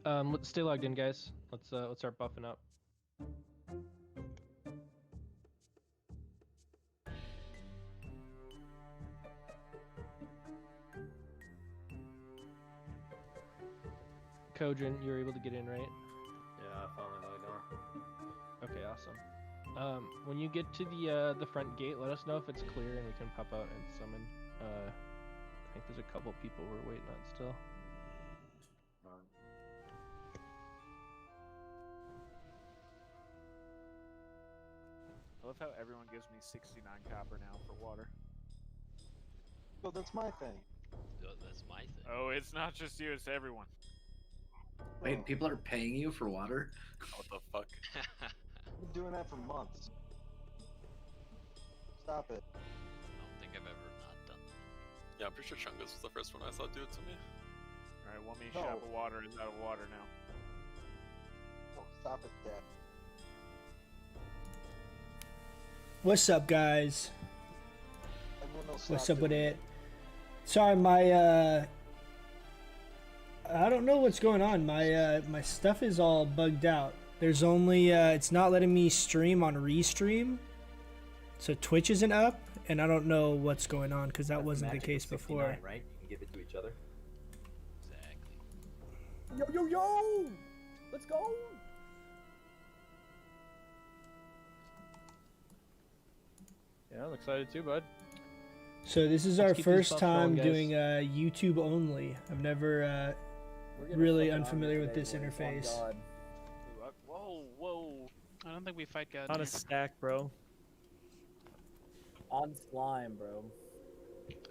Let's stay logged in, guys. Let's start buffing up. Kojin, you were able to get in, right? Yeah, I finally logged on. Okay, awesome. When you get to the front gate, let us know if it's clear and we can pop out and summon. I think there's a couple people we're waiting on still. I love how everyone gives me 69 copper now for water. Oh, that's my thing. That's my thing. Oh, it's not just you, it's everyone. Wait, people are paying you for water? What the fuck? I've been doing that for months. Stop it. I don't think I've ever not done that. Yeah, I'm pretty sure Chungus was the first one I saw do it to me. Alright, 1 No. shop of water is out of water now. Oh, stop it, Dad. What's up, guys? Everyone else What's stop up with doing it? Sorry, my I don't know what's going on. My stuff is all bugged out. There's only it's not letting me stream on Restream, so Twitch isn't up, and I don't know what's going on because that wasn't the case before. Right? You can give it to each other. Exactly. Yo! Let's go! Yeah, I'm excited too, bud. So this is Let's our keep these first buffs time going, doing YouTube only. I've never really unfamiliar with this interface. Whoa, whoa. I don't think we fight God. On a stack, bro. On slime, bro.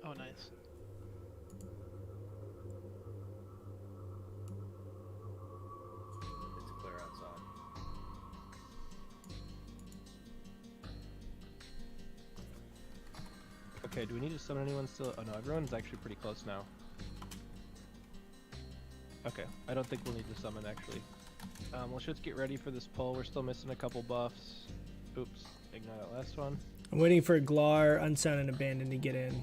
Oh, nice. It's clear outside. Okay, do we need to summon anyone still? Oh no, everyone's actually pretty close now. Okay, I don't think we'll need to summon actually. Let's just get ready for this pull. We're still missing a couple buffs. Oops, ignore that last one. I'm waiting for Glar, Unsound, and Abandoned to get in.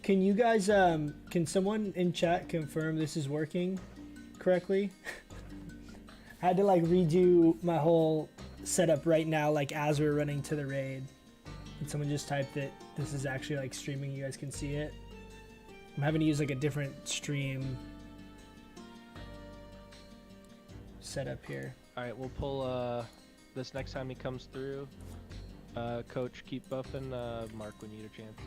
Can you guys, can someone in chat confirm this is working correctly? I had to like redo my whole setup right now, like as we're running to the raid. And someone just typed that this is actually like streaming, you guys can see it. I'm having to use like a different stream setup here. Alright, we'll pull this next time he comes through. Coach, keep buffing Mark when you get a chance.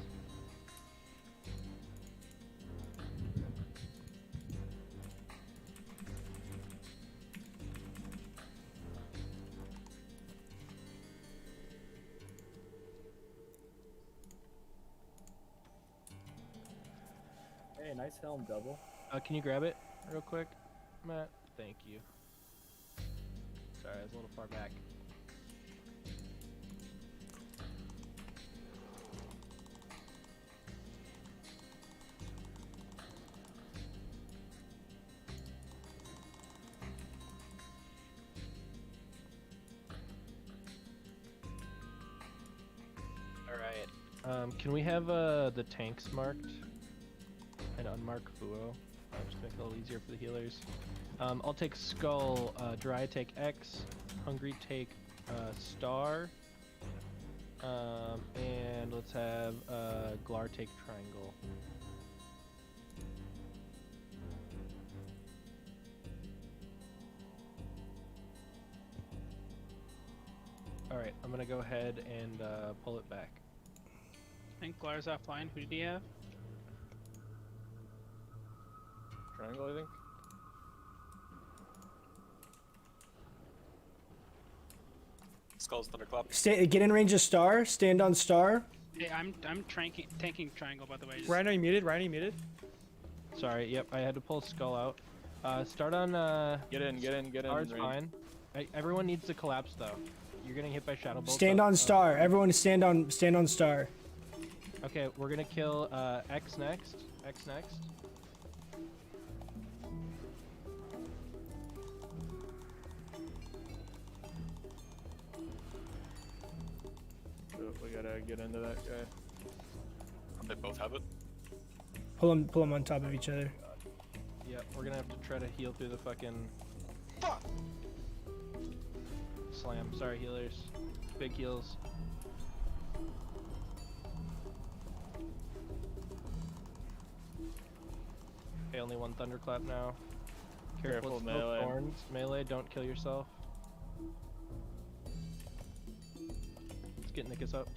Hey, nice helm double. Can you grab it real quick, Matt? Thank you. Sorry, I was a little far back. Alright. Can we have the tanks marked? And unmark Fuo. Just make it a little easier for the healers. I'll take Skull, Dry take X, Hungry take Star, and let's have Glar take Triangle. Alright, I'm gonna go ahead and pull it back. I think Glar's offline. Who did he have? Triangle, I think. Skull's Thunderclap. Stay, get in range of Star. Stand on Star. Hey, I'm tanking triangle, by the way. Ryan, are you muted? Ryan, are you muted? Sorry, yep, I had to pull Skull out. Start on Get in. Star's range. fine. Everyone needs to collapse though. You're getting hit by Shadow Bolt. Stand on Star. Everyone stand on Star. Okay, we're gonna kill X next. X next. So we gotta get into that guy. They both have it. Pull them on top of each other. Yep, we're gonna have to try to heal through the fucking Fuck! slam. Sorry, healers. Big heals. Okay, only one thunderclap now. Careful, Careful, smoke melee. thorns. Melee, don't kill yourself. Let's get Nickus up.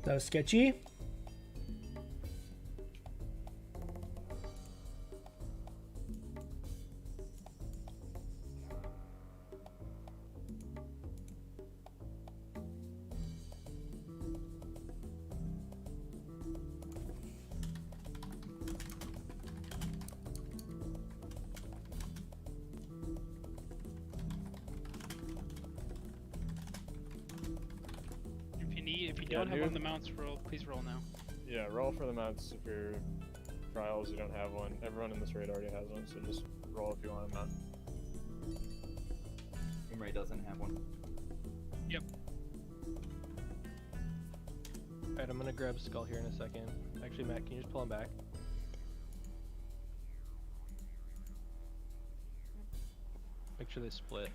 That was sketchy. If you Yeah, don't have dude. one of the mounts, please roll now. Yeah, roll for the mounts if you're trials. You don't have one. Everyone in this raid already has one, so just roll if you want a mount. Ray doesn't have one. Yep. Alright, I'm gonna grab Skull here in a second. Actually, Matt, can you just pull him back? Make sure they split.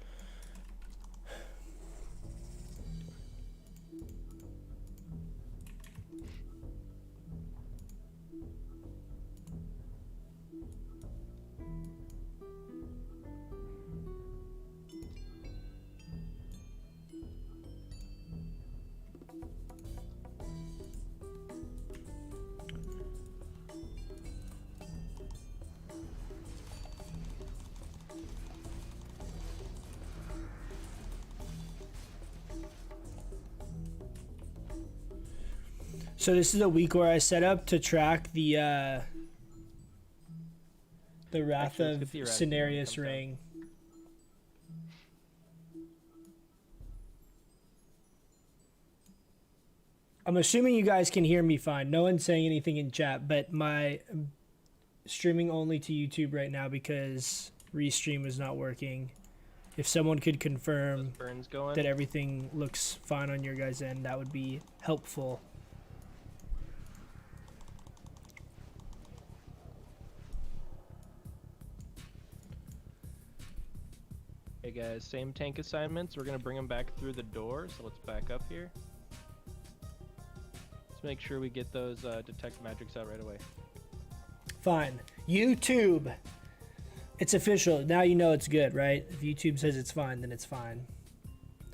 So this is a week where I set up to track the Wrath Actually, let's of get the eradicator Cenarius comes down. ring. I'm assuming you guys can hear me fine. No one's saying anything in chat, but my streaming only to YouTube right now because Restream is not working. If someone could confirm Burns going. that everything looks fine on your guys' end, that would be helpful. Hey guys, same tank assignments. We're gonna bring them back through the door, so let's back up here. Let's make sure we get those detect magics out right away. Fine. YouTube. It's official. Now you know it's good, right? If YouTube says it's fine, then it's fine.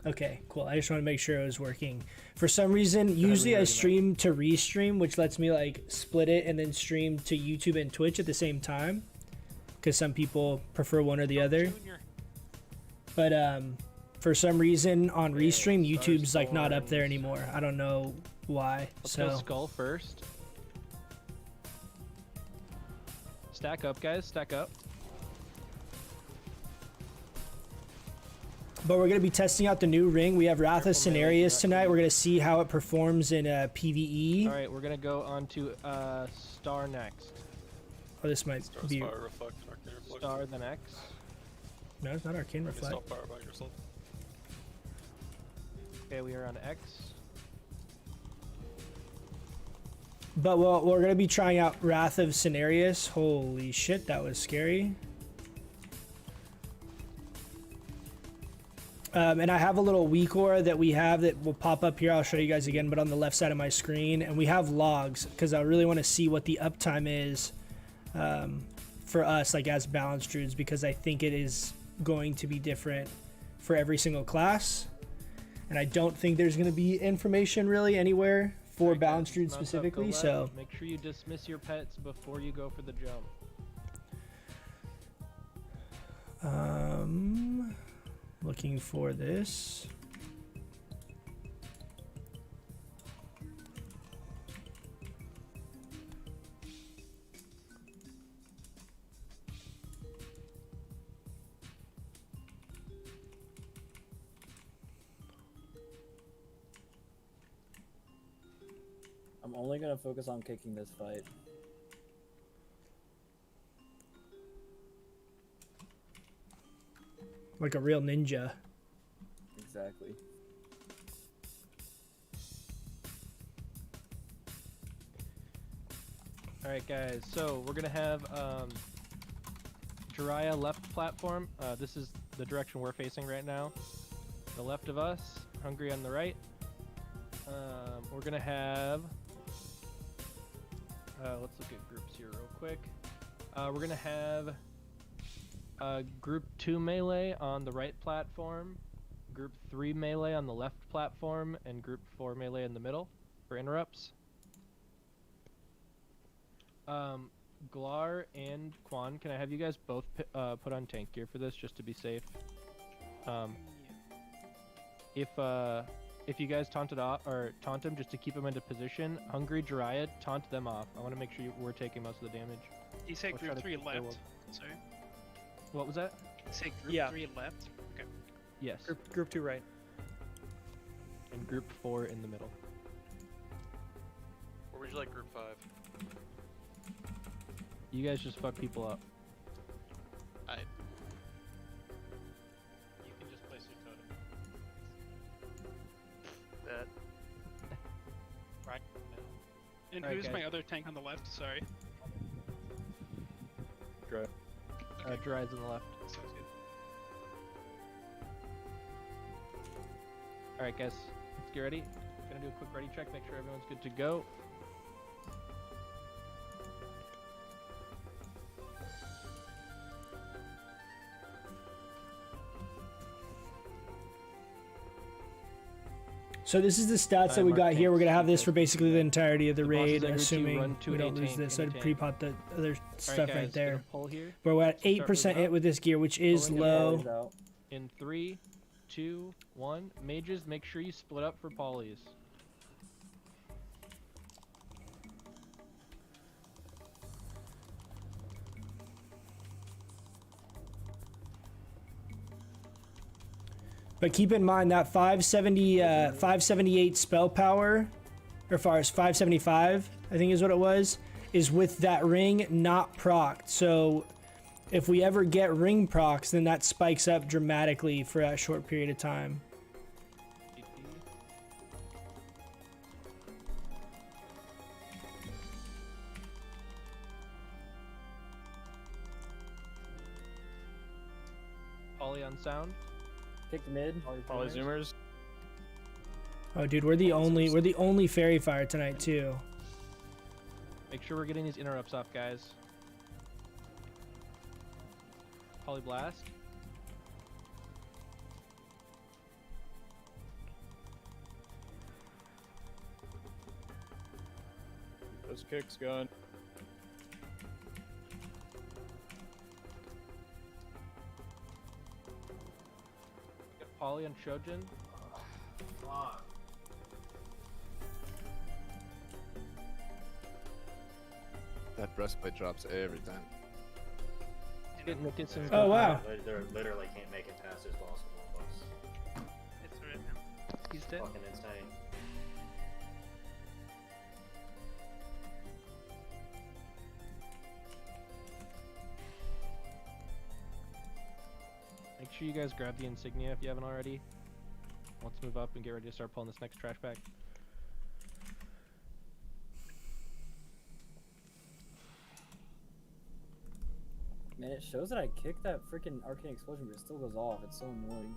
Okay, cool. I just want to make sure it was working. For some reason, usually I stream to Restream, which lets me like split it and then stream to YouTube and Twitch at the same time. Because some people prefer one or the other. But for some reason on Restream, YouTube's like not up there anymore. I don't know why. Let's go So Skull first. Stack up, guys. Stack up. but we're going to be testing out the new ring. We have Wrath of Careful, melee, Cenarius not tonight. We're going to see how it performs in PvE. Alright, we're gonna go on to Star next. Oh, this might Stars, be... fire, reflect, arcane reflect. Star then X. No, it's not Arcane Just Reflect. don't fire by yourself. Okay, we are on X. But we're going to be trying out Wrath of Cenarius. Holy shit, that was scary. And I have a little weak aura that we have that will pop up here. I'll show you guys again, but on the left side of my screen. And we have logs because I really want to see what the uptime is for us, like as balanced druids, because I think it is going to be different for every single class. And I don't think there's going to be information really anywhere for Alright, balanced guys, druids mount up, go specifically. left. So make sure you dismiss your pets before you go for the jump. looking for this. I'm only gonna focus on kicking this fight. Like a real ninja. Exactly. All right, guys. So we're gonna have Jiraiya left platform. This is the direction we're facing right now. The left of us, Hungry on the right. We're gonna have. Let's look at groups here real quick. We're gonna have Group 2 melee on the right platform, Group 3 melee on the left platform, and Group 4 melee in the middle for interrupts. Glar and Quan, can I have you guys both put on tank gear for this, just to be safe? If you guys taunt him just to keep him into position, Hungry Jiraiya, taunt them off. I want to make sure we're taking most of the damage. You say group 3 left. Sorry. What was that? You say group 3 left. Okay. Yes. Group 2 right. And Group 4 in the middle. Or would you like group 5? You guys just fuck people up. I. You can just place your totem. That. Right. And Alright, who's guys. my other tank on the left? Sorry. Dry. Jiraiya's on the left. Sounds good. Alright, guys. Let's get ready. Gonna do a quick ready check, make sure everyone's good to go. So this is the stats that we Mark got here. We're gonna have this tanks. for basically the entirety of the The bosses raid, that group two assuming run to we a don't lose tank this. in I'd the tank. pre-pot the other stuff Alright, guys, right there. gonna pull here. But we're at Start 8% moving hit up. with this gear, which is Pulling low. Polly's out. In 3, 2, 1. Mages, make sure you split up for polys. But keep in mind that 578 spell power, or far as 575, I think is what it was, is with that ring not procced. So if we ever get ring procs, then that spikes up dramatically for that short period of time. Poly on sound. Kick mid. Polyzoomers. Oh, dude, we're the only fairy fire tonight too. Make sure we're getting these interrupts off, guys. Polyblast. Those kicks going. Get Poly on Shojin. That breastplate drops every time. Get some. Oh wow. They literally can't make it past his boss with one boss. It's alright now. He's dead. Fucking insane. Make sure you guys grab the insignia if you haven't already. Let's move up and get ready to start pulling this next trash bag. Man, it shows that I kicked that freaking arcane explosion, but it still goes off. It's so annoying.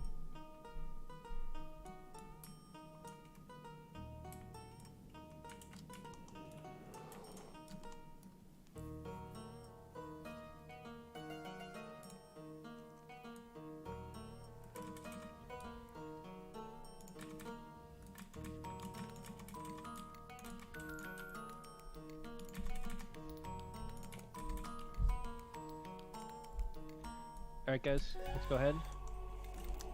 Alright, guys, let's go ahead.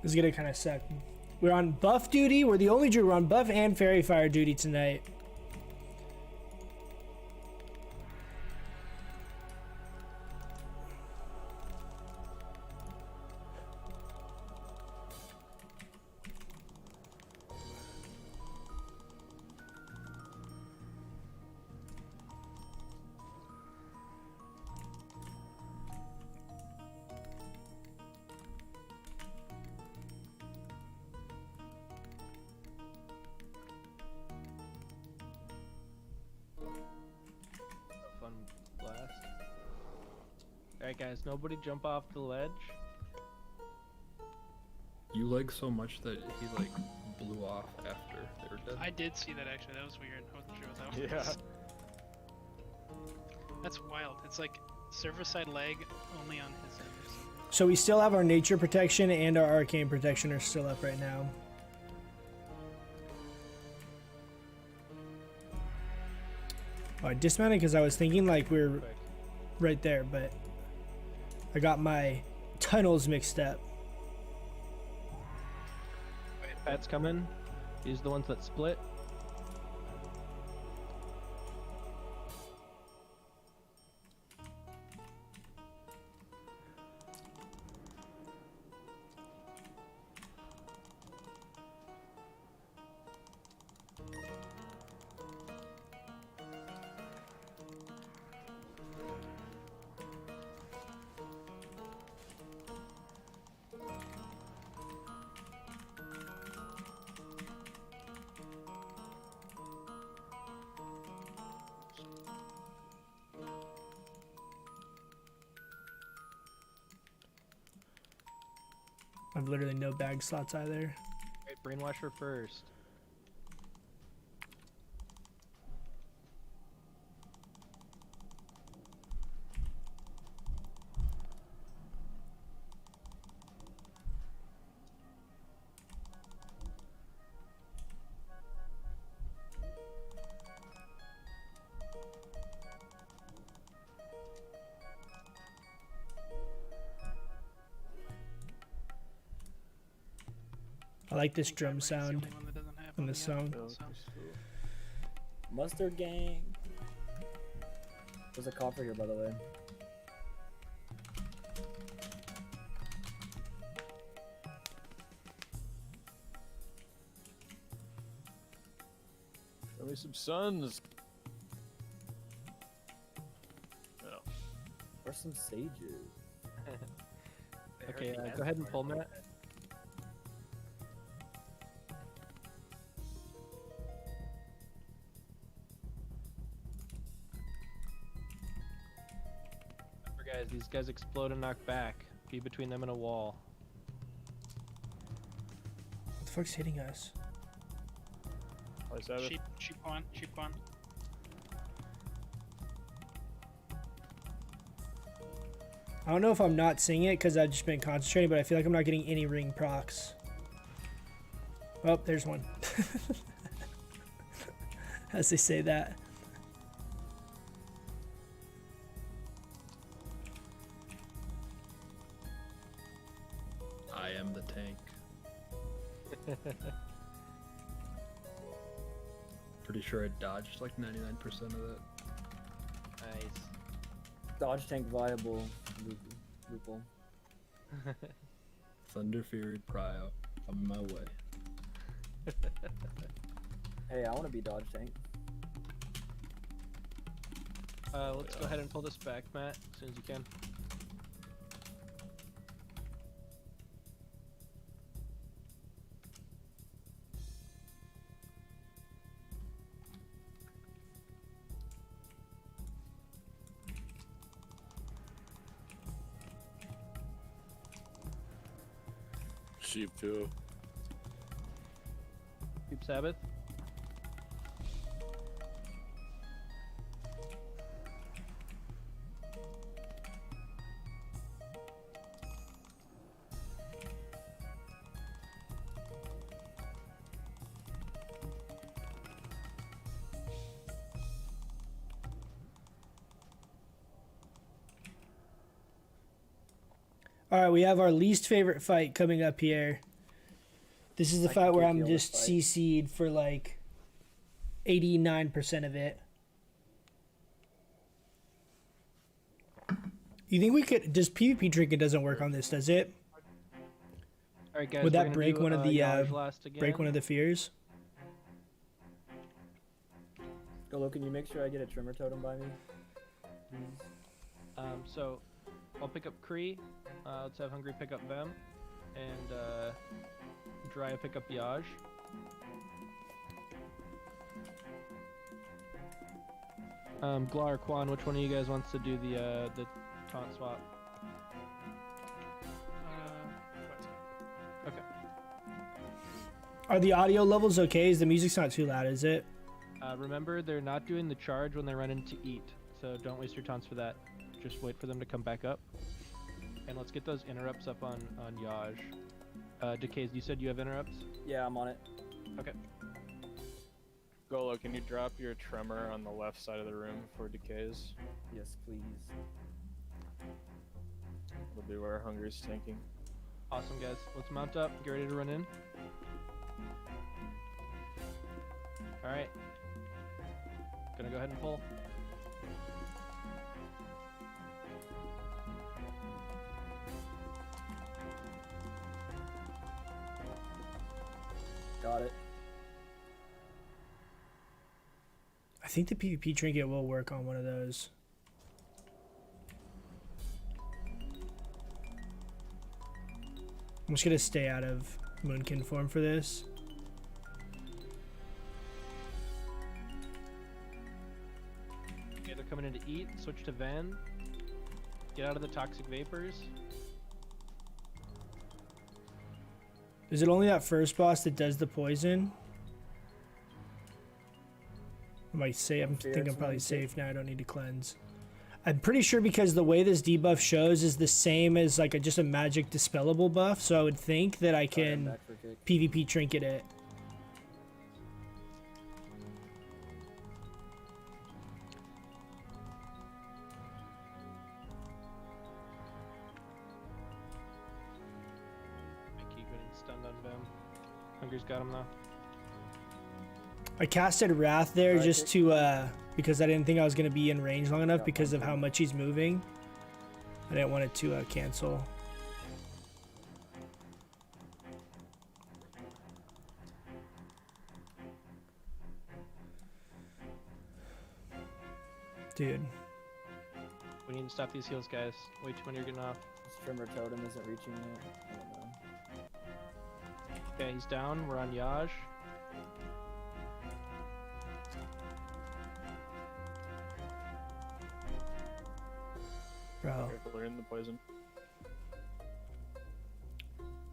This is gonna kind of suck. We're on buff duty. We're the only druid. We're on buff and fairy fire duty tonight. Alright guys, nobody jump off the ledge. You lag so much that he like blew off after they were dead. I did see that actually. That was weird. I wasn't sure what that was. That's wild. It's like server side lag only on his end. So we still have our nature protection and our arcane protection are still up right now. Oh, I dismounted because I was thinking like we were right there, but I got my tunnels mixed up. Wait, Pat's coming. These are the ones that split. I've literally no bag slots either. Wait, brainwash her first. I like this drum sound in this song. Mustard gang. There's a copper here, by the way. Show me some suns. Oh. Or some sages. Okay, go ahead and pull Matt. Guys, these guys explode and knock back. Be between them and a wall. What the fuck's hitting us? Sheep one. I don't know if I'm not seeing it because I've just been concentrating, but I feel like I'm not getting any ring procs. Oh, there's one. As they say that. I am the tank. Pretty sure I dodged like 99% of that. Nice. Dodge tank viable. Loophole. Thunder Fury Prio. I'm on my way. Hey, I want to be dodge tank. Let's go ahead and pull this back, Matt, as soon as you can. Sheep too. Keep Sabbath. All right, we have our least favorite fight coming up here. This is the fight where I'm just CC'd for like 89% of it. You think we could? Does PvP drinking doesn't work on this? Does it? All right, guys. Would that break one of the fears? Golo, can you make sure I get a trimmer totem by me? So I'll pick up Kree. Let's have Hungry pick up Vem, and Drya pick up Yaj. Glar, Quan, which one of you guys wants to do the taunt swap? Okay. Are the audio levels okay? Is the music's not too loud, is it? Remember, they're not doing the charge when they run in to eat, so don't waste your taunts for that. Just wait for them to come back up. And let's get those interrupts up on Yaj. Decays, you said you have interrupts? Yeah, I'm on it. Okay. Golo, can you drop your tremor on the left side of the room for decays? Yes, please. That'll be where Hunger's tanking. Awesome, guys. Let's mount up. Get ready to run in. Alright. Gonna go ahead and pull. Got it. I think the PvP trinket will work on one of those. I'm just gonna stay out of Moonkin form for this. Okay, they're coming in to eat. Switch to Ven. Get out of the toxic vapors. Is it only that first boss that does the poison? I might say I think I'm probably safe now. I don't need to cleanse. I'm pretty sure because the way this debuff shows is the same as like just a magic dispellable buff, so I would think that I can PvP trinket it. I keep getting stunned on Vem. Hunger's got him though. I casted Wrath there just to because I didn't think I was gonna be in range long enough because of how much he's moving. I didn't want it to cancel. Dude. We need to stop these heals, guys. Way too many are getting off. This Trimmer Totem isn't reaching it. I don't know. Okay, he's down. We're on Yaj. Bro. Careful, they're in the poison.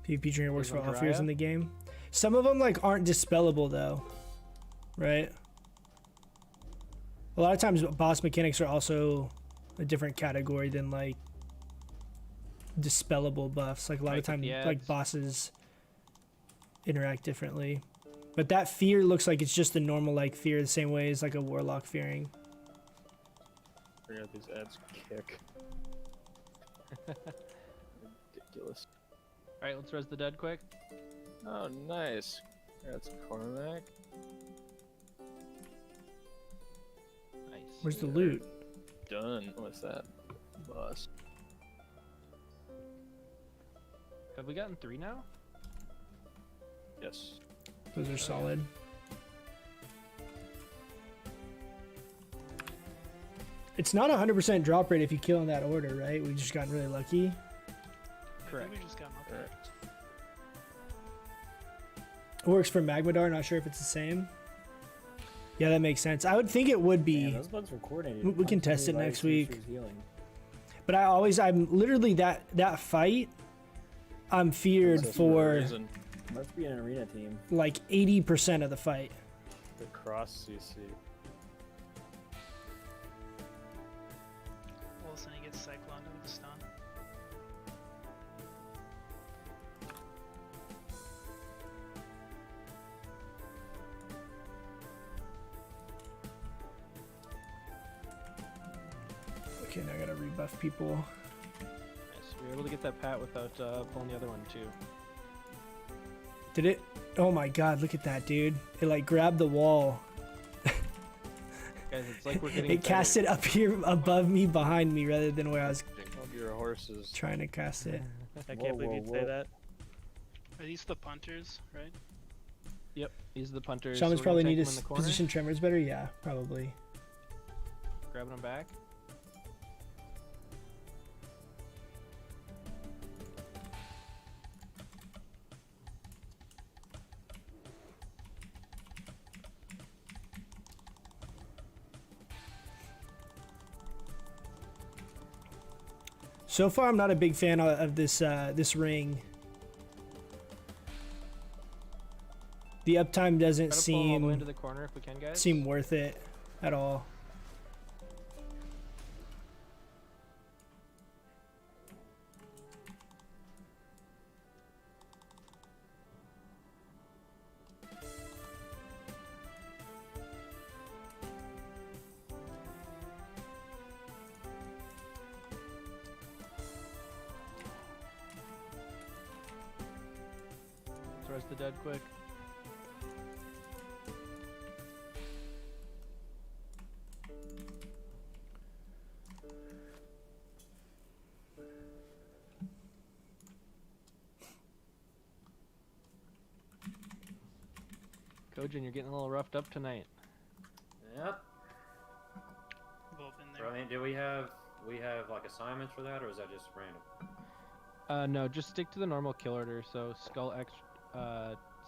PvP trinket works There's for all Andrea. fears in the game. Some of them like aren't dispellable though, right? A lot of times boss mechanics are also a different category than like dispellable buffs. Like a lot of times like bosses interact differently. But that fear looks like it's just a normal like fear the same way as like a warlock fearing. Forget these ads kick. Ridiculous. Alright, let's res the dead quick. Oh, nice. That's Cormac. Nice. Where's the loot? Done with that boss. Have we gotten 3 now? Yes. Those are solid. It's not 100% drop rate if you kill in that order, right? We've just gotten really lucky. Correct. We just got him up there. It works for Magmadar, not sure if it's the same. Yeah, that makes sense. I would think it would be. Man, those bugs were coordinated. We can test it Right next as soon as she week. was healing. But I'm literally that fight, I'm feared for Must be an arena team. like 80% of the fight. The cross CC. Wilson, he gets cycloned with the stun. Okay, now I gotta rebuff people. Nice. We were able to get that pat without pulling the other one too. Did it? Oh my god, look at that, dude. It like grabbed the wall. Guys, it's like we're getting It cast it up here above me, behind me, rather than where I was Your horses. trying to cast it. I can't believe you'd say that. Are these the punters, right? Yep, these are the punters. Shamans so we're probably gonna need take to them in the corner, position tremors better. Yeah, probably. grabbing them back. So far, I'm not a big fan of this this ring. The uptime doesn't Try to pull all the way seem into the corner if we can, guys. worth it at all. Let's res the dead quick. Kojin, you're getting a little roughed up tonight. Yep. Both in there. Brilliant. Do we have like assignments for that, or is that just random? No, just stick to the normal kill order. So skull X,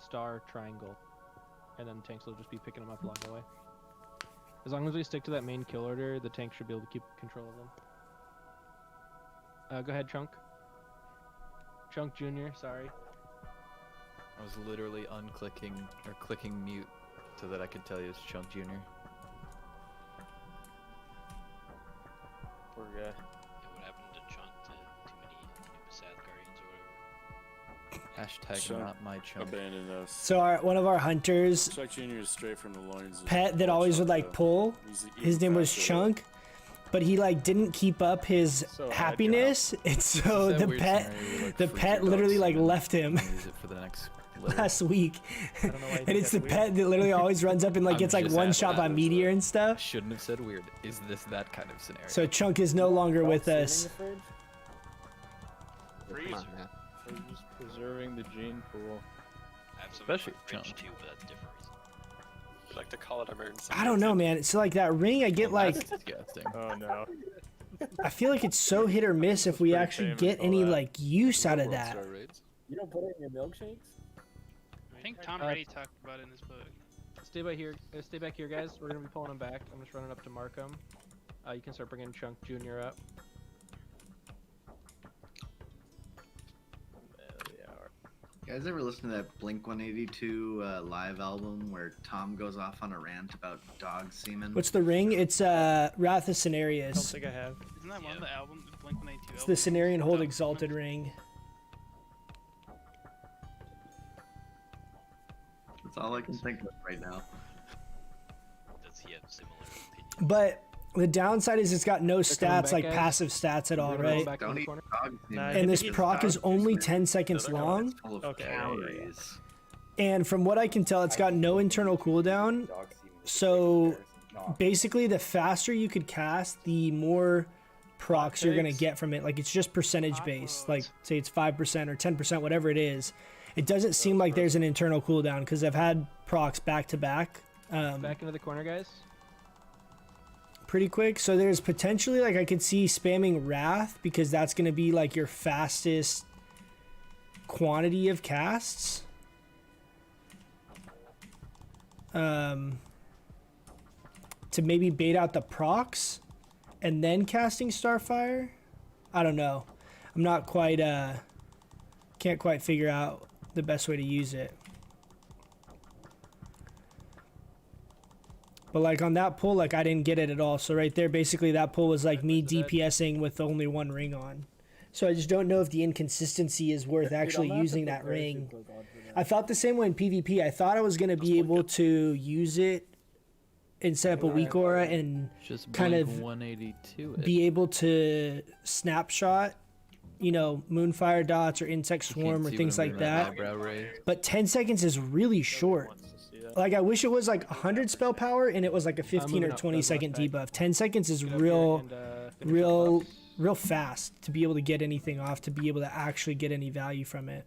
star, triangle, and then tanks will just be picking them up along the way. As long as we stick to that main kill order, the tank should be able to keep control of them. Go ahead, Chunk. Chunk Jr. Sorry. I was literally unclicking or clicking mute so that I could tell you it's Chunk Jr. Poor guy. Yeah, what happened to Chunk to too many Sad Guardians or whatever? Hashtag Chunk not my Chunk. abandoned us. So one of our hunters, Chuck Jr. is straight from the loins. of pet that always would like Chunk, pull, He's his name was faster. Chunk, but he like didn't keep up his So happiness, and so It's that the weird pet scenario where, like, the freeze pet your literally dog like semen left him and use it for the next litter. last week. I don't know why you And think it's the that's pet that literally always runs up and like I'm gets like just one asking shot by that. meteor and stuff. Shouldn't have said weird. Is this that kind of scenario? So Chunk is no longer with Sitting in us. the fridge? Freezer. We're just preserving the gene pool. I have some Especially in my fridge Chunk. too, but that's a different reason. You like to call it emergency. I don't know, man. So like that ring, I get Well, like that's disgusting. Oh no. I feel like it's so hit or miss if we Pretty actually famous, get all any that. like use out of World that. Star raids. You don't put it in your milkshakes? I think Tom Brady talked about it in his book. Stay by here. Stay back here, guys. We're gonna be pulling them back. I'm just running up to Markham. You can start bringing Chunk Jr. up. You guys ever listen to that Blink 182 live album where Tom goes off on a rant about dog semen? What's the ring? It's Wrath of I don't Cenarius. think I have. Isn't that one of the album, the Blink-182 It's the Cenarian Hold Exalted ring. That's all I can think of right now. Does he have similar opinions? But the downside is it's got no They're coming stats, back, like guys. passive stats at all, We're gonna go right? back in Don't the eat corner. dog semen. Nah, And this It's proc is dog only juice, 10 seconds They're long. full of Okay. calories. And from what I can tell, it's got no internal cooldown. So basically, the faster you could cast, the more procs you're gonna get from it. Like it's just percentage based. Like say it's 5% or 10%, whatever it is. It doesn't seem like there's an internal cooldown because I've had procs back to back. Back into the corner, guys. Pretty quick. So there's potentially like I could see spamming Wrath because that's gonna be like your fastest quantity of casts. To maybe bait out the procs and then casting Starfire. I don't know. I'm not quite can't quite figure out the best way to use it. But like on that pull, like I didn't get it at all. So right there, basically that pull was like me DPSing with only one ring on. So I just don't know if the inconsistency is worth actually using that ring. I felt the same way in PvP. I thought I was going to be able to use it and set up a weak aura and Just kind Blink of 182 it. be able to snapshot, you know, moonfire dots or insect You can't swarm or see things what I'm like doing, that. eyebrow raise. But 10 seconds is really short. Wants to see that. Like I wish it was like 100 spell power and it was like a 15 moving or up, 20 Douglas, second back. debuff. 10 seconds is Get up here real and, finish the buffs. real fast to be able to get anything off, to be able to actually get any value from it.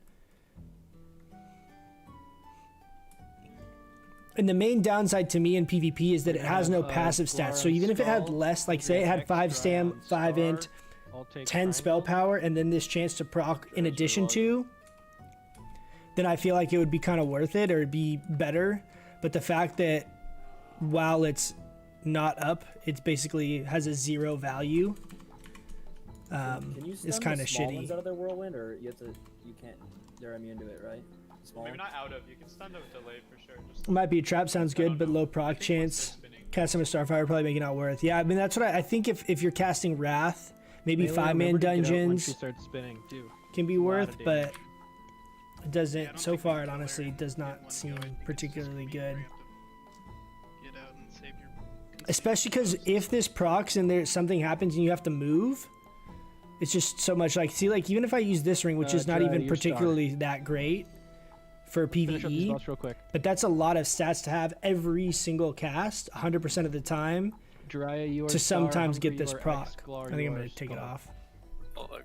And the main downside to me in PvP is that it has no passive stats. So even if it had less, like say it had 5 stam, 5 int, 10 spell power, and then this chance to proc in addition to, then I feel like it would be kind of worth it or it'd be better. But the fact that while it's not up, it's basically has a 0 value, Can you is stun kind the of small shitty. ones out of their whirlwind, or you have to? You can't. They're immune to it, right? Small Maybe ones? not out of. You can stun them with delay for sure. Just Might be a trap, sounds I don't good, but know. low I proc think once they're chance. spinning- Casting with Starfire probably make it not worth. Yeah, I mean that's what I think. If you're casting Wrath, maybe Mainly 5-man remember to get out Once dungeons she starts spinning too. can be A lot worth, of but damage. it doesn't. don't So think far, we it can honestly alert does in not one go. seem I think it's just particularly gonna be good. where you have to get out and save your Especially because if this procs and there's something happens and you have to move, it's just so much like, see, like even if I use this ring, which is not Dry, even you're particularly that great for Finish up these PvE, spells real quick. but that's a lot of stats to have every single cast 100% of the time Jiraiya, you are to star, sometimes Hungry, get this you are proc. X, Glar, I think you I'm are going to take it Skull. off. Oh, okay.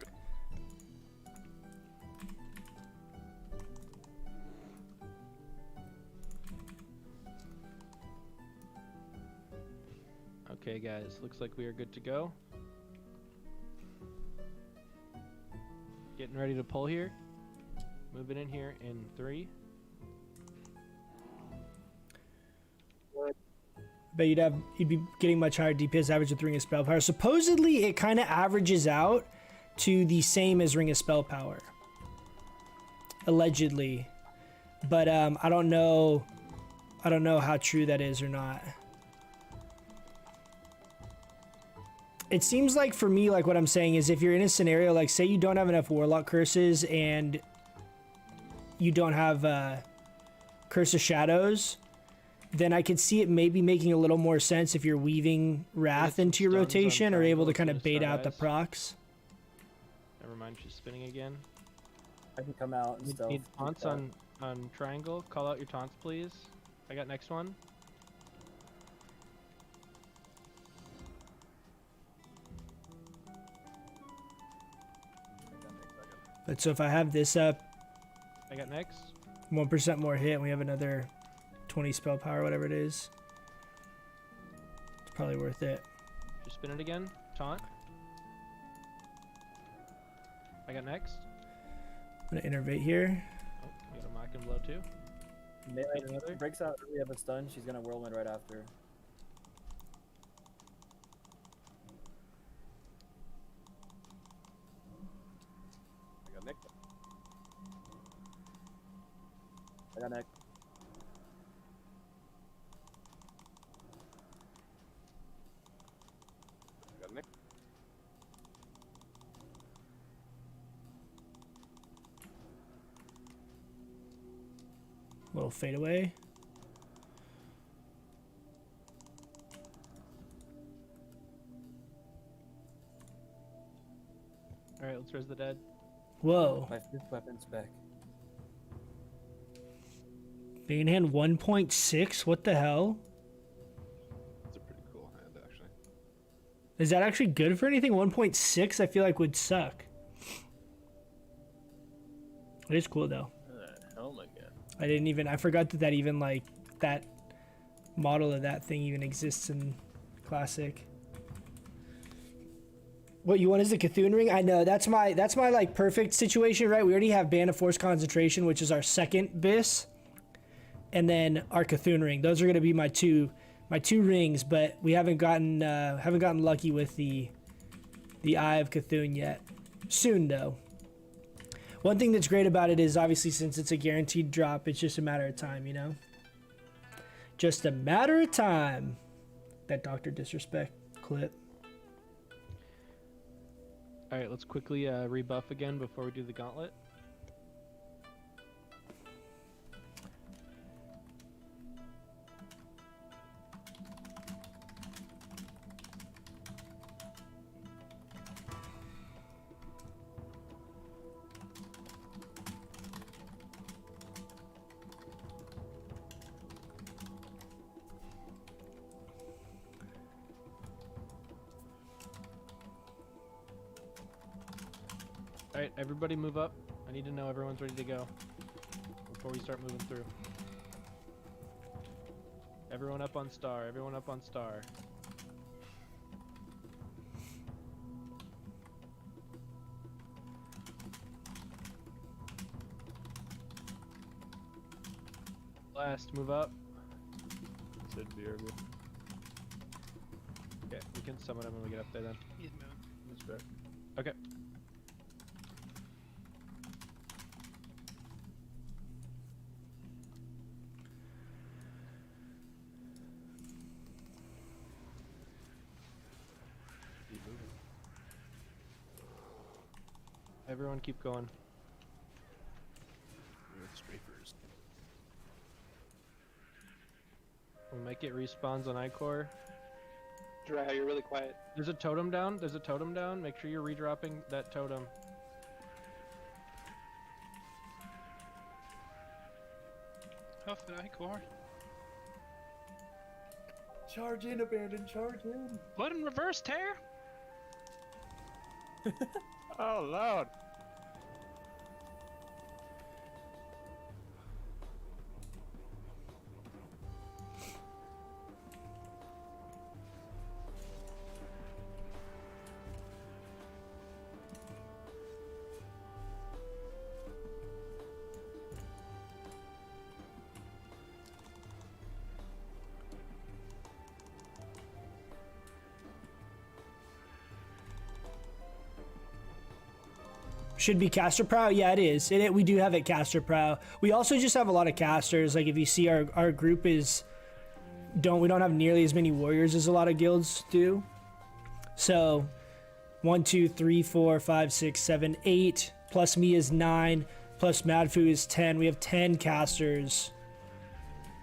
Okay, guys, looks like we are good to go. Getting ready to pull here. Moving in here in 3. But you'd be getting much higher DPS average with Ring of Spell Power. Supposedly, it kind of averages out to the same as Ring of Spell Power. Allegedly. But I don't know how true that is or not. It seems like for me, like what I'm saying is if you're in a scenario, like say you don't have enough Warlock curses and you don't have Curse of Shadows, then I could see it maybe making a little more sense if you're weaving Wrath some into your stuns on rotation or able to triangles kind and of bait out the Cenarius. procs. Never mind, she's spinning again. I can come out and Need, stealth. need taunts keep on triangle. Call out your taunts, please. I got next one. But so if I have this up, I got next. 1% more hit, and we have another 20 spell power, whatever it is. It's probably worth it. Just spin it again. Taunt. I got next. I'm gonna innervate here. Oh, we got a Mock and Blow too. out. Melee Another. breaks out early of a stun. She's gonna whirlwind right after. I got Nick. I got Nick. I got Nick. Little fade away. Alright, let's raise the dead. Whoa. My fifth weapon's back. Being hand 1.6? What the hell? It's a pretty cool hand, actually. Is that actually good for anything? 1.6 I feel like would suck. It is cool though. Helm again. I forgot that even like that model of that thing even exists in Classic. What you want is the Cthulhu ring? I know, that's my like perfect situation, right? We already have Band of Force Concentration, which is our second bis. And then our Cthulhu ring. Those are gonna be my two rings, but we haven't gotten lucky with the Eye of Cthulhu yet. Soon though. One thing that's great about it is obviously since it's a guaranteed drop, it's just a matter of time, you know? Just a matter of time. That Dr. Disrespect clip. Alright, let's quickly rebuff again before we do the gauntlet. Alright, everybody move up. I need to know everyone's ready to go before we start moving through. Everyone up on star, everyone up on star. Last, move up. Said BRB. Okay, we can summon him when we get up there then. He's moving. He's back. Okay. Everyone keep going. We're strafers. We might get respawns on Icor. Dry, you're really quiet. There's a totem down. There's a totem down. Make sure you're redropping that totem. Off at Icor. Charge in, abandon, charge in. What in reverse, tear? Oh, loud. Should be caster prow. Yeah, it is. We do have it caster prow. We also just have a lot of casters. Like if you see our group is we don't have nearly as many warriors as a lot of guilds do. So 1, 2, 3, 4, 5, 6, 7, 8 plus me is 9 plus Madfu is 10. We have 10 casters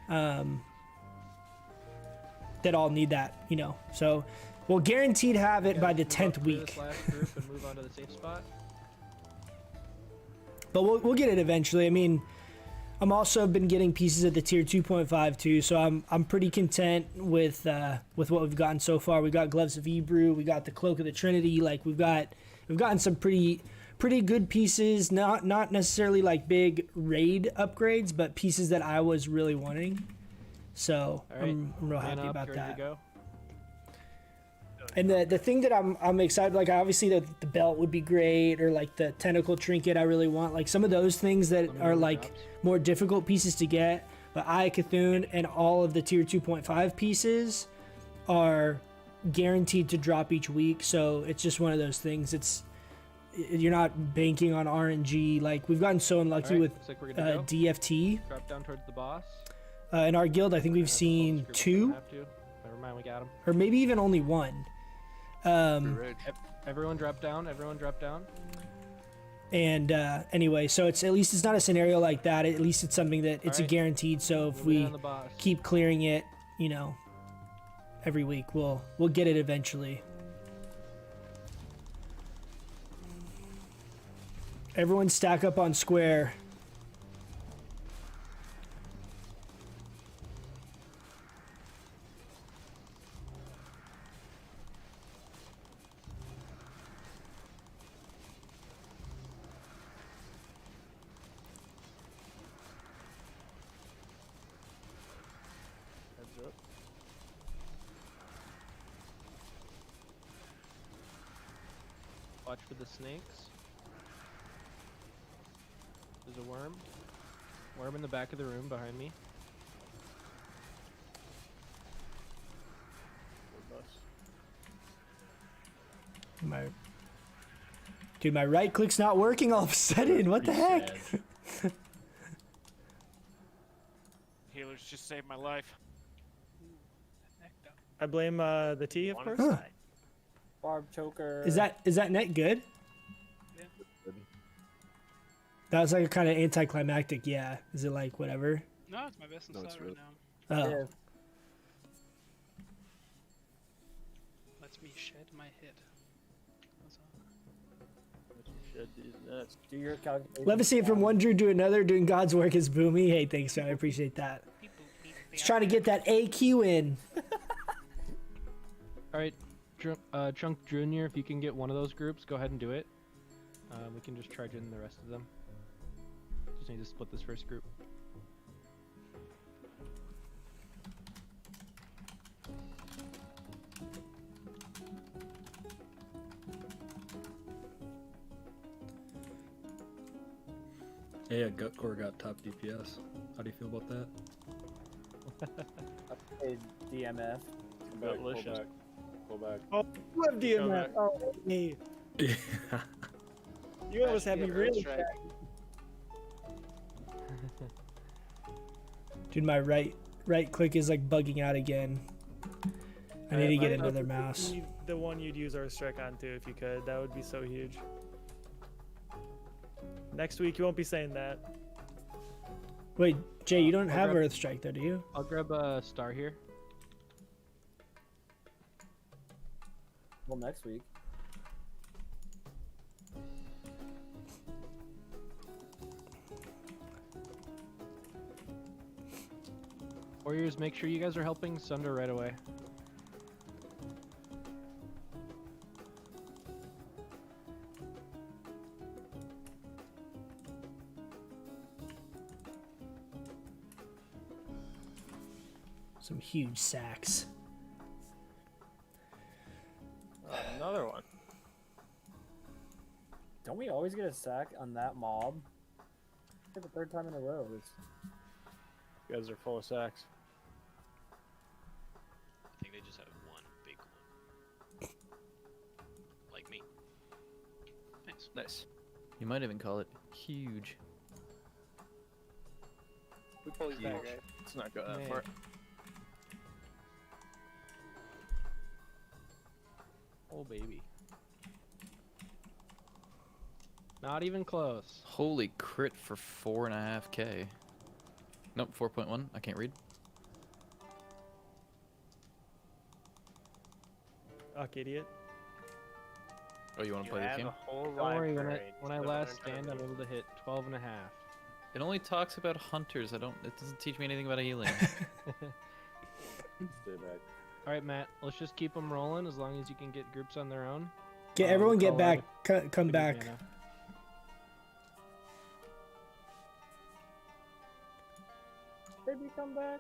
that all need that, you know. So we'll guaranteed have it by the 10th week. This last group and move on to the safe spot. But we'll get it eventually. I mean, I'm also been getting pieces at the tier 2.5 too, so I'm pretty content with what we've gotten so far. We got Gloves of Hebrew, we got the Cloak of the Trinity. Like we've gotten some pretty good pieces. Not necessarily like big raid upgrades, but pieces that I was really wanting. So right. I'm real happy up, about ready to that. go. And the thing that I'm excited, like obviously the belt would be great, or like the tentacle trinket I really want, like some of those things that are like more difficult pieces to get. But Eye Cthulhu and all of the tier 2.5 pieces are guaranteed to drop each week, so it's just one of those things. You're not banking on RNG. Like we've gotten so unlucky with like we're gonna go. DFT. Drop down towards the boss. In our guild, I think we've seen 2, Never mind, we got him. or maybe even only 1. Everyone drop down. Everyone drop down. And anyway, so at least it's not a scenario like that. At least it's something that it's a guaranteed. So if we keep clearing it, you know, every week, we'll get it eventually. Everyone stack up on square. Watch for the snakes. There's a worm. Worm in the back of the room behind me. Dude, my right click's not working all of a sudden. What the heck? Healers just saved my life. I blame the T, of course. Huh. Barb choker. Is that net good? Yeah. That was like a kind of anticlimactic. Yeah. Is it like whatever? No, it's my best in slot right now. Oh. Yeah. Lets me shed my hit. Do your calculation. Levitating from one druid to another, doing God's work is boomy. Hey, thanks, man. I appreciate that. Just trying to get that AQ in. All right, Chunk Junior, if you can get one of those groups, go ahead and do it. We can just charge in the rest of them. Just need to split this first group. Yeah, Gutcore got top DPS. How do you feel about that? I played DMF. Pull back. Oh, you have DMF. Oh, me. Yeah. You almost had me Especially at really Earthstrike. sad. Dude, my right click is like bugging out again. I need to get another mouse. The one you'd use Earthstrike on too, if you could. That would be so huge. Next week you won't be saying that. Wait, Jay, you don't I'll have grab- Earthstrike though, do you? I'll grab a star here. Well, next week. Warriors, make sure you guys are helping Sunder right away. Some huge sacks. Another one. Don't we always get a sack on that mob? For the third time in a row. You guys are full of sacks. I think they just have one big one. Like me. Nice. Nice. You might even call it huge. We pull his back, right? Let's not go that Man. far. Oh baby. Not even close. Holy crit for 4.5k. Nope, 4.1. I can't read. Fuck, idiot. Oh, you want to play this game? Don't worry, when I last stand, I'm able to hit 12 and a half. It only talks about hunters. It doesn't teach me anything about healing. Stay back. Alright, Matt, let's just keep them rolling as long as you can get groups on their own. Everyone get call back. out Come if back. you can. Baby, come back.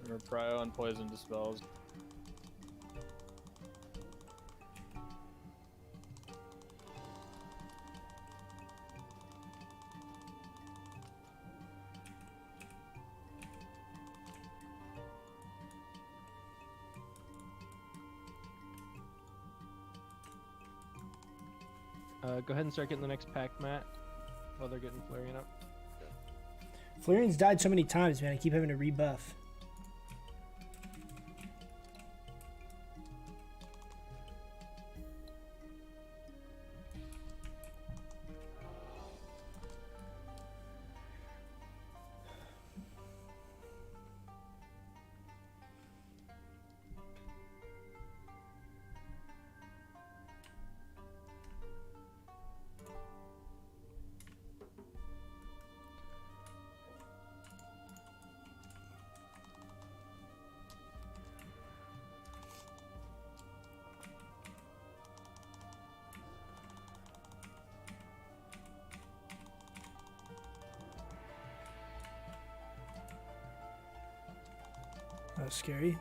Remember, Prio and Poison dispels. Go ahead and start getting the next pack, Matt, while they're getting Flarian up. Flarian's died so many times, man. I keep having to rebuff. That was scary.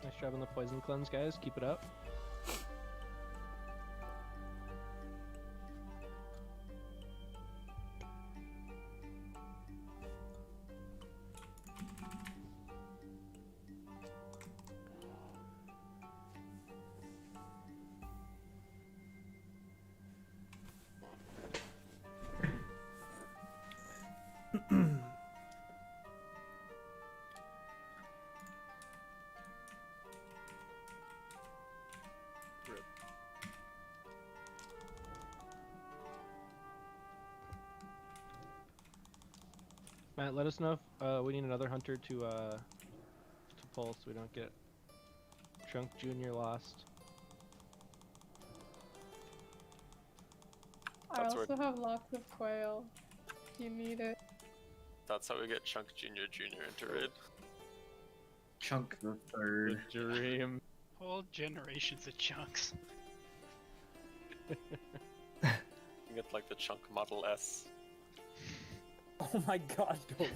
Nice job on the poison cleanse, guys. Keep it up. Matt, let us know if we need another hunter to pull so we don't get Chunk Jr. lost. I That's also have lots of quail. If you need it. That's how we get Chunk Jr. into raid. Chunk the third. The dream. Whole generations of chunks. You get like the Chunk Model S. Oh my god, Doro.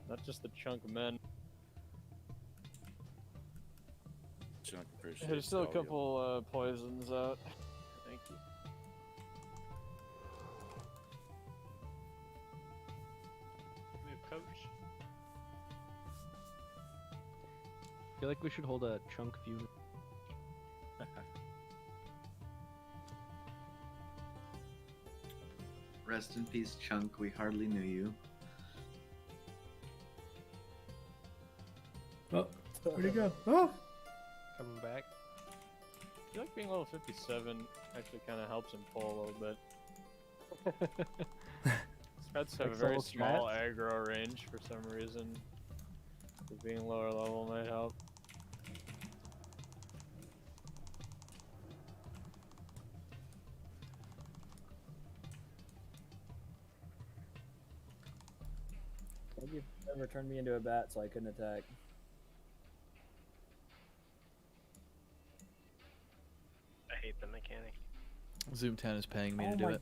Not just the chunk of men. Chunk appreciates There's still a all you. couple poisons out. Thank you. Move coach. I feel like we should hold a chunk view. Rest in peace, Chunk. We hardly knew you. Oh, where'd he go? Oh! Coming back. I feel like being level 57 actually kind of helps him pull a little bit. Pets have a very small aggro range for some reason. So being lower level might help. Thank you for never turned me into a bat so I couldn't attack. I hate the mechanic. Zoomtown is paying me to do it.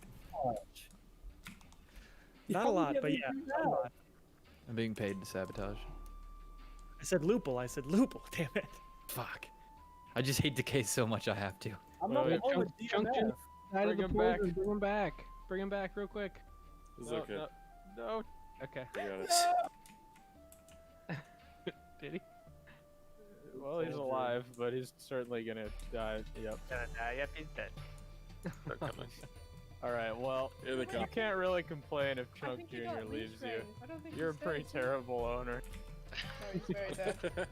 Not a lot, but yeah, a lot. I'm being paid to sabotage. I said Loople. I said Loople. Damn it. Fuck. I just hate Decay so much I have to. I'm not Wait, alone with Chunk DMF. side of Bring the him back. poison, bring him back. Bring him back real quick. It's No, okay. no. Okay. I got it. Did he? Well, he's alive, but he's certainly gonna die. Yep. Gonna die. Yep, he's dead. They're coming. Alright, well, Here they come. you can't really complain if I Chunk think he Jr. got leaves you. restrained. I don't think You're a he's pretty dead. terrible owner. Oh, he's very dead.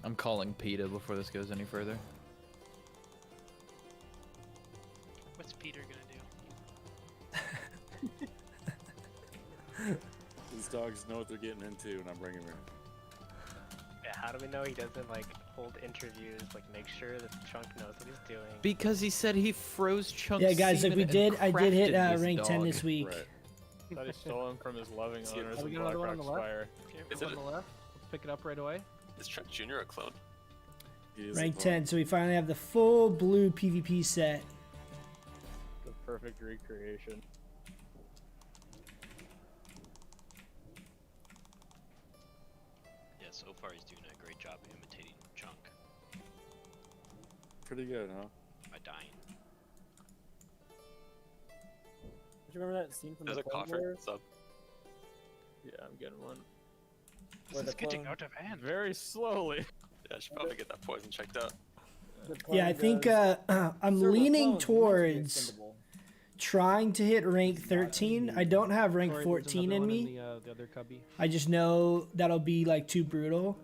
I'm calling PETA before this goes any further. What's Peter gonna These dogs know what they're getting into, and I'm bringing them Yeah, how do we know he doesn't like hold interviews, like make sure that Chunk knows what he's doing? Because he said he froze Chunk's Yeah, guys, like semen we and did, I did hit crafted his rank 10 dog. this week. Right. Thought he stole him from his loving See, owners have we in got another one on Blackrock the left? Spire. Is On it? the left. Let's pick it up right away. Is Chuck Jr. a clone? He is Rank a 10, so we finally have the full blue PvP set. The perfect recreation. Yeah, so far he's doing a great job imitating Chunk Pretty good, huh? by dying. Do you remember that scene from There's the a Clone coffer Wars? sub. Yeah, I'm getting one. Where This is the getting clone- out of hand. Very slowly. Yeah, I should probably get that poison checked out. the clone Yeah, I think goes, I'm "Sir, the leaning clone's meant to be towards expendable." trying to hit rank 13. I don't have rank Sorry, there's 14 another in one me. the other cubby. I just know that'll be like too brutal.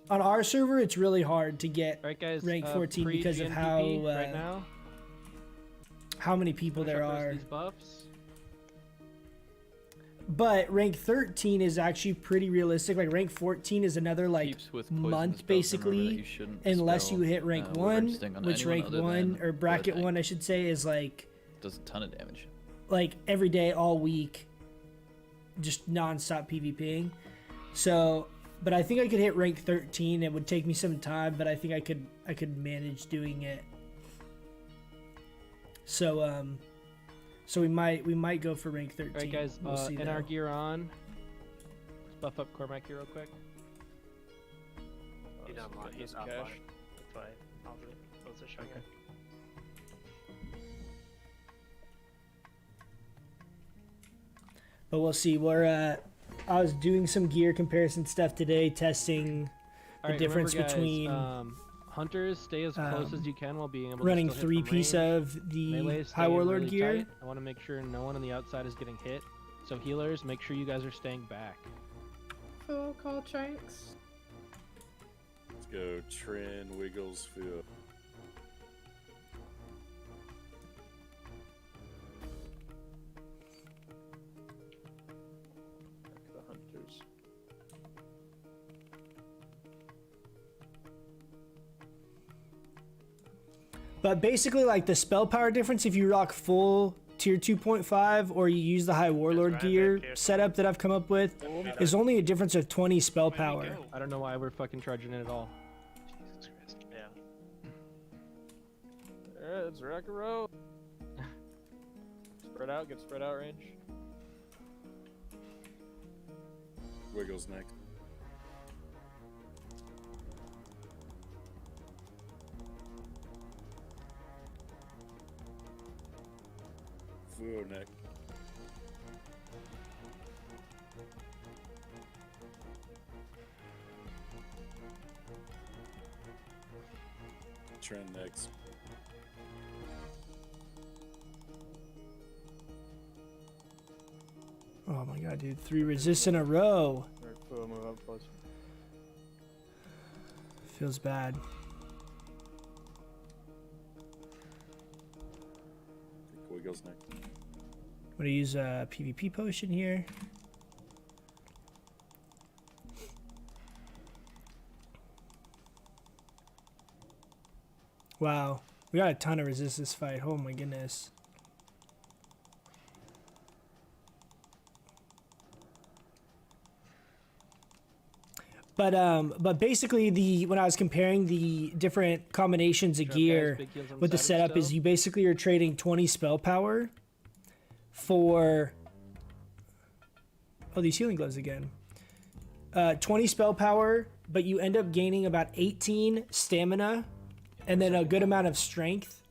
On our server, it's really hard to get All right, guys. rank 14 because of how right now. how many people Finish there up those- are. These buffs. But rank 13 is actually pretty realistic. Like rank 14 is another like Keeps with poison month spells, remember that basically, you shouldn't unless spell, you hit rank we're 1, resisting on which anyone rank other 1 than or bracket tank. 1 I should say is like Does a ton of damage. every day all week, just non-stop PvPing. So, but I think I could hit rank 13. It would take me some time, but I think I could manage doing it. So so we might go for rank 13. All right, guys. We'll see and our though. gear on. Let's buff up Cormac here real quick. He's online. He's offline. That's why I'll close the shotgun. But we'll see. We're I was doing some gear comparison stuff today, testing the Alright, difference remember, guys, between hunters, stay as close as you can while being able to running still hit from 3-piece range. of the Melees, High stay Warlord really gear. tight. I want to make sure no one on the outside is getting hit. So healers, make sure you guys are staying back. Full call Trunks. Let's go. Trin, Wiggles, Phil. The hunters. But basically, like the spell power difference, if you rock full tier 2.5 or you use the High Warlord gear setup that I've come up with, is only a difference of 20 spell power. I don't know why we're fucking charging it at all. Jesus Christ. Yeah. Alright, let's rock a roll. Spread out, get spread out range. Wiggles next. Fuo next. Trend next. Oh my god, dude. 3 resists in a row. Alright, Fuo, move up close. Feels bad. Wiggles next. I'm gonna use a PvP potion here. Wow, we got a ton of resist this fight. Oh my goodness. But basically when I was comparing the different combinations of gear with the setup is you basically are trading 20 spell power for these healing gloves again. 20 spell power, but you end up gaining about 18 stamina and then a good amount of strength,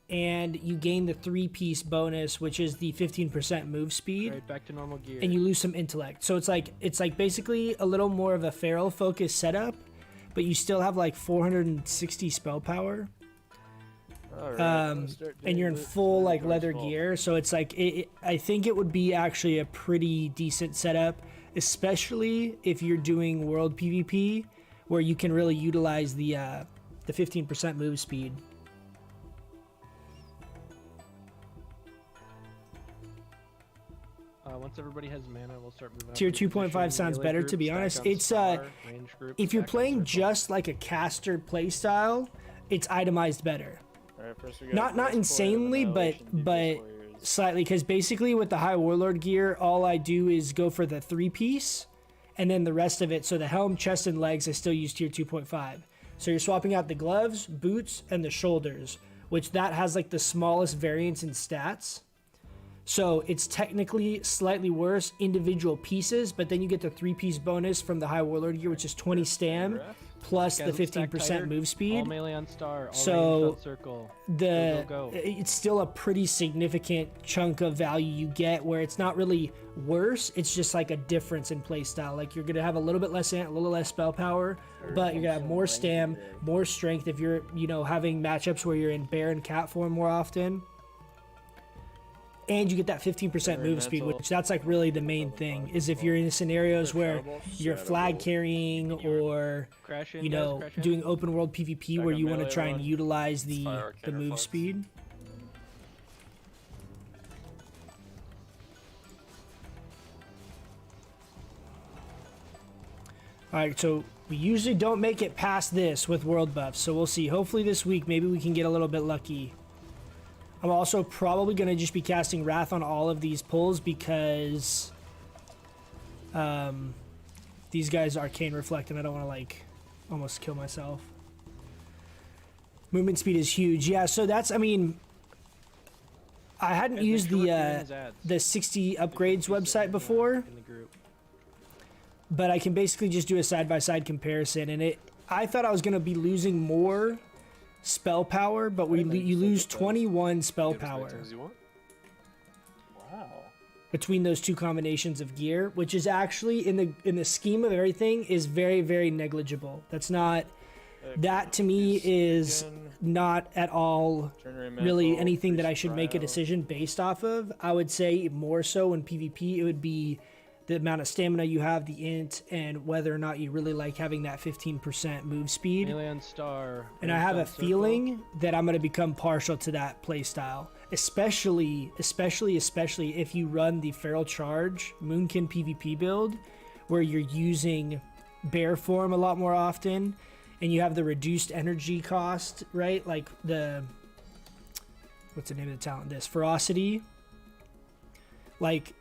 and you gain the 3-piece bonus, which is the 15% move speed. Right, back to normal gear. And you lose some intellect. So it's like basically a little more of a feral focused setup, but you still have like 460 spell power. And you're in full like leather gear, so it's like I think it would be actually a pretty decent setup, especially if you're doing world PvP, where you can really utilize the 15% move speed. Once everybody has mana, we'll start moving up. Tier 2.5 sounds better, to be honest. It's if you're playing just like a caster playstyle, it's itemized better. Alright, first we got Not insanely, but slightly, because basically with the high warlord gear, all I do is go for the 3-piece, and then the rest of it. So the helm, chest, and legs, I still use tier 2.5. So you're swapping out the gloves, boots, and the shoulders, which that has like the smallest variance in stats. So it's technically slightly worse individual pieces, but then you get the 3-piece bonus from the high warlord gear, which is 20 stam plus the 15% move speed. All melee on star, all so range on circle. Go. It's still a pretty significant chunk of value you get, where it's not really worse, it's just like a difference in playstyle. Like you're gonna have a little bit less ant, a little less spell power, but you're gonna have more stam, more strength if you're having matchups where you're in bear and cat form more often. And you get that 15% move speed, which that's like really the main thing, is if you're in scenarios where you're flag carrying or doing open world PvP where you want to try and utilize the move speed. Alright, so we usually don't make it past this with world buffs, so we'll see. Hopefully this week maybe we can get a little bit lucky. I'm also probably going to just be casting Wrath on all of these pulls because these guys Arcane Reflect and I don't want to like almost kill myself. Movement speed is huge. Yeah, so that's, I mean, I hadn't used the 60 upgrades website before, but I can basically just do a side-by-side comparison, and I thought I was going to be losing more spell power, but you lose 21 spell power between those two combinations of gear, which is actually in the scheme of everything is very, very negligible. That's not, that to me is not at all really anything that I should make a decision based off of. I would say more so in PvP it would be the amount of stamina you have, the int, and whether or not you really like having that 15% move speed. And I have a feeling that I'm going to become partial to that playstyle, especially if you run the Feral Charge Moonkin PvP build, where you're using bear form a lot more often, and you have the reduced energy cost, right? Like what's the name of the talent? This Ferocity. Like,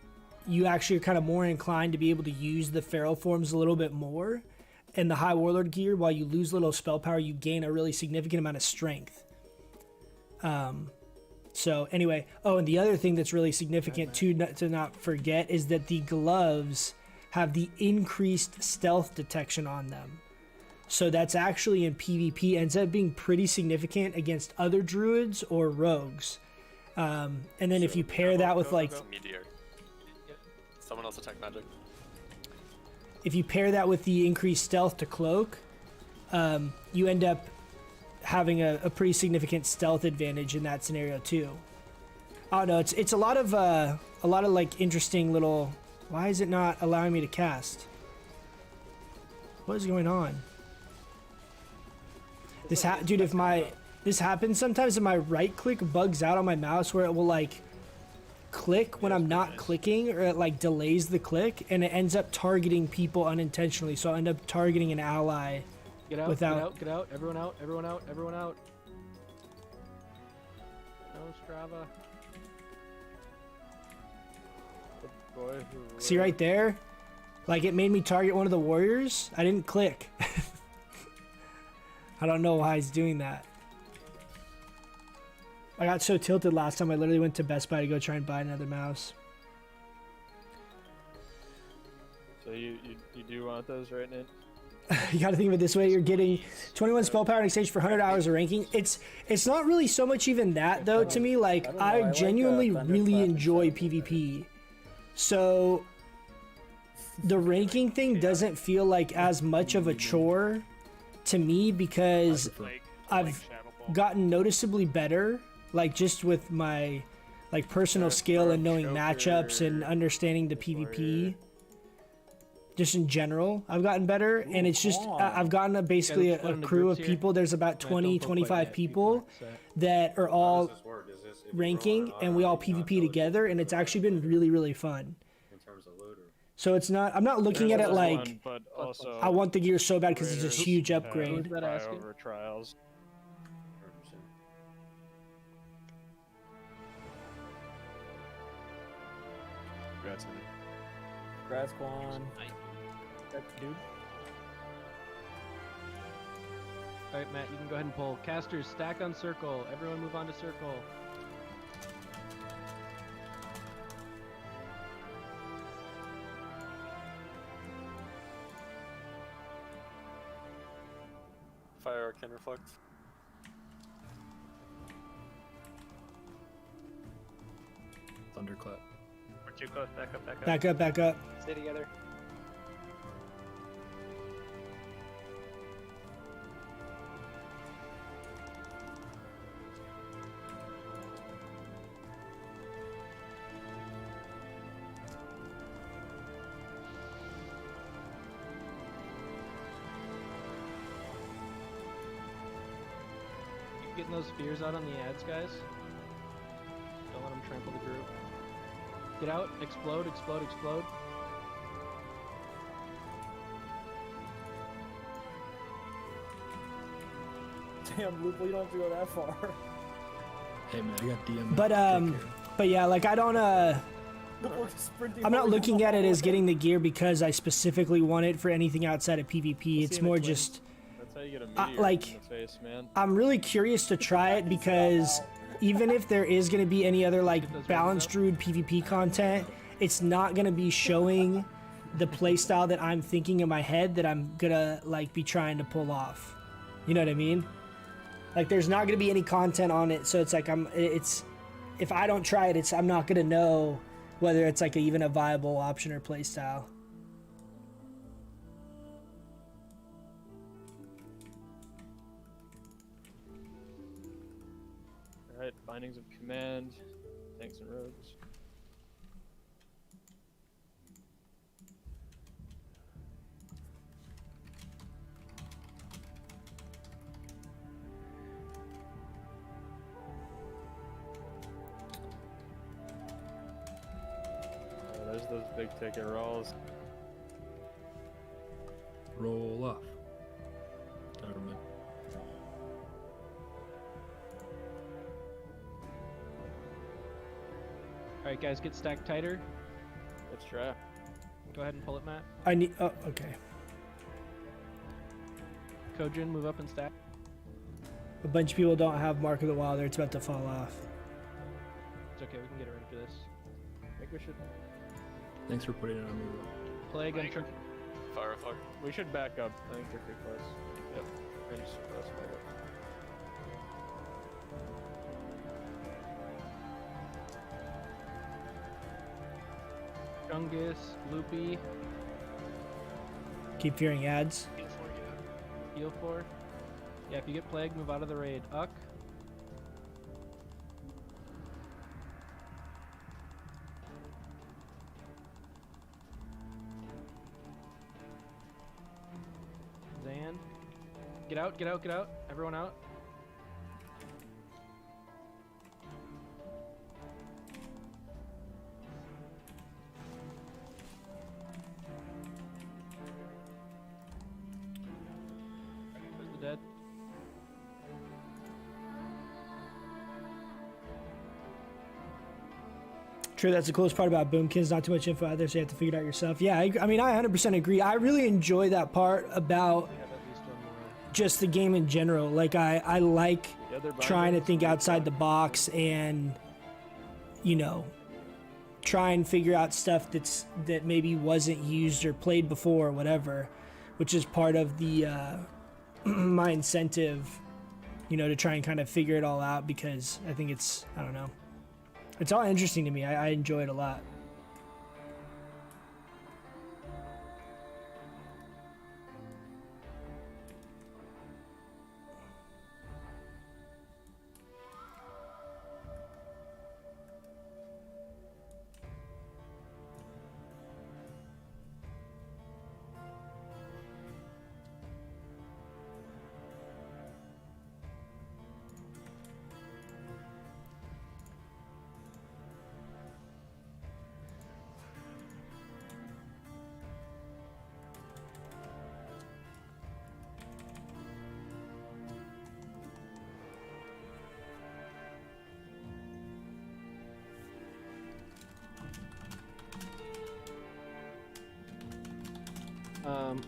you actually are kind of more inclined to be able to use the feral forms a little bit more. And the high warlord gear, while you lose little spell power, you gain a really significant amount of strength. So anyway, and the other thing that's really significant to not forget is that the gloves have the increased stealth detection on them. So that's actually in PvP ends up being pretty significant against other druids or rogues. And then if you pair that with like, Meteor. Someone else attack magic. if you pair that with the increased stealth to cloak, you end up having a pretty significant stealth advantage in that scenario too. I don't know. It's a lot of like interesting little. Why is it not allowing me to cast? What is going on? Dude, if this happens sometimes, and my right click bugs out on my mouse where it will like click when I'm not clicking, or it like delays the click, and it ends up targeting people unintentionally. So I end up targeting an ally. Get out, without... get out, everyone out, everyone out, everyone out. No Strava. See right there? Like it made me target one of the warriors. I didn't click. I don't know why he's doing that. I got so tilted last time I literally went to Best Buy to go try and buy another mouse. So you do want those, right, Nate? You gotta think of it this way, you're getting 21 spell power in exchange for 100 hours of ranking. It's not really so much even that though to me. Like I genuinely really enjoy PvP. So the ranking thing doesn't feel like as much of a chore to me because I've gotten noticeably better, like just with my like personal skill and knowing matchups and understanding the PvP. Just in general, I've gotten better, and it's just I've gotten basically a crew of people. There's about 20, 25 people that are all ranking, and we all PvP together, and it's actually been really, really fun. So it's not. I'm not looking at it like I want the gear so bad because it's a huge upgrade. Over trials. Congrats, man. Congrats, Quan. Dude. Alright, Matt, you can go ahead and pull. Casters, stack on circle. Everyone move on to circle. Fire Arcane Reflect. Thunderclap. We're too close. Back up, back up. Back up, back up. Stay together. Getting those spears out on the ads, guys. Don't let them trample the group. Get out, explode, explode, explode. Damn, Lupo, you don't have to go that far. Hey man, I got DM. But yeah, like I don't I'm not looking at it as getting the gear because I specifically want it for anything outside of PvP. It's more just That's how you get a meteor like in the face, man. I'm really curious to try it because even if there is going to be any other like balanced druid PvP content, it's not going to be showing the playstyle that I'm thinking in my head that I'm gonna like be trying to pull off. You know what I mean? Like there's not going to be any content on it, so it's like if I don't try it, I'm not going to know whether it's like even a viable option or playstyle. Alright, Bindings of Command, Tanks and Rogues. Oh, there's those big ticket rolls. Roll off. Government. Alright, guys, get stacked tighter. Let's try. Go ahead and pull it, Matt. I need. Oh, okay. Kojin, move up and stack. A bunch of people don't have Mark of the Wilder. It's about to fall off. It's okay, we can get it ready for this. I think we should. Thanks for putting it on me, bro. Plague and Trick. Fire fuck. We should back up. I think we're too close. Yep. Range suppress, back up. Chungus, Loopy, Keep hearing ads. Heal 4. Yeah, if you get Plague, move out of the raid. Uck. Zan. Get out, get out, get out. Everyone out. Where's the dead? True, that's the coolest part about Boomkins. Not too much info out there, so you have to figure it out yourself. Yeah, I mean, I 100% agree. I really enjoy that part about just the game in general. Like, I like trying to think outside the box and, you know, try and figure out stuff that maybe wasn't used or played before or whatever, which is part of the my incentive, you know, to try and kind of figure it all out, because I think it's, I don't know. It's all interesting to me. I enjoy it a lot.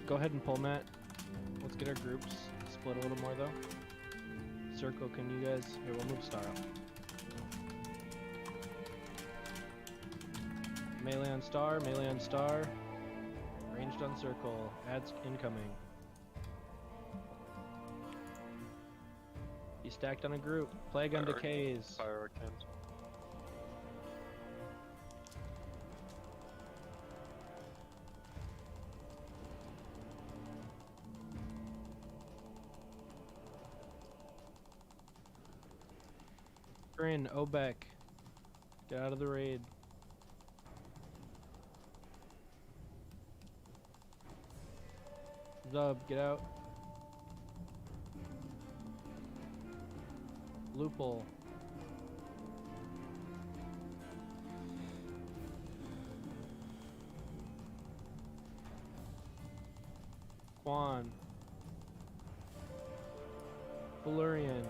Go ahead and pull Matt. Let's get our groups split a little more though. Circle, can you guys? Here, we'll move Star up. Melee on Star, melee on Star. Ranged on Circle. Ads incoming. He stacked on a group. Plague on Decays. Fire cans. Grin, Obek. Get out of the raid. Zub, get out. Loophole. Quan. Valurian.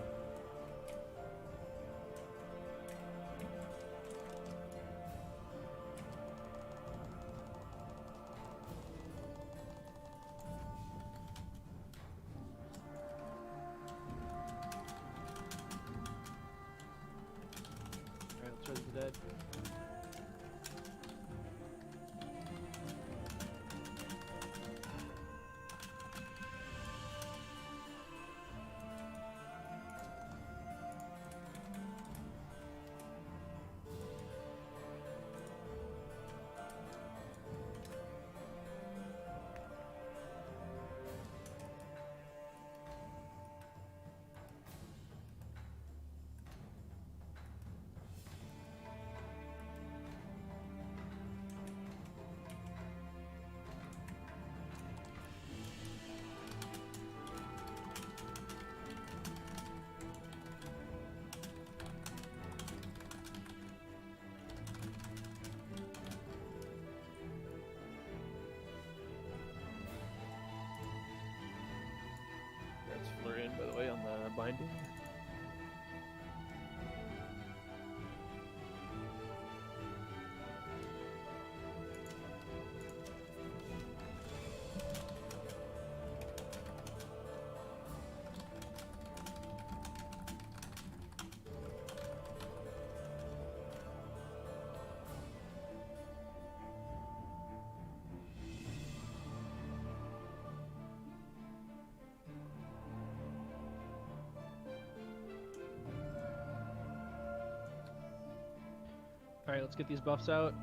The dead. That's Florian, by the way, on the binding. All right, let's get these buffs out.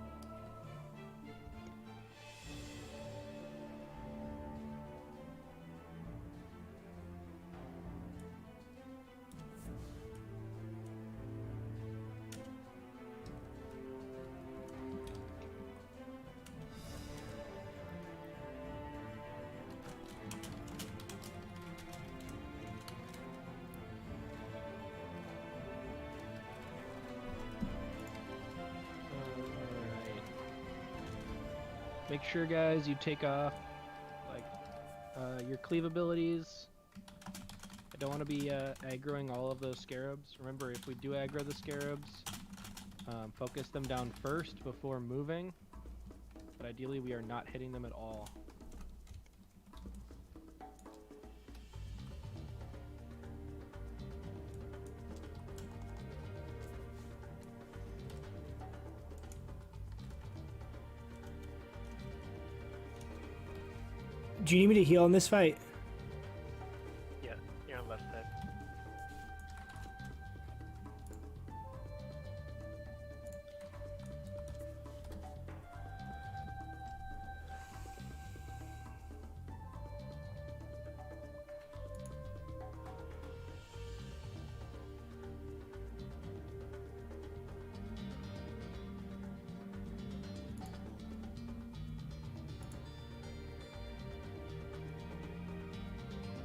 Make sure, guys, you take off like your cleave abilities. I don't want to be aggroing all of those scarabs. Remember, if we do aggro the scarabs, focus them down first before moving. But ideally, we are not hitting them at all. Do you need me to heal in this fight? Yeah, you're on left side.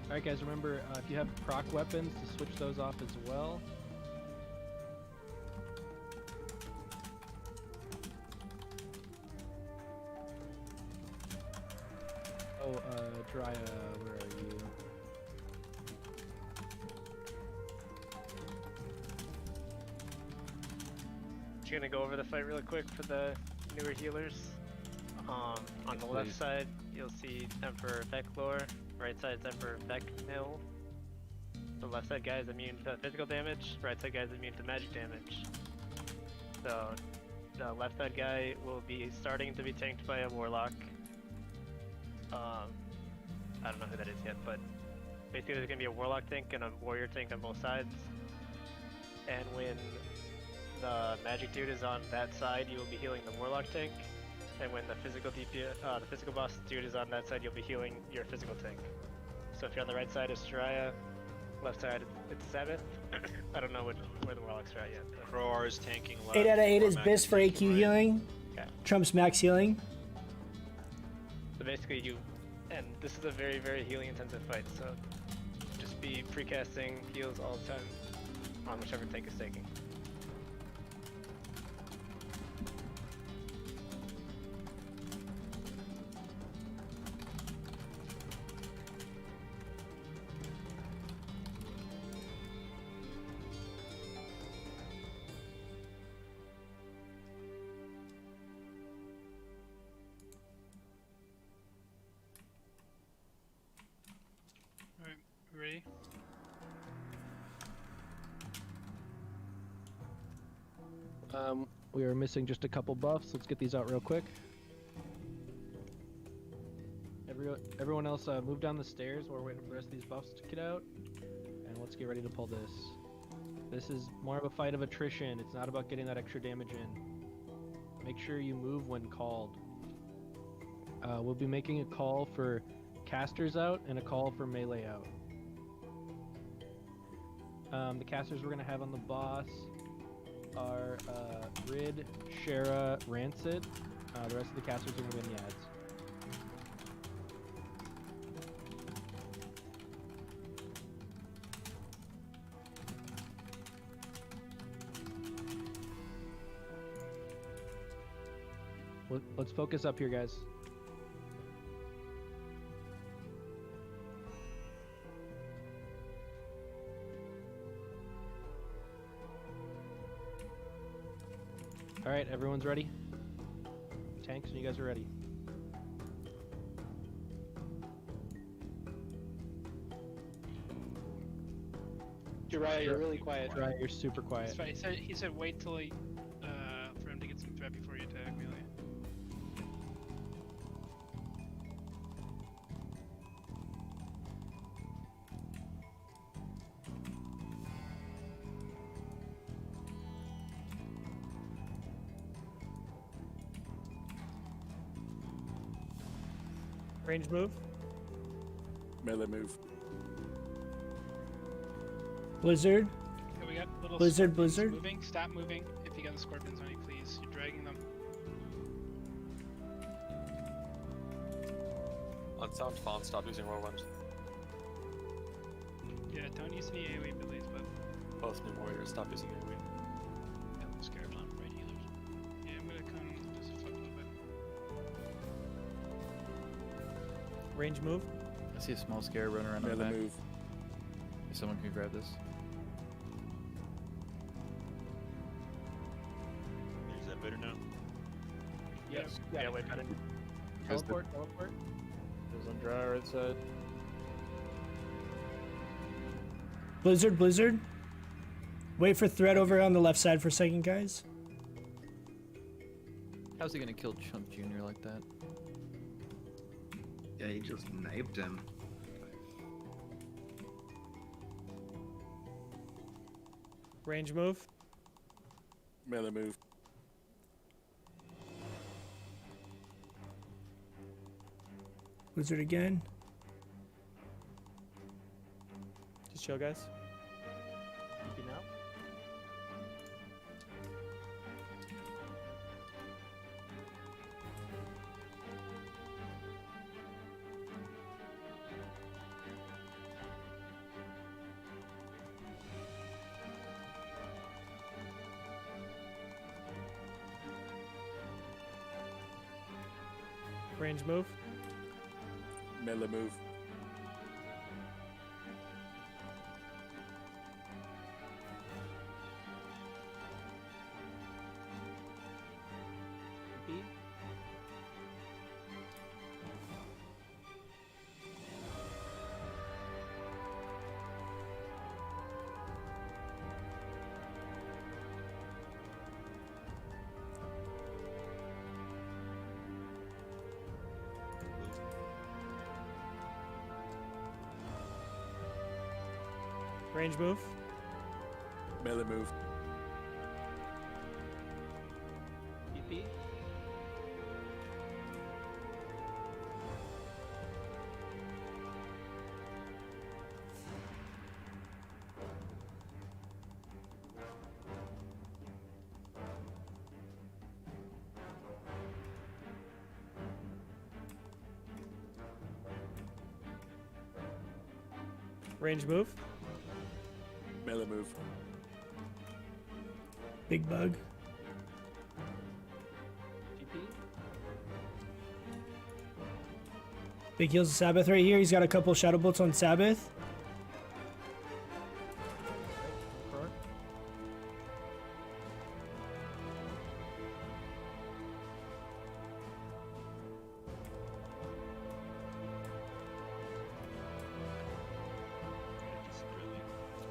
Alright guys, remember if you have proc weapons to switch those off as well. Oh, Drya, where are you? Just gonna go over the fight really quick for the newer healers. On the left side, you'll see Emperor Veclor. Right side is Emperor Vecnil. The left side guy is immune to physical damage. Right side guy is immune to magic damage. So the left side guy will be starting to be tanked by a warlock. I don't know who that is yet, but basically there's gonna be a warlock tank and a warrior tank on both sides. And when the magic dude is on that side, you will be healing the warlock tank. And when the physical the physical boss dude is on that side, you'll be healing your physical tank. So if you're on the right side, it's Cenarius. Left side, it's Sabbath. I don't know where the warlocks are at yet. Crowar is tanking left. 8 out of 8 is Cormac BIS for AQ tanking right. healing. Okay. Trump's max healing. So basically and this is a very, very healing intensive fight, so just be precasting heals all the time on whichever tank is taking. Alright, ready? We are missing just a couple buffs. Let's get these out real quick. Everyone else move down the stairs while we're waiting for the rest of these buffs to get out. And let's get ready to pull this. This is more of a fight of attrition. It's not about getting that extra damage in. Make sure you move when called. We'll be making a call for casters out and a call for melee out. The casters we're going to have on the boss are Rid, Shara, Rancid. The rest of the casters are going to be in the ads. Let's focus up here, guys. All right, everyone's ready? Tanks, and you guys are ready. You're really quiet. Right, you're super quiet. That's fine. He said wait till for him to get some threat before you attack melee. Range move. Melee move. Blizzard. Okay, we got little Blizzard, scorpions blizzard. moving. Stop moving if you got the scorpions on you, please. You're dragging them. Unsound fawn, stop using whirlwind. Yeah, don't use any AoE abilities, but Both new warriors, stop using AoE. got the scarabs on right healers. Yeah, I'm gonna come just fuck a little bit. Range move. I see a small scare running around in the Melee back. move. If someone can grab this. Is that better now? Yes. Yeah, way better. Teleport, teleport. There's on dry right side. Blizzard, blizzard. Wait for threat over on the left side for a second, guys. How's he gonna kill Chump Jr. like that? Yeah, he just knifed him. Range move. Melee move. Blizzard again. Just chill, guys. TP now. Range move. Melee move. TP. Range move. Melee move. TP. Range move. Melee move. Big bug. TP. Big heals of Sabbath right here. He's got a couple shadow bolts on Sabbath. Front.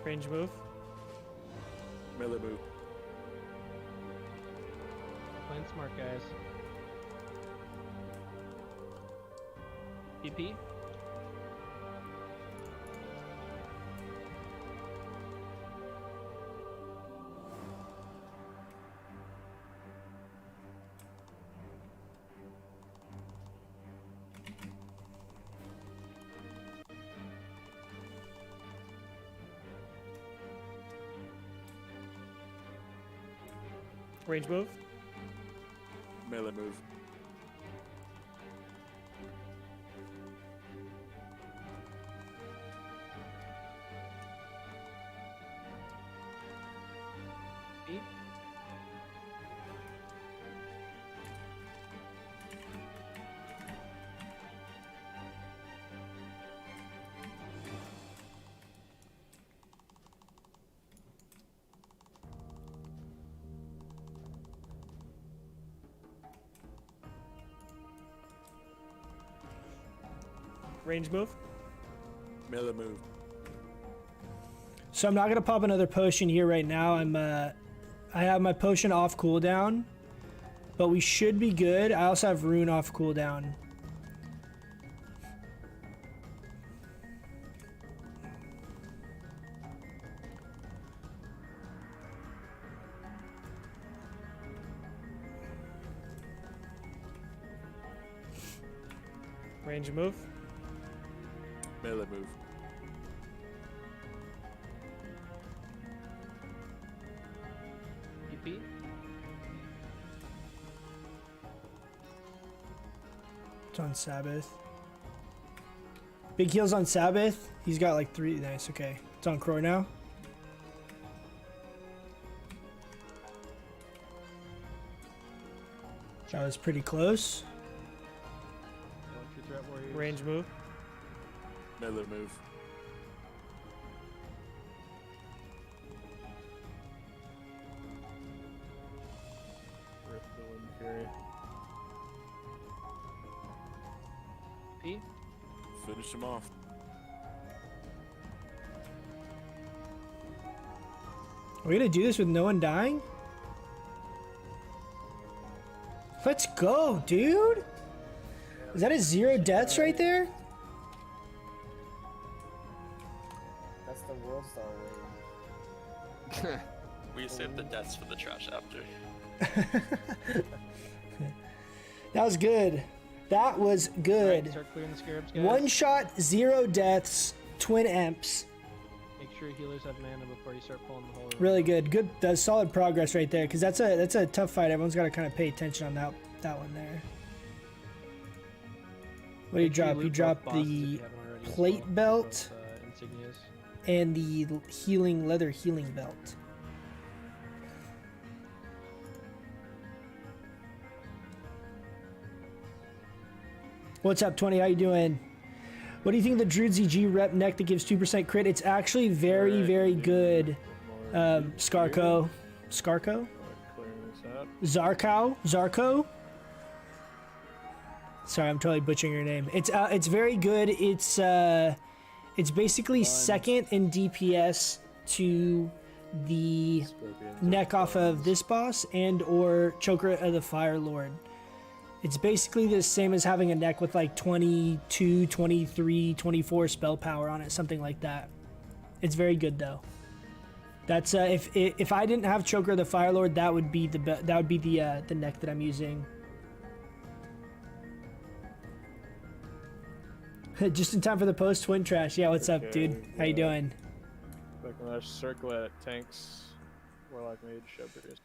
Range move. Melee move. Playing smart, guys. TP. Range move. Melee move. TP. Range move. Melee move. So I'm not gonna pop another potion here right now. I have my potion off cooldown, but we should be good. I also have rune off cooldown. Range move. Melee move. PP. It's on Sabbath. Big heals on Sabbath. He's got like 3. Nice, okay. It's on Crow now. That was pretty close. Range move. Melee move. Rip the Wind Fury. P. Finish him off. Are we gonna do this with no one dying? Let's go, dude! Is that a 0 deaths right there? That's the World Star wave. We saved the deaths for the trash after. That was good. That was good. Right, start clearing the scarabs, guys. 1 shot, 0 deaths, twin emps. Make sure healers have mana before you start pulling the whole. Really good. Good. That's solid progress right there. Because that's a tough fight. Everyone's got to kind of pay attention on that one there. What do you drop? You drop the plate belt insignias. and the leather healing belt. What's up, 20? How you doing? What do you think of the Druid ZG rep neck that gives 2% crit? It's actually very, very good. Scarco. Zarko? Zarko? Sorry, I'm totally butchering your name. It's very good. It's basically second in DPS to the neck off of this boss and or Choker of the Fire Lord. It's basically the same as having a neck with like 22, 23, 24 spell power on it, something like that. It's very good though. That's if I didn't have Choker of the Fire Lord, that would be the neck that I'm using. Just in time for the post twin trash. Yeah, what's up, dude? How you doing? Like when I circle at tanks, Warlock Mage, Shepherd.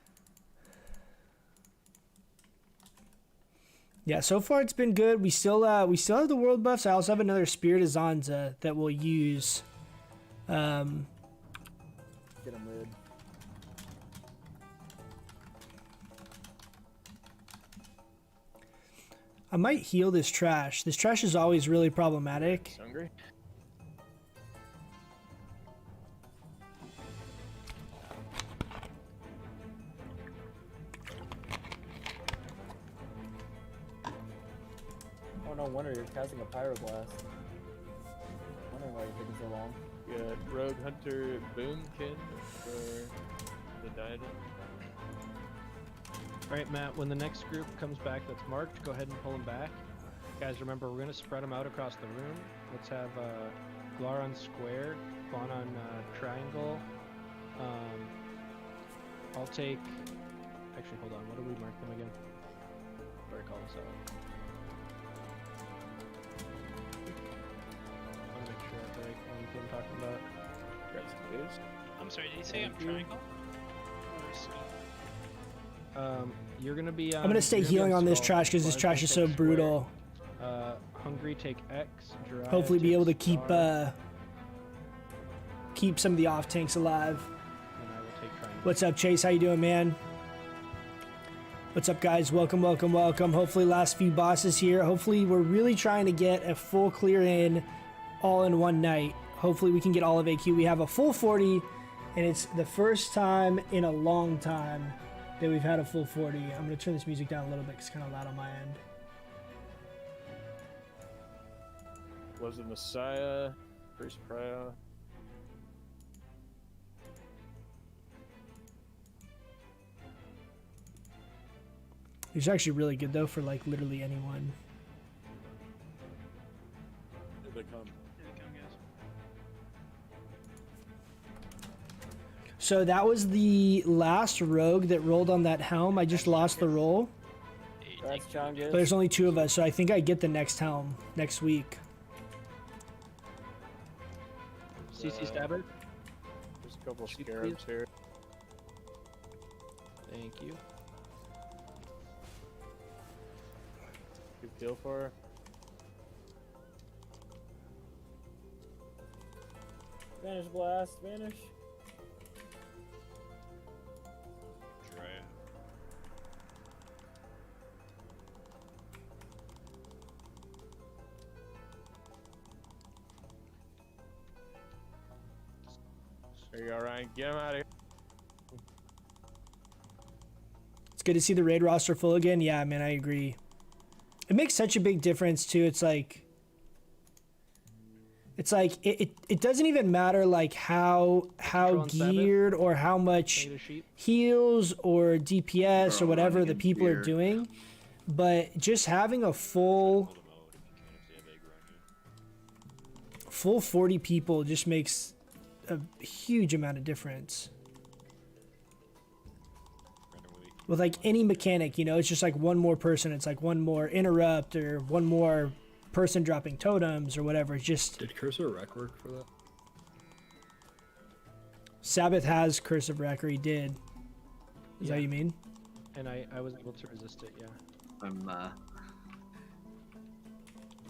Yeah, so far it's been good. We still have the world buffs. I also have another Spirit of Zanza that we'll use. Get him rid. I might heal this trash. This trash is always really problematic. Hungry? Oh no wonder you're casting a pyroblast. Wondering why you're taking so long. We got Rogue Hunter Boomkin for the Diadem. Alright, Matt, when the next group comes back that's marked, go ahead and pull them back. Guys, remember, we're going to spread them out across the room. Let's have Glar on square, Fawn on triangle. I'll take... Actually, hold on. What did we mark them again? Where I call this out. I want to make sure I have the right ones I'm talking about. I'm sorry, did you say I'm triangle? Or skull? You're gonna be. I'm gonna stay healing on this trash because this trash is so brutal. Hungry, take X. Dry, Hopefully, be able to keep star, keep some of the off tanks alive. and I will take triangle. What's up, Chase? How you doing, man? What's up, guys? Welcome, welcome, welcome. Hopefully, last few bosses here. Hopefully, we're really trying to get a full clear in, all in one night. Hopefully, we can get all of AQ. We have a full 40, and it's the first time in a long time that we've had a full 40. I'm going to turn this music down a little bit because it's kind of loud on my end. Was the Messiah, Priest Prior. It's actually really good, though, for, like, literally anyone. Here they come. Here they come, guys. So that was the last rogue that rolled on that helm. I just lost the roll. That's Chongus. But there's only 2 of us, so I think I get the next helm next week. CC Stabber. There's a couple Shoot, scarabs please. here. Thank you. Good kill for her. Vanish blast, vanish. Drea. There you go, Ryan. Get him out of here. It's good to see the raid roster full again. Yeah, man, I agree. It makes such a big difference too. It's like it doesn't even matter like how geared or how much heals or DPS or whatever the people are doing, but just having a full 40 people just makes a huge amount of difference. With like any mechanic, you know, it's just like one more person. It's like one more interrupt or one more person dropping totems or whatever. It's just. Did Curse of Wreck work for that? Sabbath has Curse of Wreck, or he did. Is that what you mean? And I was able to resist it, yeah. I'm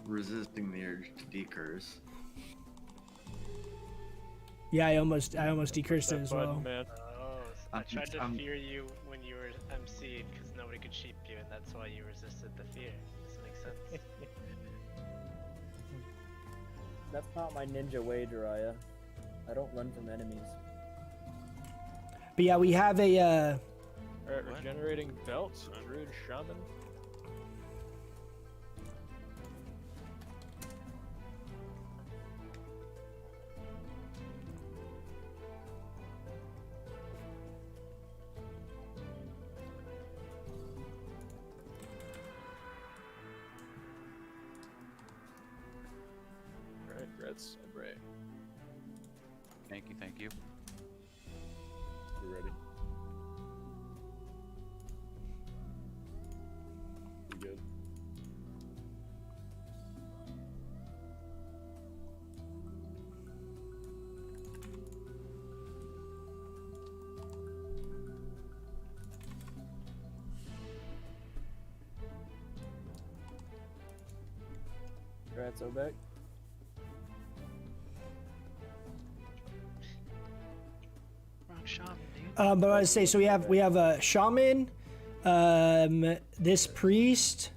resisting the urge to decurse. Yeah, I almost decursed it as well. I tried to fear you when you were MC'd because nobody could sheep you, and that's why you resisted the fear. Does that make sense? That's not my ninja way, Jiraiya. I don't run from enemies. But yeah, we have a. Alright, regenerating belts, druid shaman. Reds, Bray. Thank you, thank you. You ready? You good? Congrats, Obek. But I was say, so we have a shaman, this priest,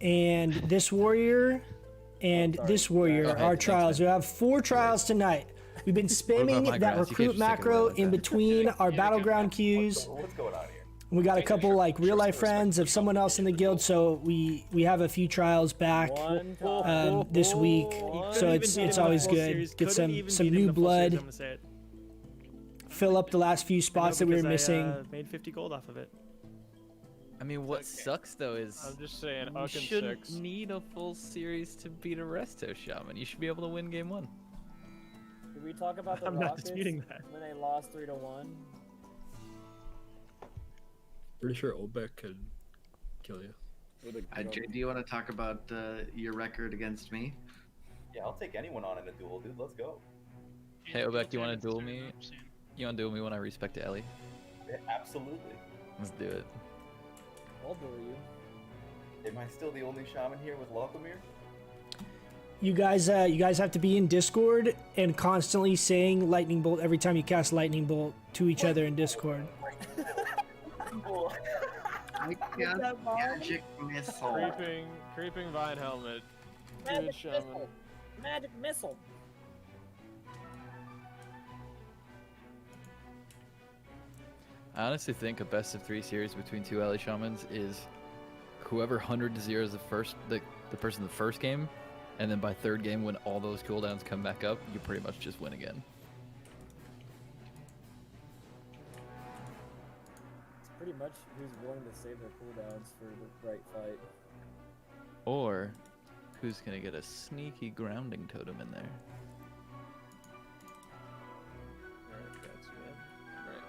and this warrior, and this warrior are trials. We have 4 trials tonight. We've been spamming that recruit macro in between our battleground queues. What's going on here? We got a couple like real life friends of someone else in the guild, so we have a few trials back this week. So it's always good. Get some new blood. Fill up the last few spots that we were missing. Made 50 gold off of it. I mean, what sucks though is I'm just saying, you shouldn't need a full series to beat a Resto Shaman. You should be able to win game 1. Did we talk about the I'm not Rockets disputing that. when they lost 3-1? Pretty sure Obek could kill you. Jay, do you want to talk about your record against me? Yeah, I'll take anyone on in a duel, dude. Let's go. Hey Obek, do you want to duel me? You want to duel me when I respect Ellie? Yeah, absolutely. Let's do it. I'll duel you. Am I still the only shaman here with Locomir? You guys have to be in Discord and constantly saying lightning bolt every time you cast lightning bolt to each other in Discord. Magic missile. Creeping vine helmet. Magic shaman. missile. Magic missile. I honestly think a best of 3 series between 2 Ellie Shamans is whoever 100-0 the person in the first game, and then by 3rd game when all those cooldowns come back up, you pretty much just win again. It's pretty much who's willing to save their cooldowns for the right fight. Or who's gonna get a sneaky grounding totem in there. Alright, that's good. Right.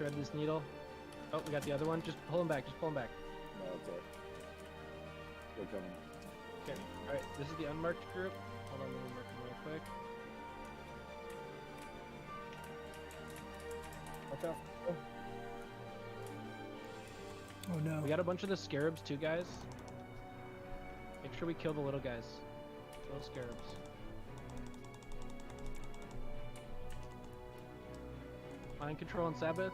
Shred this needle. Oh, we got the other one. Just pull him back. Just pull him back. No, it's it. They're coming. Okay. All right. This is the unmarked group. Hold on, let me mark them real quick. Watch out. Oh no. We got a bunch of the scarabs too, guys. Make sure we kill the little guys. Kill the scarabs. Mind control and Sabbath.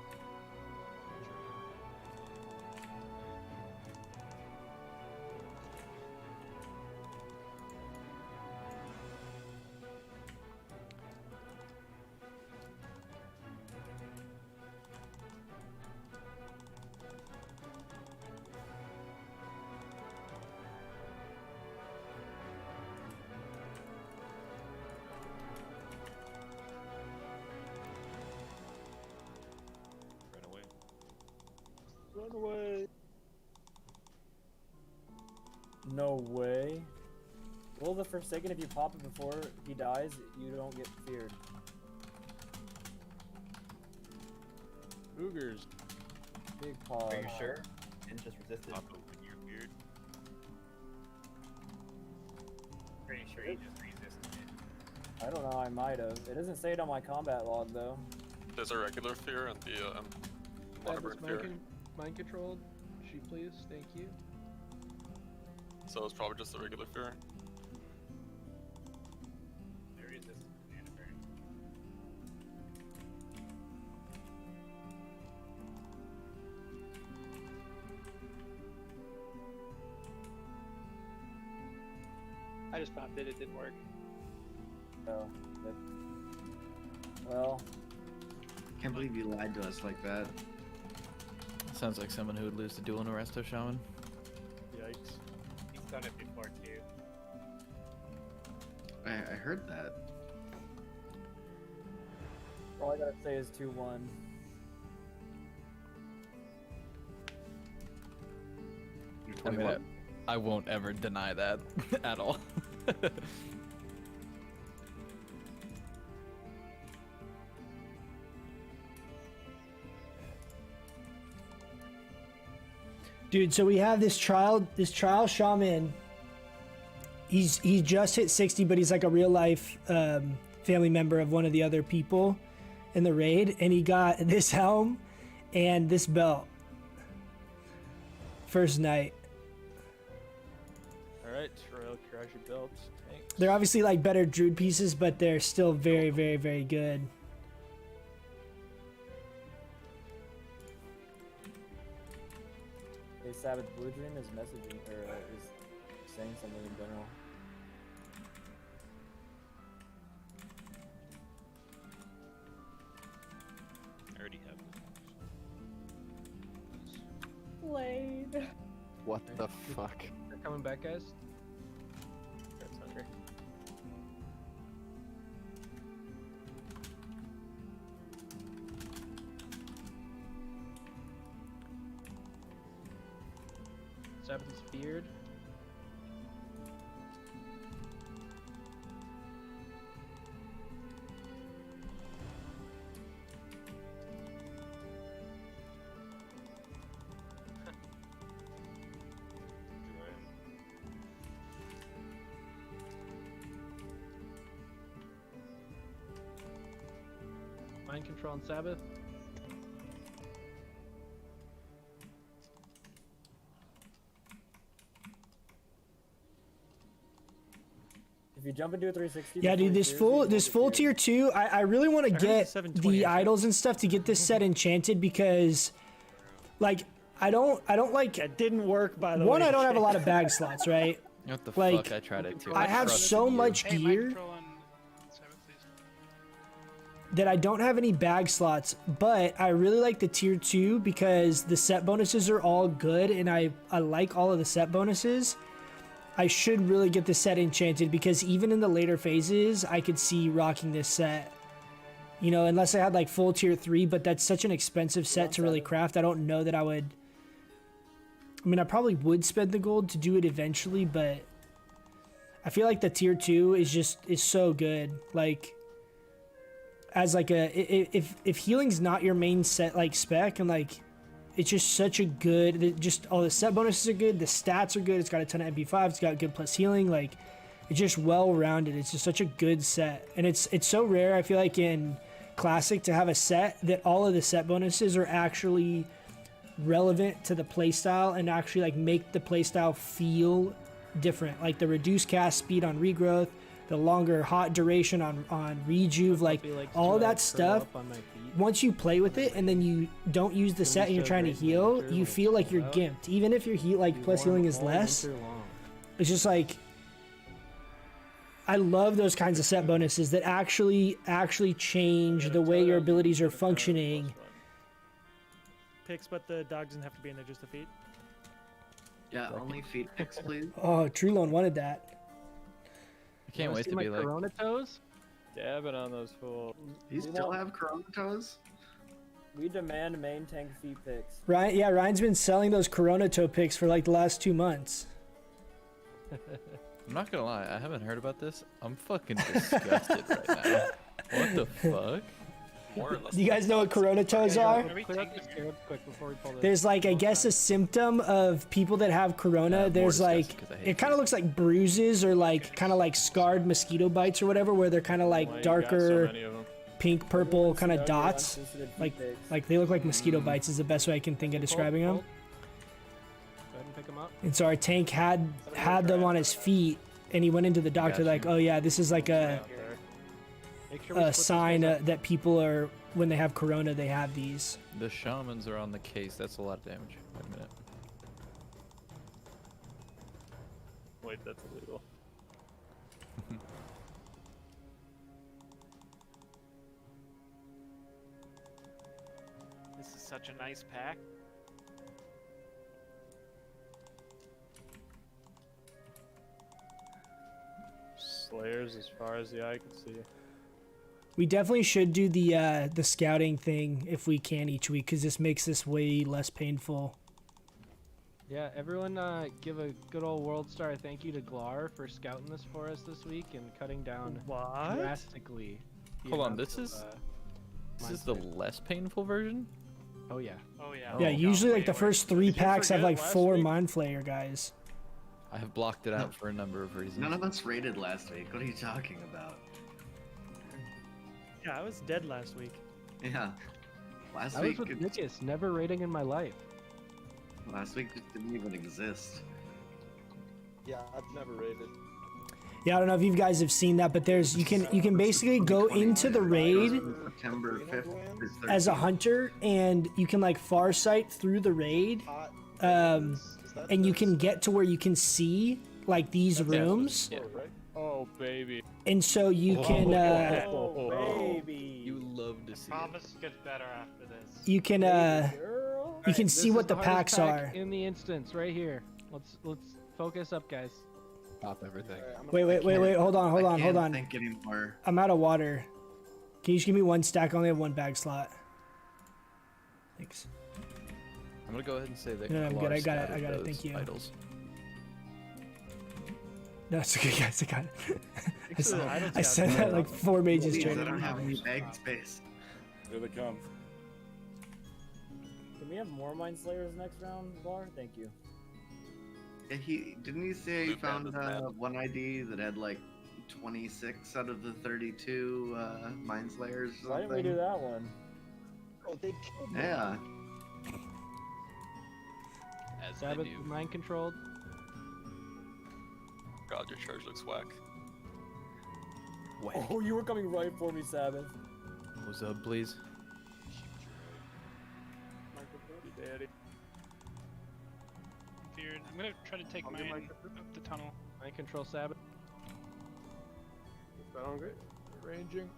Run away. No way. Well, the Forsaken, if you pop it before he dies, you don't get feared. Cougars. Big paw. Are you sure? Didn't just resist it. Pretty sure you just resisted it. I don't know, I might have. It doesn't say it on my combat log, though. There's a regular fear and the Waterburn Sabbath's fear. mind controlled. She please. Thank you. So it's probably just the regular fear. There is this banana burn. I just popped it. It didn't work. So, well, Can't believe you lied to us like that. Sounds like someone who would lose the duel in a resto shaman. Yikes. He's done it before too. I heard that. all I gotta say is 2-1. I mean, I won't ever deny that at all. Dude, so we have this trial shaman. He just hit 60, but he's like a real life family member of one of the other people in the raid, and he got this helm and this belt. First night. Alright, Trail Crasher belts. Thanks. They're obviously like better druid pieces, but they're still very, very, very good. Hey, Sabbath, Blue Dream is messaging, or is saying something in general. I already have Blade. What the fuck? They're coming back, guys. That's hungry. Sabbath is feared. Mind control on Sabbath. If you jump into a 360, Yeah, dude, this full tier 2, I really want to get the idols and stuff to get this set enchanted because, like, I don't like. It didn't work, by the way. One, I don't have a lot of bag slots, right? What the Like, fuck? I tried it too. I have trusted so you. much Hey, mind gear control on Sabbath, please. that I don't have any bag slots, but I really like the tier 2 because the set bonuses are all good and I like all of the set bonuses. I should really get the set enchanted because even in the later phases, I could see rocking this set. You know, unless I had like full tier 3, but that's such an expensive set to really craft. I don't know that I would. I mean, I probably would spend the gold to do it eventually, but I feel like the tier 2 is so good. Like, as like if healing's not your main set like spec, and like it's just such a good, just all the set bonuses are good, the stats are good, it's got a ton of MP5, it's got good plus healing, like it's just well rounded. It's just such a good set, and it's so rare, I feel like, in Classic to have a set that all of the set bonuses are actually relevant to the playstyle and actually like make the playstyle feel different. Like the reduced cast speed on regrowth, the longer hot duration on rejuve, like all of that stuff. Once you play with it and then you don't use the set and you're trying to heal, you feel like you're gimped. Even if your plus healing is less, it's just like, I love those kinds of set bonuses that actually change the way your abilities are functioning. Picks, but the dog doesn't have to be in there, just the feet. Yeah, only feet picks, please. Oh, Trulone wanted that. I can't wait to be like Corona toes. Dabbing on those fools. You still have Corona toes? We demand main tank feet picks. Ryan, yeah, Ryan's been selling those Corona toe picks for like the last 2 months. I'm not gonna lie, I haven't heard about this. I'm fucking disgusted right now. What the fuck? Do you guys know what Corona toes are? There's like, I guess, a symptom of people that have Corona. There's like, it kind of looks like bruises or like kind of like scarred mosquito bites or whatever, where they're kind of like darker pink, purple kind of dots. Like they look like mosquito bites is the best way I can think of describing them. Go ahead and pick them up. And so our tank had them on his feet, and he went into the doctor like, oh yeah, this is like a sign that people are, when they have Corona, they have these. The shamans are on the case. That's a lot of damage. Wait a minute. Wait, that's illegal. This is such a nice pack. Slayers as far as the eye can see. We definitely should do the scouting thing if we can each week, because this makes this way less painful. Yeah, everyone give a good old World Star thank you to Glar for scouting this for us this week and cutting down drastically. Hold on, this is the less painful version? Oh yeah. Oh yeah. Yeah, usually like the first 3 packs have like 4 Mind Flayer guys. I have blocked it out for a number of reasons. None of us raided last week. What are you talking about? Yeah, I was dead last week. Yeah. Last I week. was with Nickus, never raiding in my life. Last week just didn't even exist. Yeah, I've never raided. Yeah, I don't know if you guys have seen that, but there's you can basically go into the raid September 5th as a hunter, and you can like far sight through the raid, and you can get to where you can see like these rooms. Oh baby. And so you can baby. You love to see Promise gets better after this. you can see what the packs are. In the instance, right here. Let's focus up, guys. Pop everything. Wait, hold on. I can't think anymore. I'm out of water. Can you just give me 1 stack? I only have 1 bag slot. Thanks. I'm gonna go ahead and say that. No, I'm good. I got it. those Thank you. Idols. No, it's okay, guys. I got it. I said that like 4 mages Please, straight. I don't have any bag space. Here they come. Can we have more Mind Slayers next round, Bar? Thank you. Yeah, didn't he say he found one ID that had like 26 out of the 32 Mind Slayers? Or Why didn't we do that one? Oh, they killed me. Yeah. As Sabbath they do. mind controlled. God, your charge looks whack. Oh, you were coming right for me, Sabbath. What's up, please? Daddy. Feared. I'm gonna try to take mine up the tunnel. Mind control Sabbath. Great. Ranging.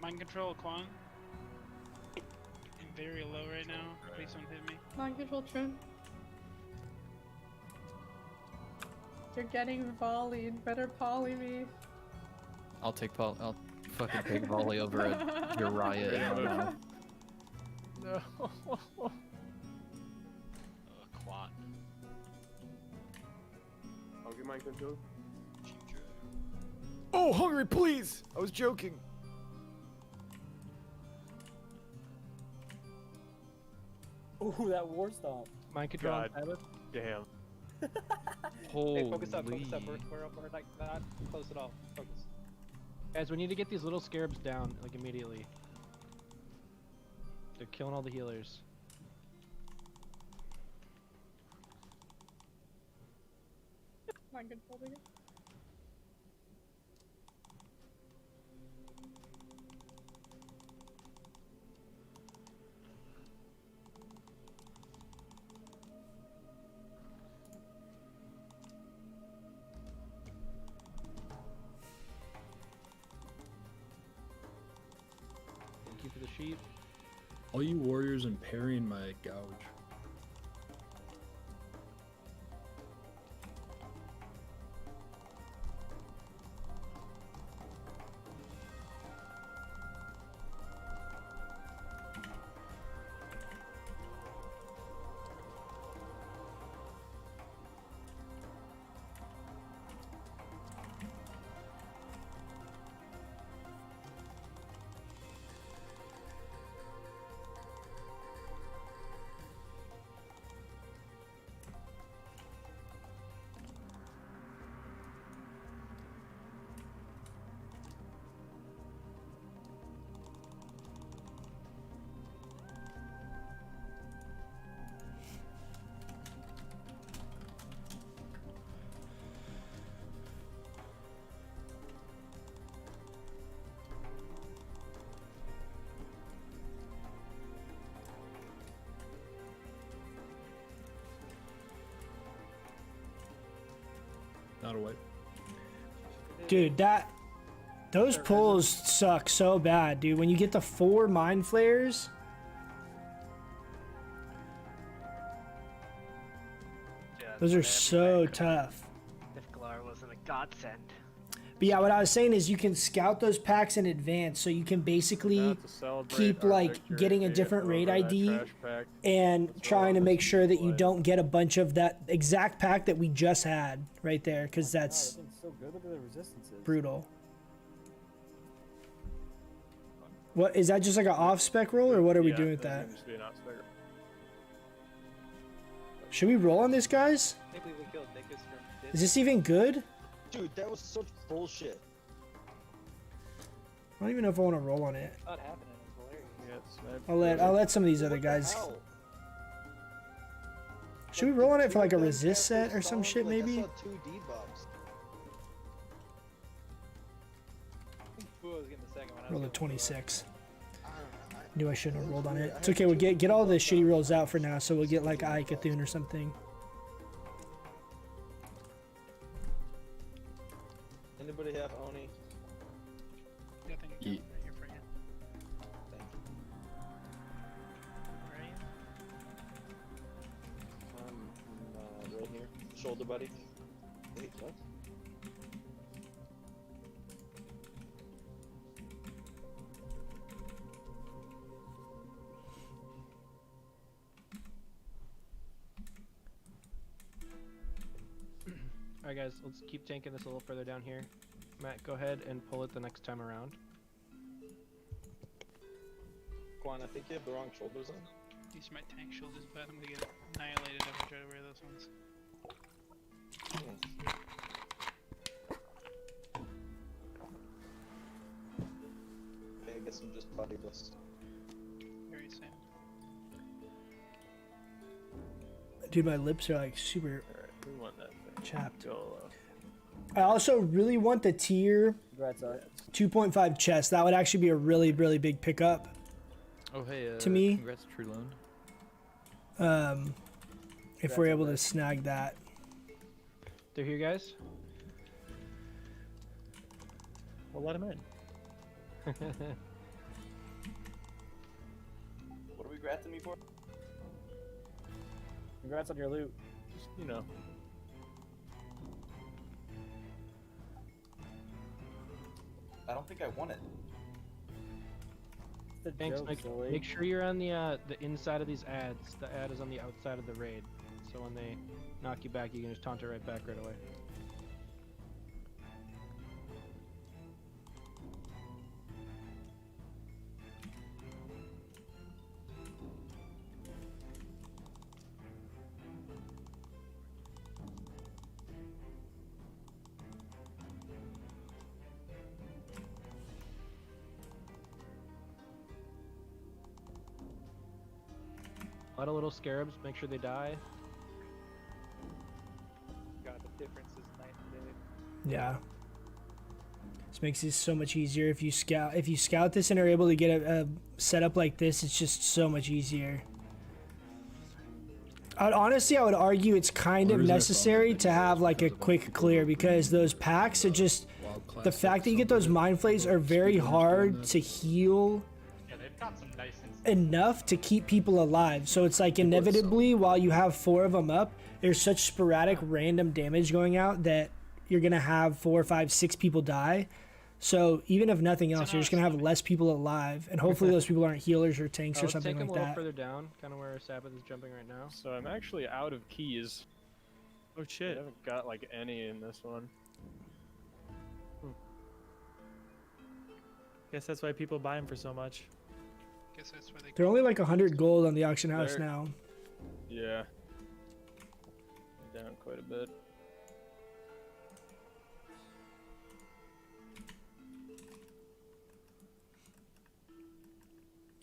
Mind control, Quan. I'm very low right now. Please don't hit me. Mind control Trin. You're getting volleyed. Better poly me. I'll fucking take volley over a Uriah in my mouth. No. Quat. I'll get my control. Oh, hungry, please! I was joking. Ooh, that war stomp. Mind control on God Sabbath. damn. Holy. Hey, focus up, we're like not close at all. Focus. Guys, we need to get these little scarabs down, like, immediately. They're killing all the healers. Mind control again. Thank you for the sheep. All you warriors and parrying my gouge. Not away. Dude, those pulls suck so bad, dude. When you get the 4 mind flares, Yeah, those are that's so tough. If Galar wasn't a godsend. But yeah, what I was saying is you can scout those packs in advance, so you can basically keep like getting a different raid ID and trying to make sure that you don't get a bunch of that exact pack that we just had right there, because that's That thing's so good. Look at the resistances. brutal. What is that? Just like an off spec roll, or what are we doing with that? Should we roll on this, guys? Can't believe we killed Nikus from Is this even good? Dude, that was such bullshit. I don't even know if I want to roll on it. Not happening. It's hilarious. I'll let some of these other guys. Should we roll on it for like a resist set or some shit maybe? I saw 2 debuffs. Who was getting the second one? Roll a 26. Knew I shouldn't have rolled on it. It's okay. We'll get all the shitty rolls out for now, so we'll get like Ikathun or something. Anybody have Oni? Nothing Ye- right here for you. Thank you. Where are you? Right here. Shoulder buddy. Wait, what? Alright guys, let's keep tanking this a little further down here. Matt, go ahead and pull it the next time around. Quan, I think you have the wrong shoulders on. These are my tank shoulders, but I'm gonna get annihilated if I try to wear those ones. Okay, I guess I'm just bodyless. Very same. Dude, my lips are like super We want that thing. chapped. Go, I also really want the tier Congrats, Art. 2.5 chest. That would actually be a really, really big pickup. Oh hey, To me. Congrats, True Loan. If we're able to snag that. They're here, guys. We'll let him in. What are we gratting me for? Congrats on your loot. Just, you know. I don't think I won it. It's the Thanks, joke, Mike. Zoe. Make sure you're on the inside of these ads. The ad is on the outside of the raid. So when they knock you back, you can just taunt it right back right away. A lot of little scarabs. Make sure they die. God, the difference is night and day. Yeah. This makes it so much easier if you scout this and are able to get a setup like this. It's just so much easier. Honestly, I would argue it's kind of necessary to have like a quick clear, because those packs are just, the fact that you get those mind flays are very hard to heal enough to keep people alive. So it's like inevitably, while you have 4 of them up, there's such sporadic random damage going out that you're gonna have 4, 5, 6 people die. So even if nothing else, you're just gonna have less people alive, and hopefully those people aren't healers or tanks or something like Let's take them a little that. further down, kind of where Sabbath is jumping right now. So I'm actually out of keys. Oh shit. I haven't got like any in this one. Guess that's why people buy them for so much. Guess that's why they. They're only like 100 gold on the auction house now. Yeah. Down quite a bit.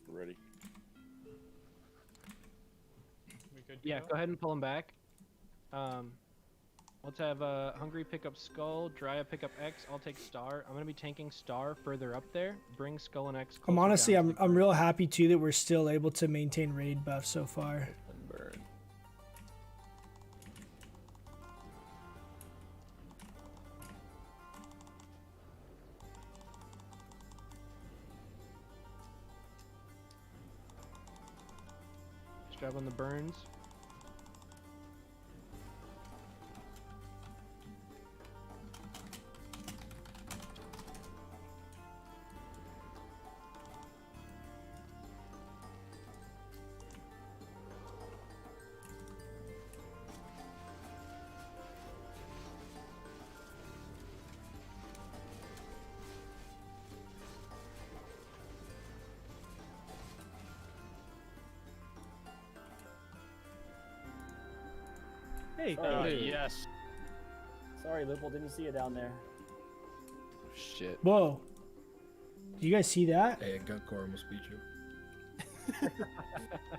Ready. We good? Yeah, go ahead and pull them back. Let's have Hungry pick up Skull, Drya pick up X. I'll take Star. I'm gonna be tanking Star further up there. Bring Skull and X. I'm closer honestly, down to the I'm real happy too that we're still able to maintain raid buff so far. Burn. Nice job on the burns. Hey. Yes. Sorry, Lipple, didn't see you down there. Shit. Whoa. Do you guys see that? Hey, Gutcore almost beat you.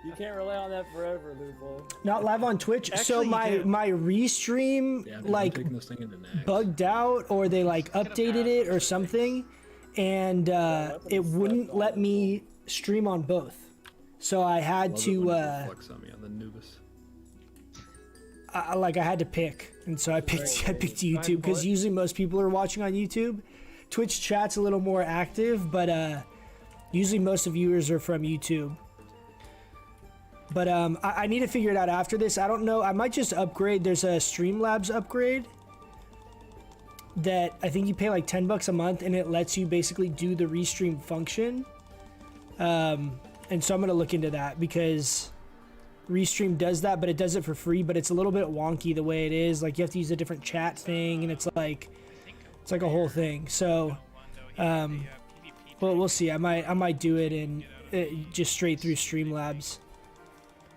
You can't rely on that forever, Loophole. Not live on Twitch. So my restream Yeah, dude, I'm like taking this thing into Nags. bugged out, or they like updated it or something, and it wouldn't let me stream on both. So I had Love it to when it reflects on me on the Nubis. I had to pick, and so I picked YouTube, because usually most people are watching on YouTube. Twitch chat's a little more active, but usually most of viewers are from YouTube. But I need to figure it out after this. I don't know. I might just upgrade. There's a Streamlabs upgrade that I think you pay like $10 a month, and it lets you basically do the restream function. And so I'm gonna look into that, because Restream does that, but it does it for free. But it's a little bit wonky the way it is. Like you have to use a different chat thing, and it's like a whole thing. So, well, we'll see. I might do it in just straight through Streamlabs.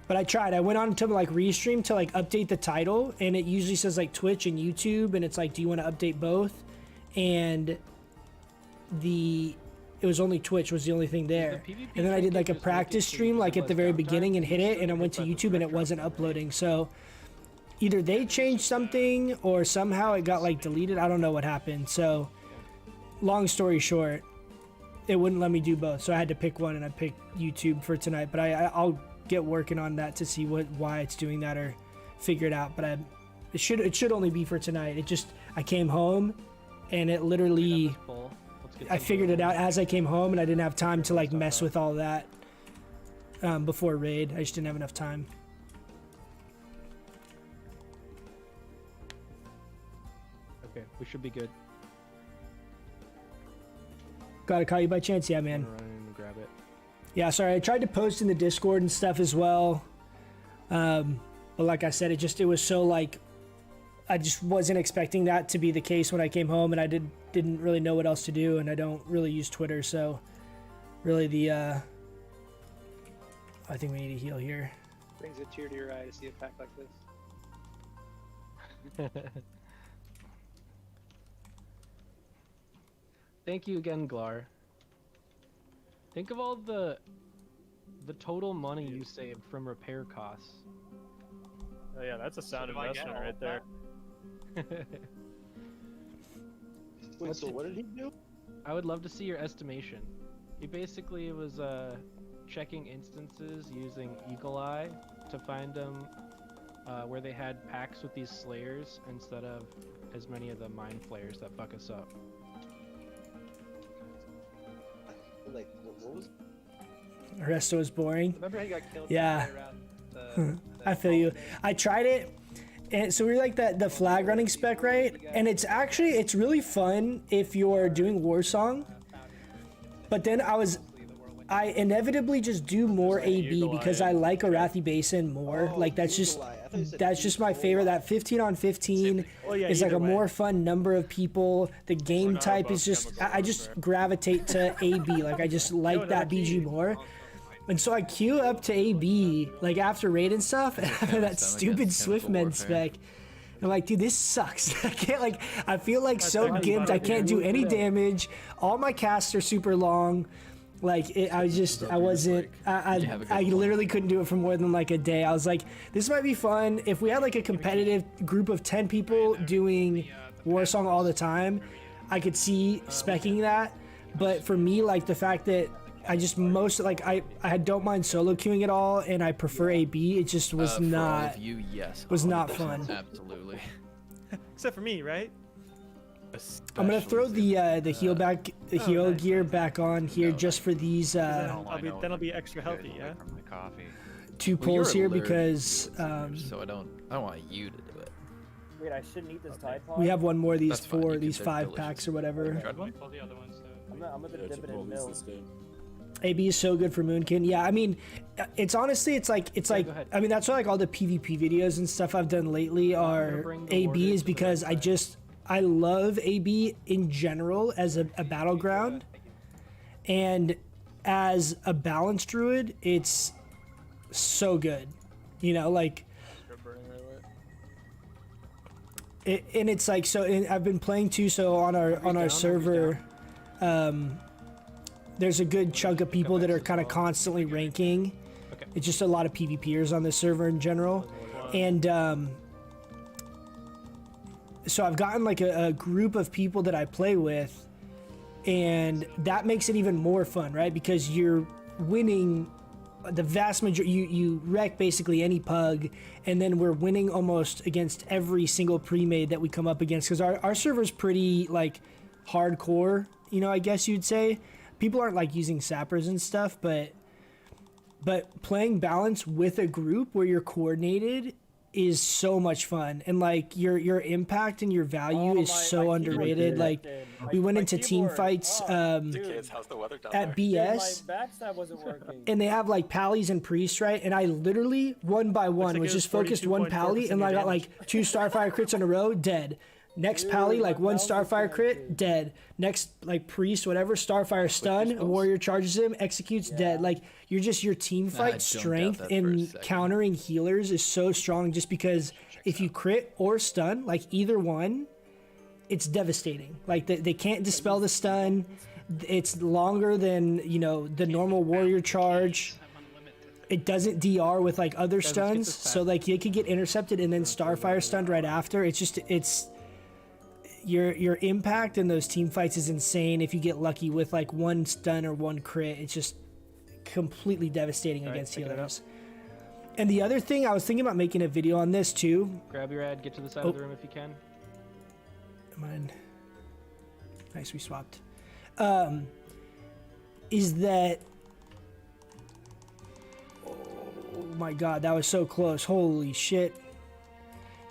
But I tried. I went on to like Restream to like update the title, and it usually says like Twitch and YouTube, and it's like, do you want to update both? And it was only Twitch was the only thing there. And then I did like a practice stream like at the very beginning and hit it, and I went to YouTube and it wasn't uploading. So either they changed something or somehow it got like deleted. I don't know what happened. So long story short, it wouldn't let me do both. So I had to pick one, and I picked YouTube for tonight. But I'll get working on that to see why it's doing that or figure it out. But it should only be for tonight. I came home and it literally, I figured it out as I came home, and I didn't have time to like mess with all that before raid. I just didn't have enough time. Okay, we should be good. Got to call you by chance, yeah, man. Run in and grab it. Yeah, sorry. I tried to post in the Discord and stuff as well, but like I said, it was so like I just wasn't expecting that to be the case when I came home, and I didn't really know what else to do, and I don't really use Twitter, so really I think we need to heal here. Brings a tear to your eye to see a pack like this. Thank you again, Glar. Think of all the the total money you saved from repair costs. Oh yeah, that's a sound do I get investment all right of there. Wait, so what did he do? I would love to see your estimation. He basically was checking instances using Eagle Eye to find them where they had packs with these slayers instead of as many of the mind flayers that fuck us up. Like, what was? Resto is boring. Remember how you got killed? Yeah. Around I feel you. I tried it, and so we're like the flag running spec, right? And it's really fun if you're doing Warsong. But then I inevitably just do more AB because I like Arathi Basin more. Like that's just my favorite. That 15 on 15 is like a more fun number of people. The game type is just I just gravitate to AB. Like I just like that BG more. And so I queue up to AB like after raid and stuff, and after that stupid Swiftmen spec. I'm like, dude, this sucks. I can't I feel like so gimped. I can't do any damage. All my casts are super long. Like I literally couldn't do it for more than like a day. I was like, this might be fun if we had like a competitive group of 10 people doing Warsong all the time. I could see speccing that, but for me, like the fact that I just I don't mind solo queuing at all, and I prefer AB. It just was not. For all of you, yes. Was not fun. Absolutely. Except for me, right? I'm gonna throw the heal gear back on here just for these Then I'll be extra healthy, yeah. two pulls here because so I don't want you to do it. Wait, I shouldn't eat this Tide Pod? we have one more of these That's fine, you can- these they're 5 delicious. packs or whatever. Tried one? I'm gonna dip it in milk. AB is so good for Moonkin. Yeah, I mean, it's honestly, it's like, I mean, that's why like all the PvP videos and stuff I've done lately are AB is because I love AB in general as a battleground, and as a balanced druid, it's so good, you know, like. And it's like I've been playing too. So on our server, there's a good chunk of people that are kind of constantly ranking. It's just a lot of PvPers on this server in general, and so I've gotten like a group of people that I play with, and that makes it even more fun, right? Because you're winning the vast majority, you wreck basically any pug, and then we're winning almost against every single pre-made that we come up against, because our server's pretty like hardcore, you know, I guess you'd say. People aren't like using sappers and stuff, but playing balance with a group where you're coordinated is so much fun, and like your impact and your value is so underrated. Like we went into team fights at BS, and they have like pallies and priests, right? And I literally one by one was just focused one pally, and I got like 2 Starfire crits in a row, dead. Next pally, like 1 Starfire crit, dead. Next, like priest, whatever, Starfire stun, a warrior charges him, executes, dead. Like your team fight strength in countering healers is so strong, just because if you crit or stun, like either one, it's devastating. Like they can't dispel the stun. It's longer than, you know, the normal warrior charge. It doesn't DR with like other stuns, so like you could get intercepted and then Starfire stunned right after. It's your impact in those team fights is insane. If you get lucky with like 1 stun or 1 crit, it's just completely devastating against healers. And the other thing, I was thinking about making a video on this too. Grab your ad, get to the side of the room if you can. Come on. Nice, we swapped. Is that... Oh my god, that was so close. Holy shit.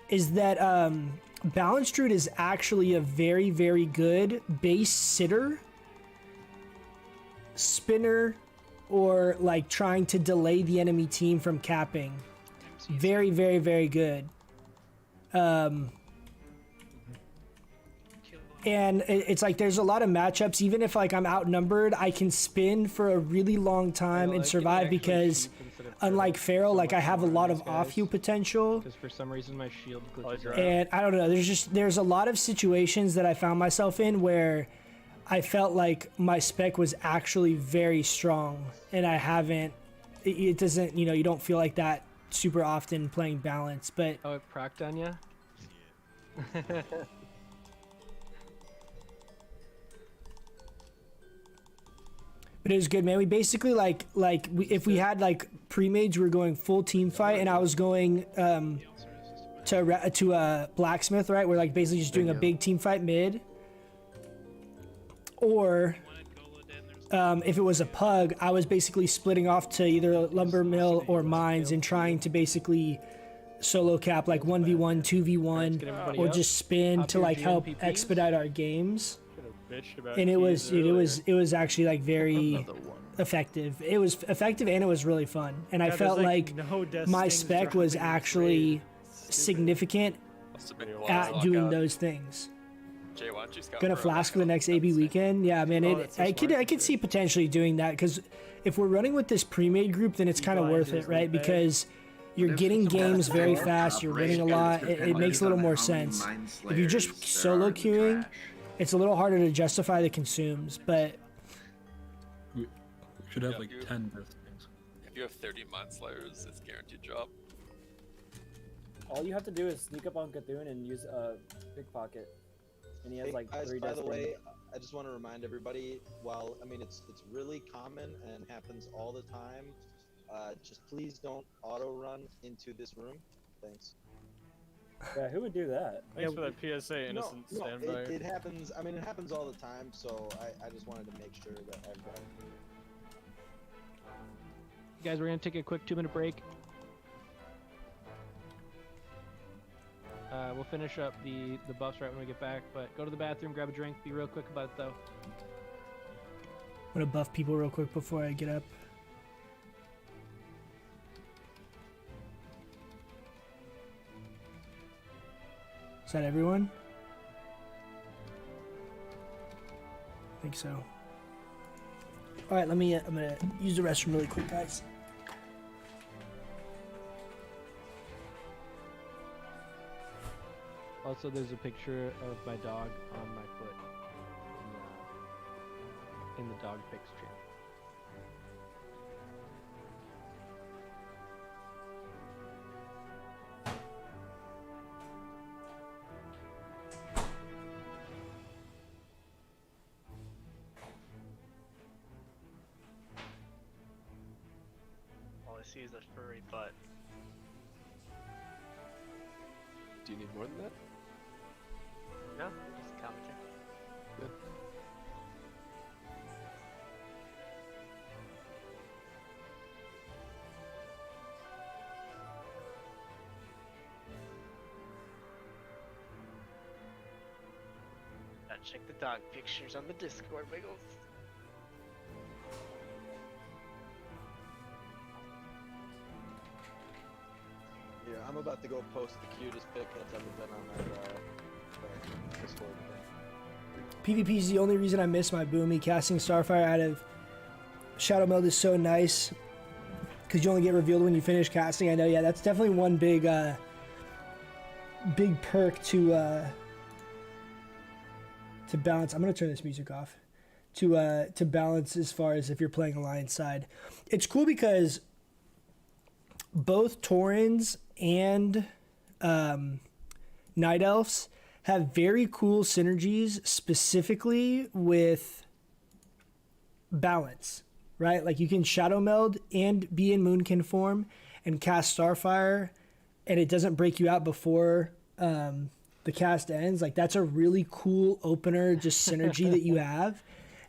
Is that Balance Druid is actually a very, very good base sitter, spinner, or like trying to delay the enemy team from capping. Very, very, very good. And it's like there's a lot of matchups. Even if like I'm outnumbered, I can spin for a really long time and survive because, unlike Feral, like I have a lot of off heal potential. Because for some reason my shield glitches out. And I don't know. There's a lot of situations that I found myself in where I felt like my spec was actually very strong, and I haven't. it doesn't, you don't feel like that super often playing balance, but Oh, it procced on ya? But it was good, man. We basically if we had like pre-mage, we were going full team fight, and I was going to blacksmith, right? We're like basically just doing a big team fight mid. Or if it was a pug, I was basically splitting off to either lumber mill or mines and trying to basically solo cap like 1v1, 2v1, or just spin to like help expedite our games. And it was actually like very effective. It was effective and it was really fun. And I felt like my spec was actually significant at doing those things. Jay, why don't you scout Gonna for flash for the next AB weekend. Yeah, man. I could see potentially doing that because if we're running with this pre-made group, then it's kind of worth it, right? Because you're getting games very fast. You're winning a lot. It makes a little more sense. If you're just solo queuing, it's a little harder to justify the consumes, but we should have like 10 things. If you have 30 Mind Slayers, it's guaranteed drop. All you have to do is sneak up on Cthulhu and use a pickpocket. And he has like guys, 3 by the destiny. way, I just want to remind everybody, while I mean it's really common and happens all the time, just please don't auto run into this room. Thanks. Yeah, who would do that? Thanks for that PSA, innocent standby. It happens. I mean, it happens all the time. So I just wanted to make sure that everybody. Guys, we're gonna take a quick 2-minute break. We'll finish up the buffs right when we get back, but go to the bathroom, grab a drink, be real quick about it though. I'm gonna buff people real quick before I get up. Is that everyone? I think so. All right, I'm gonna use the restroom really quick, guys. Also, there's a picture of my dog on my foot in the dog pics stream. All I see is a furry butt. Do you need more than that? No, just a commentary. Good. Gotta check the dog pictures on the Discord, Wiggles. Yeah, I'm about to go post the cutest pic that's ever been on our Discord. PvP is the only reason I miss my Boomy. Casting Starfire out of Shadow Meld is so nice because you only get revealed when you finish casting. I know, yeah, that's definitely one big big perk to balance. I'm gonna turn this music off. To balance as far as if you're playing Alliance side. It's cool because both Taurens and Night Elves have very cool synergies specifically with balance, right? Like you can Shadow Meld and be in Moonkin form and cast Starfire and it doesn't break you out before the cast ends. Like that's a really cool opener, just synergy that you have.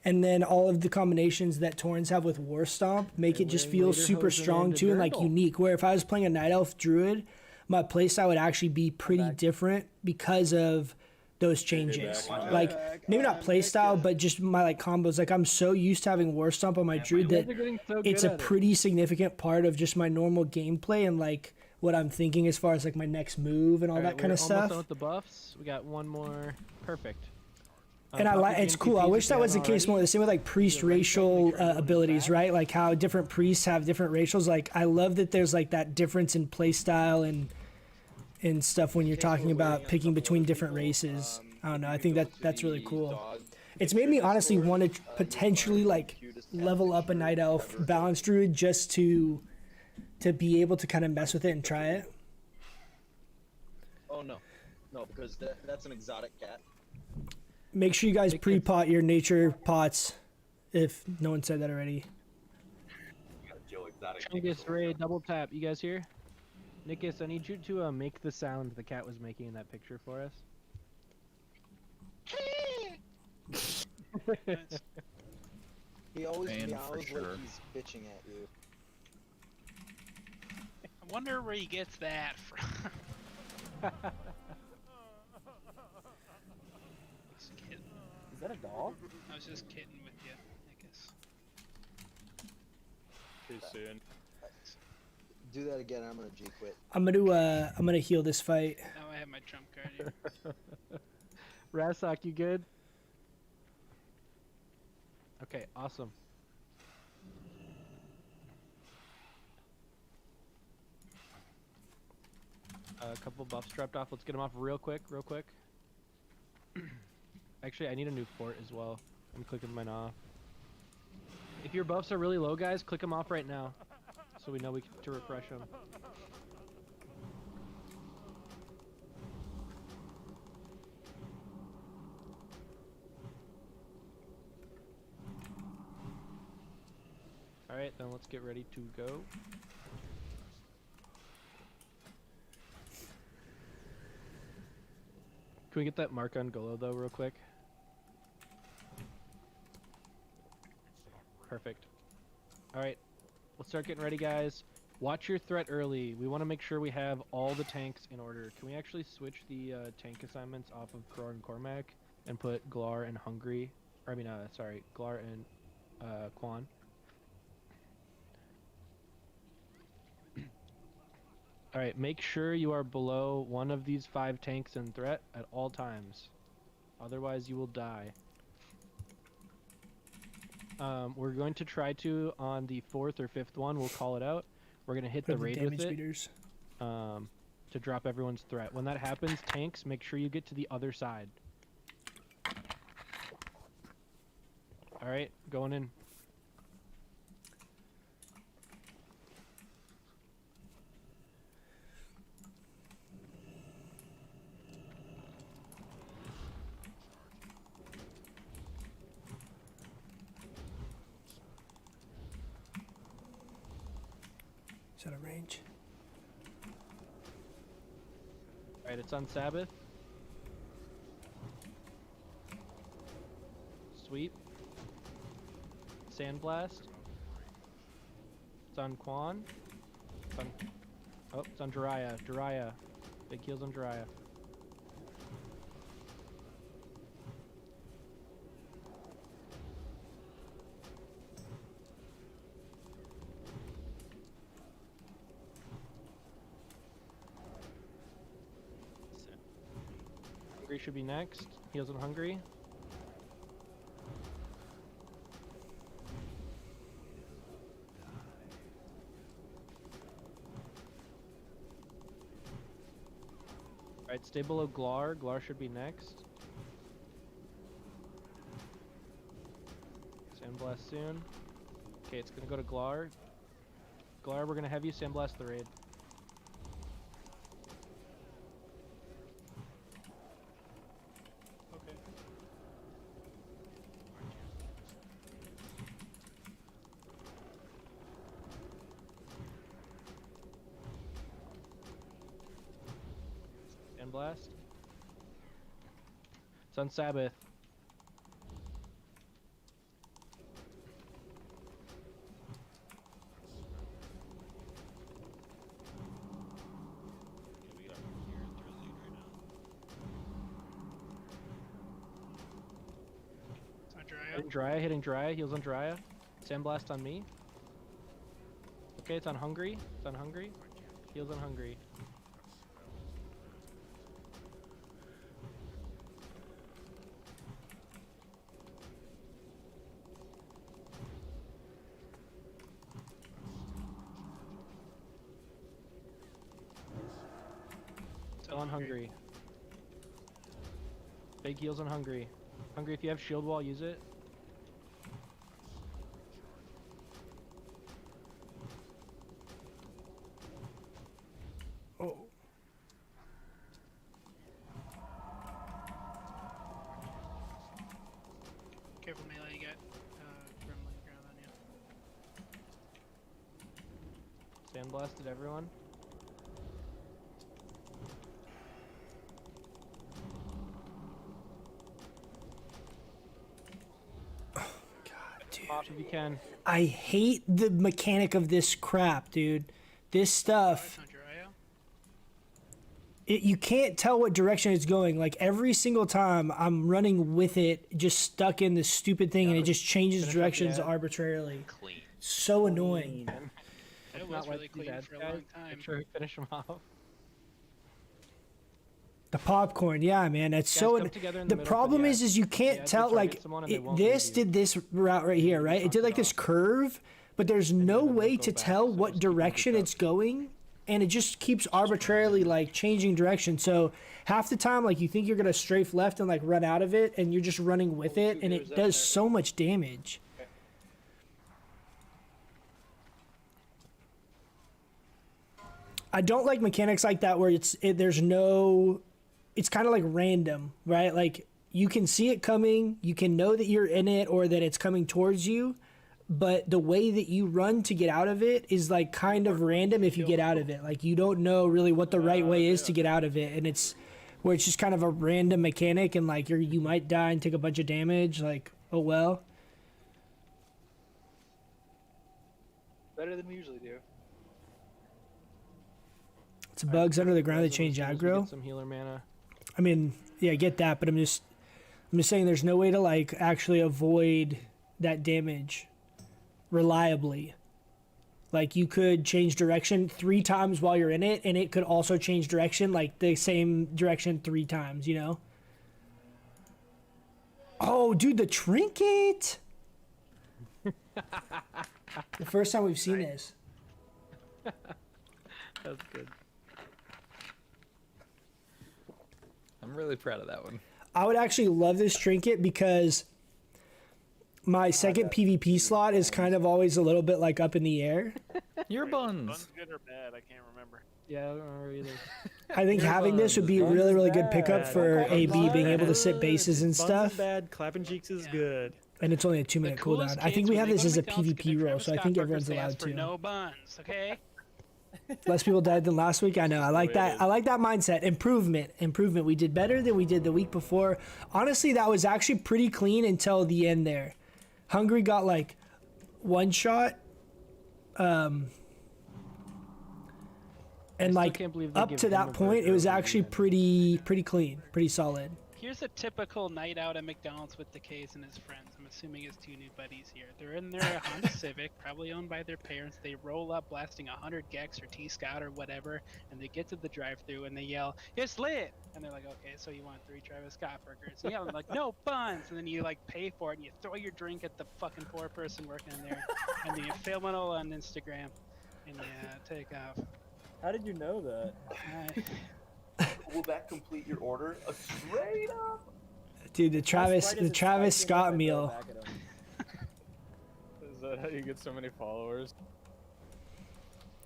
And then all of the combinations that Taurens have with War Stomp make it just feel super strong too and like unique. Where if I was playing a Night Elf Druid, my playstyle would actually be pretty different because of those changes. Like maybe not playstyle, but just my like combos. Like I'm so used to having War Stomp on my Druid that it's a pretty significant part of just my normal gameplay and like what I'm thinking as far as like my next move and all that kind of stuff. Almost done with the buffs. We got one more. Perfect. And I like it's cool. I wish that was the case more. The same with like priest racial abilities, right? Like how different priests have different racials. Like I love that there's like that difference in playstyle and stuff when you're talking about picking between different races. I don't know. I think that's really cool. It's made me honestly want to potentially like level up a Night Elf balanced druid just to to be able to kind of mess with it and try it? Oh no, no, because that's an exotic cat. Make sure you guys pre-pot your nature pots, if no one said that already. Chungus, Ray, double tap. You guys here? Nikus, I need you to make the sound the cat was making in that picture for us. He always Fan meows for like sure. he's bitching at you. I wonder where he gets that from. Just kidding. Is that a dog? I was just kidding with you, I guess. Too soon. Do that again, I'm gonna G quit. I'm gonna heal this fight. Now I have my trump card here. Rasak, you good? Okay, awesome. A couple buffs dropped off. Let's get them off real quick, real quick. Actually, I need a new fort as well. I'm clicking mine off. If your buffs are really low, guys, click them off right now, so we know to refresh them. Alright, then let's get ready to go. Can we get that mark on Golo though real quick? Perfect. Alright, we'll start getting ready, guys. Watch your threat early. We want to make sure we have all the tanks in order. Can we actually switch the tank assignments off of Kror and Cormac and put Glar and Hungry? Or I mean, sorry, Glar and Quan. Alright, make sure you are below one of these 5 tanks in threat at all times. Otherwise, you will die. We're going to try to, on the 4th or 5th one, we'll call it out. We're going to hit the raid with it to drop everyone's threat. When that happens, tanks, make sure you get to the other side. Alright, going in. Is that a range? Alright, it's on Sabbath. Sweep. Sandblast. It's on Quan. It's on, oh, it's on Jiraiya. Jiraiya. Big heals on Jiraiya. Hungry should be next. Heals on Hungry. Alright, stay below Glar. Glar should be next. Sandblast soon. Okay, it's gonna go to Glar. Glar, we're gonna have you Sandblast the raid. Okay. Sandblast. It's on Sabbath. Hitting Jiraiya, heals on Jiraiya. Sandblast on me. Okay, it's on Hungry. It's on Hungry. Heals on Hungry. It's on Hungry. Big heals on Hungry. Hungry, if you have shield wall, use it. Sandblasted everyone. If you can. I hate the mechanic of this crap, dude. This stuff. You can't tell what direction it's going. Like every single time I'm running with it, just stuck in this stupid thing, and it just changes directions arbitrarily. Clean. So annoying. It was really clean for a long time. Make sure we finish them off. The popcorn, yeah, man. That's Guys, so. come together in The the middle, problem yeah. is you can't Yeah, tell. you Like target someone and they won't this leave you. did this route right here, right? It did like this curve, but there's no way to tell what direction it's going, and it just keeps arbitrarily like changing direction. So half the time, like you think you're gonna strafe left and like run out of it, and you're just running with it, and it does so much damage. I don't like mechanics like that where there's no, it's kind of like random, right? Like you can see it coming, you can know that you're in it or that it's coming towards you, but the way that you run to get out of it is like kind of random if you get out of it. Like you don't know really what the right way is to get out of it, and it's where it's just kind of a random mechanic, and like you might die and take a bunch of damage. Like, oh well. Better than we usually do. It's bugs under the ground that change aggro. Get some healer mana. I mean, yeah, I get that, but I'm just saying there's no way to like actually avoid that damage reliably. Like you could change direction 3 times while you're in it, and it could also change direction like the same direction 3 times, you know? Oh, dude, the trinket! The first time we've seen this. That's good. I'm really proud of that one. I would actually love this trinket because my second PvP slot is kind of always a little bit like up in the air. Your buns. Buns good or bad? I can't remember. Yeah, I don't remember either. I think having this would be a really, really good pickup for AB being able to sit bases and Buns is stuff. bad, clapping cheeks is good. And it's only a 2-minute cooldown. I think we have this as a PvP role, so I think everyone's allowed to. No buns, okay? Less people died than last week. I know. I like that. I like that mindset. Improvement. We did better than we did the week before. Honestly, that was actually pretty clean until the end there. Hungry got like 1 shot. And like up to that point, it was actually pretty clean, pretty solid. Here's a typical night out at McDonald's with DeKays and his friends. I'm assuming his 2 new buddies here. They're in their Honda Civic, probably owned by their parents. They roll up blasting 100 Gex or T-Scout or whatever, and they get to the drive-thru and they yell, "It's lit!" And they're like, "Okay, so you want 3 Travis Scott burgers?" And I'm like, "No buns!" And then you like pay for it and you throw your drink at the fucking poor person working in there, and then you film it all on Instagram, and you take off. How did you know that? Will that complete your order? Straight up. Dude, the Travis Scott meal. Is that how you get so many followers?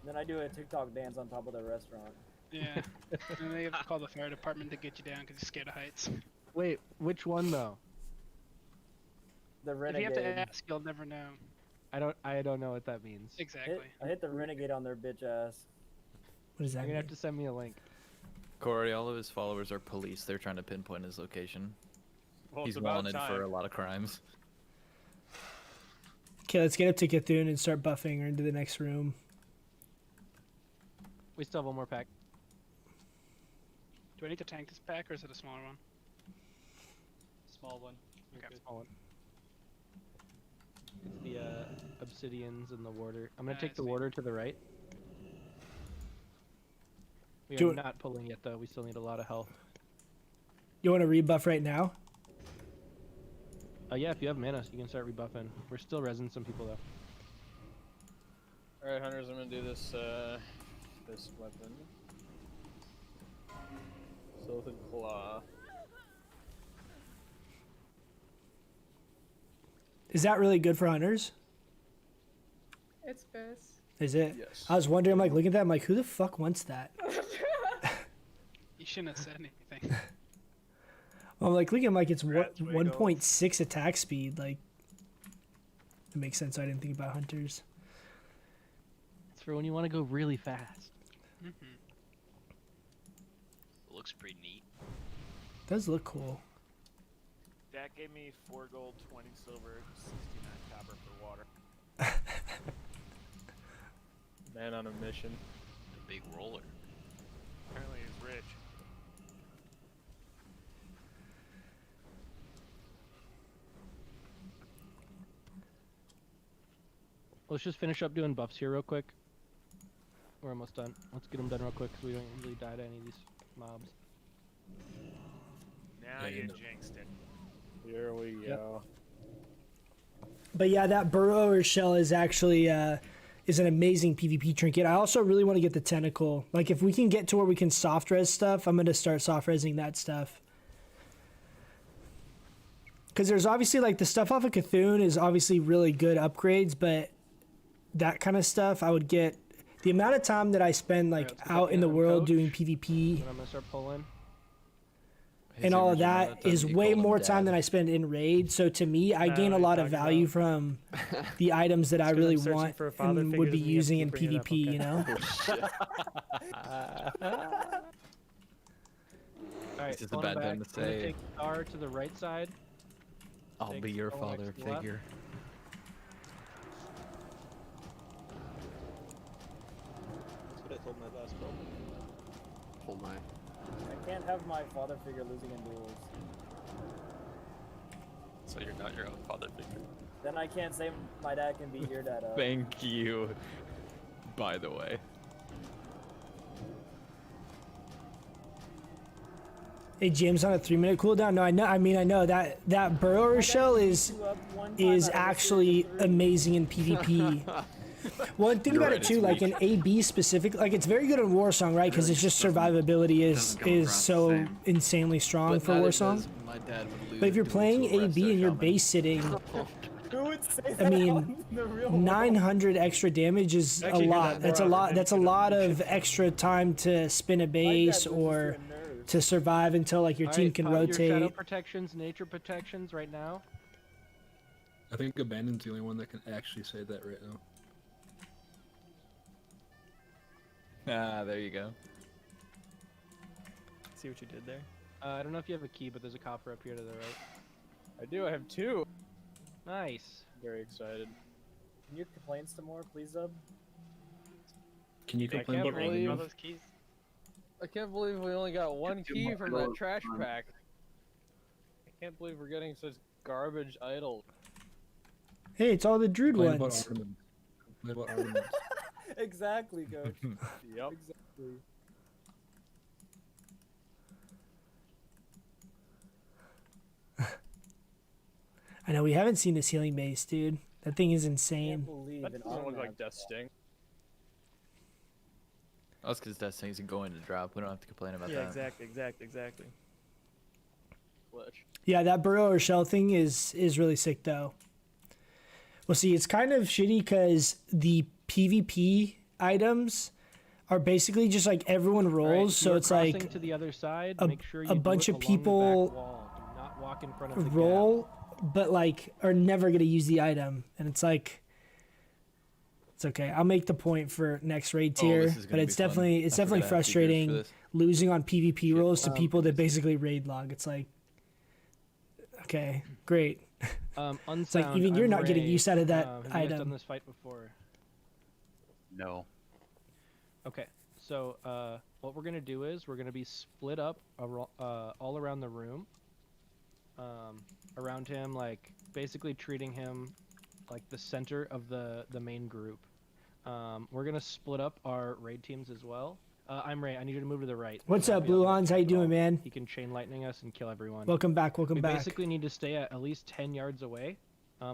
Then I do a TikTok dance on top of the restaurant. Yeah. And they have to call the fire department to get you down because you're scared of heights. Wait, which one though? The If renegade. you have to ask, you'll never know. I don't know what that means. Exactly. I hit the renegade on their bitch ass. What does that You're gonna mean? have to send me a link. Corey, all of his followers are police. They're trying to pinpoint his location. Well, He's it's about wanted time. for a lot of crimes. Okay, let's get up to Cthulhu and start buffing her into the next room. We still have 1 more pack. Do I need to tank this pack or is it a smaller one? Small one. Okay. Small one. It's the obsidians and the warder. I'm gonna Ah, take the sweet. warder to the right. We Do are it. not pulling yet though. We still need a lot of health. You want to rebuff right now? Yeah, if you have mana, you can start rebuffing. We're still resin some people though. Alright, hunters, I'm gonna do this this weapon. Silted Claw. Is that really good for hunters? It's good. Is it? Yes. I was wondering, I'm like, looking at that, I'm like, who the fuck wants that? You shouldn't have said anything. I'm like, looking, I'm like, it's 1.6 attack speed. Like, it makes sense. I didn't think about hunters. It's for when you want to go really fast. Mhm. It looks pretty neat. Does look cool. Dak gave me 4 gold, 20 silver, 69 copper for water. Man on a mission. A big roller. Apparently he's rich. Let's just finish up doing buffs here real quick. We're almost done. Let's get them done real quick because we don't really die to any of these mobs. Now you jinxed it. Here we go. But yeah, that burrower shell is actually is an amazing PvP trinket. I also really want to get the tentacle. Like if we can get to where we can soft res stuff, I'm gonna start soft resing that stuff. Because there's obviously like the stuff off of Cthulhu is obviously really good upgrades, but that kind of stuff I would get. The amount of time that I spend like out in the world doing PvP I'm gonna start pulling. and all of that is way more time than I spend in raid. So to me, I gain a lot of value from the items that I really want and would be using in PvP, you know? Alright, This is a bad time to say. Take R to the right side. I'll be your father next to left. figure. That's what I told my last girl. Oh my. I can't have my father figure losing in duels. So you're not your own father figure. Then I can't say my dad can beat your dad up. Thank you. By the way. Hey, James, on a 3-minute cooldown. No, I know. I mean, I know that burrower shell is actually amazing in PvP. Well, think about it too. Like in AB specific, like it's very good in Warsong, right? Because it's just survivability is so insanely strong for Warsong. My dad would lose. But if you're playing AB and you're base sitting, Who would say I that mean, in the real world? 900 extra damage is a lot. That's a lot. That's a lot of extra time to spin a base or to survive until like your team can Your shadow rotate. protections, nature protections right now. I think Abandon's the only one that can actually say that right now. Ah, there you go. See what you did there? I don't know if you have a key, but there's a copper up here to the right. I do. I have 2. Nice. Very excited. Can you complain some more, please, Zub? Can you I complain can't about believe all those keys. I can't believe we only got 1 Two key more from that gold. trash pack. I can't believe we're getting such garbage idols. Hey, it's all the Druid Complain about ones. ornaments. Complain about ornaments. Exactly, Coach. Yep. Exactly. I know we haven't seen this healing base, dude. That thing is I can't insane. believe That an doesn't look automat. like Death Sting. That's because Death Sting isn't going to drop. We don't have to complain about Yeah, that. exactly. Glitch. Yeah, that burrower shell thing is really sick though. Well, see, it's kind of shitty because the PvP items are basically just like everyone rolls, Alright, so you're it's crossing like to the other side. a- Make sure you a do bunch it of along the back people wall. Do not walk in front of the roll, but like are never gonna use the item, and it's like it's okay. I'll make the point for next raid Oh, tier, this is but gonna it's be fun. definitely I forgot I have 2 gears for frustrating this. losing on PvP rolls to people that basically raid log. It's like okay, great. Unsound, It's like even you're I'm not getting Ray. use out of that Have you guys done item. this fight before? No. Okay, so what we're gonna do is we're gonna be split up all around the room, around him, like basically treating him like the center of the main group. We're gonna split up our raid teams as well. I'm Ray. I need you to move to the right. What's You won't up, be able Blue to Hans? How you doing, man? He can chain lightning us and kill everyone. Welcome back. Welcome we back. basically need to stay at least 10 yards away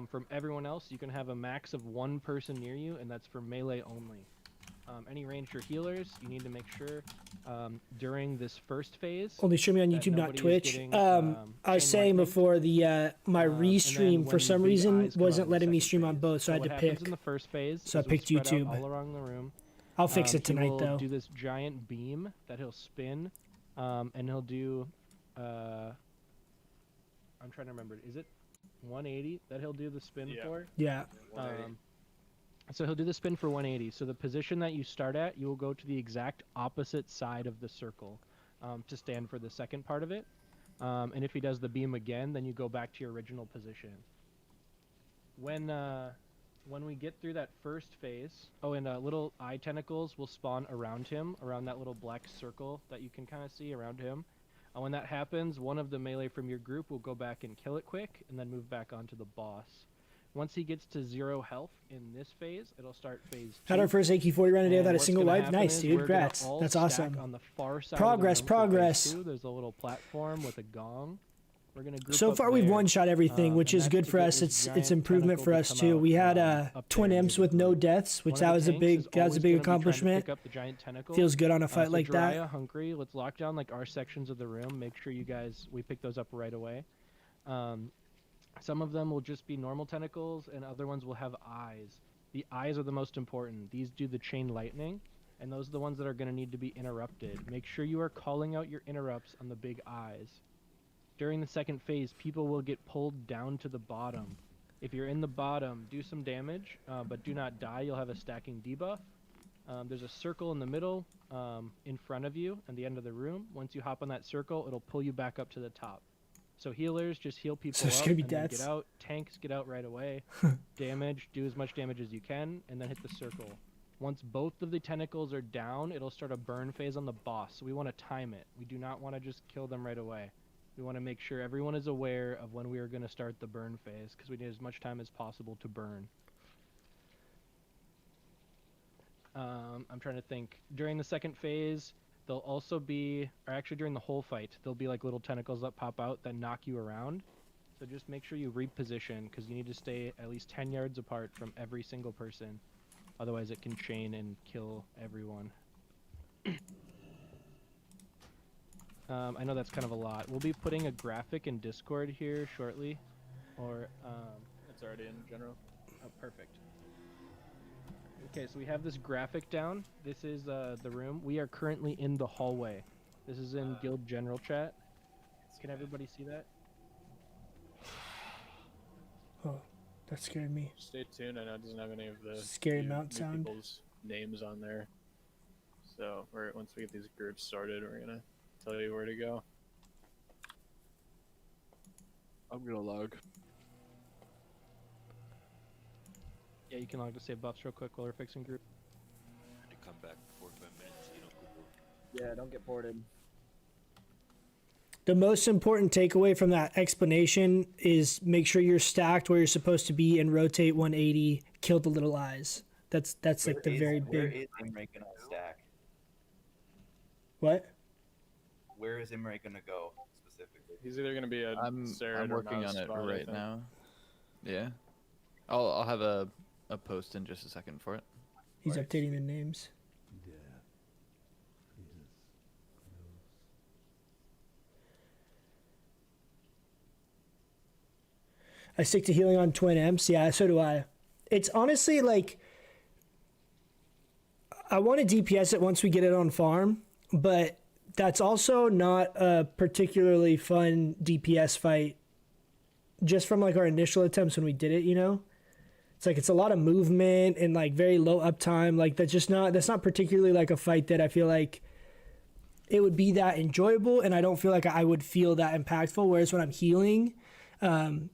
from everyone else. You can have a max of 1 person near you, and that's for melee only. Any ranged or healers, you need to make sure during this first phase. Only stream me on that YouTube, not nobody is Twitch. getting, I was chain saying lightning. before the my And then restream for when some the reason eyes come out wasn't in the letting me second stream on phase. both, so I had what to happens pick. in the first phase So I is we picked spread out YouTube. all around the room. I'll fix it tonight, he will though. do this giant beam that he'll spin, and he'll do. I'm trying to remember. Is it 180 that he'll do the spin Yeah. for? Yeah. 180. So he'll do the spin for 180. So the position that you start at, you will go to the exact opposite side of the circle to stand for the second part of it. And if he does the beam again, then you go back to your original position. When we get through that first phase, and little eye tentacles will spawn around him, around that little black circle that you can kind of see around him. When that happens, one of the melee from your group will go back and kill it quick, and then move back onto the boss. Once he gets to 0 health in this phase, it'll start phase 2. Had our first AK-40 round today without a single wipe. Nice, dude. Congrats. That's awesome. On the far side progress, of the room progress. There's a little platform with a gong. We're gonna group So up far, we've there, one-shot everything, which and is that's good to for get us. this It's giant improvement for tentacle us to too. come We out, had up twin there and imps get with no approved. deaths, which One that of was the a tanks big is that was a always big gonna be trying to accomplishment. pick up the giant tentacle. Feels good on a fight like that. Jiraiya, Hungry, let's lock down like our sections of the room. Make sure we pick those up right away. Some of them will just be normal tentacles, and other ones will have eyes. The eyes are the most important. These do the chain lightning, and those are the ones that are going to need to be interrupted. Make sure you are calling out your interrupts on the big eyes. During the second phase, people will get pulled down to the bottom. If you're in the bottom, do some damage, but do not die. You'll have a stacking debuff. There's a circle in the middle, in front of you, at the end of the room. Once you hop on that circle, it'll pull you back up to the top. So healers, just heal people So it's up gonna be and then deaths? get out. Tanks, get out right away. Damage, do as much damage as you can, and then hit the circle. Once both of the tentacles are down, it'll start a burn phase on the boss. So we want to time it. We do not want to just kill them right away. We want to make sure everyone is aware of when we are going to start the burn phase, because we need as much time as possible to burn. I'm trying to think. During the second phase, there'll also be, or actually during the whole fight, there'll be like little tentacles that pop out that knock you around. So just make sure you reposition, because you need to stay at least 10 yards apart from every single person. Otherwise it can chain and kill everyone. I know that's kind of a lot. We'll be putting a graphic in Discord here shortly. Or, It's already in general. Oh, perfect. Okay, so we have this graphic down. This is the room. We are currently in the hallway. This is in Guild General Chat. Can everybody see that? Oh, that scared me. Stay tuned. I know it doesn't have any of the Scary new mount sound. people's names on there. So once we get these groups started, we're gonna tell you where to go. I'm gonna log. Yeah, you can log to save buffs real quick while we're fixing group. To come back 45 minutes, you know. Yeah, don't get ported. The most important takeaway from that explanation is make sure you're stacked where you're supposed to be and rotate 180. Kill the little eyes. That's like the very Where big. is Imre gonna stack? What? Where is Imre gonna go specifically? He's either gonna be a I'm Sarah or working mouse on it spot, I right think. now. Yeah. I'll have a post in just a second for it. He's updating the names. I stick to healing on twin imps. Yeah, so do I. It's honestly like I want to DPS it once we get it on farm, but that's also not a particularly fun DPS fight. Just from like our initial attempts when we did it, you know, it's like it's a lot of movement and like very low uptime. Like that's not particularly like a fight that I feel like it would be that enjoyable, and I don't feel like I would feel that impactful. Whereas when I'm healing,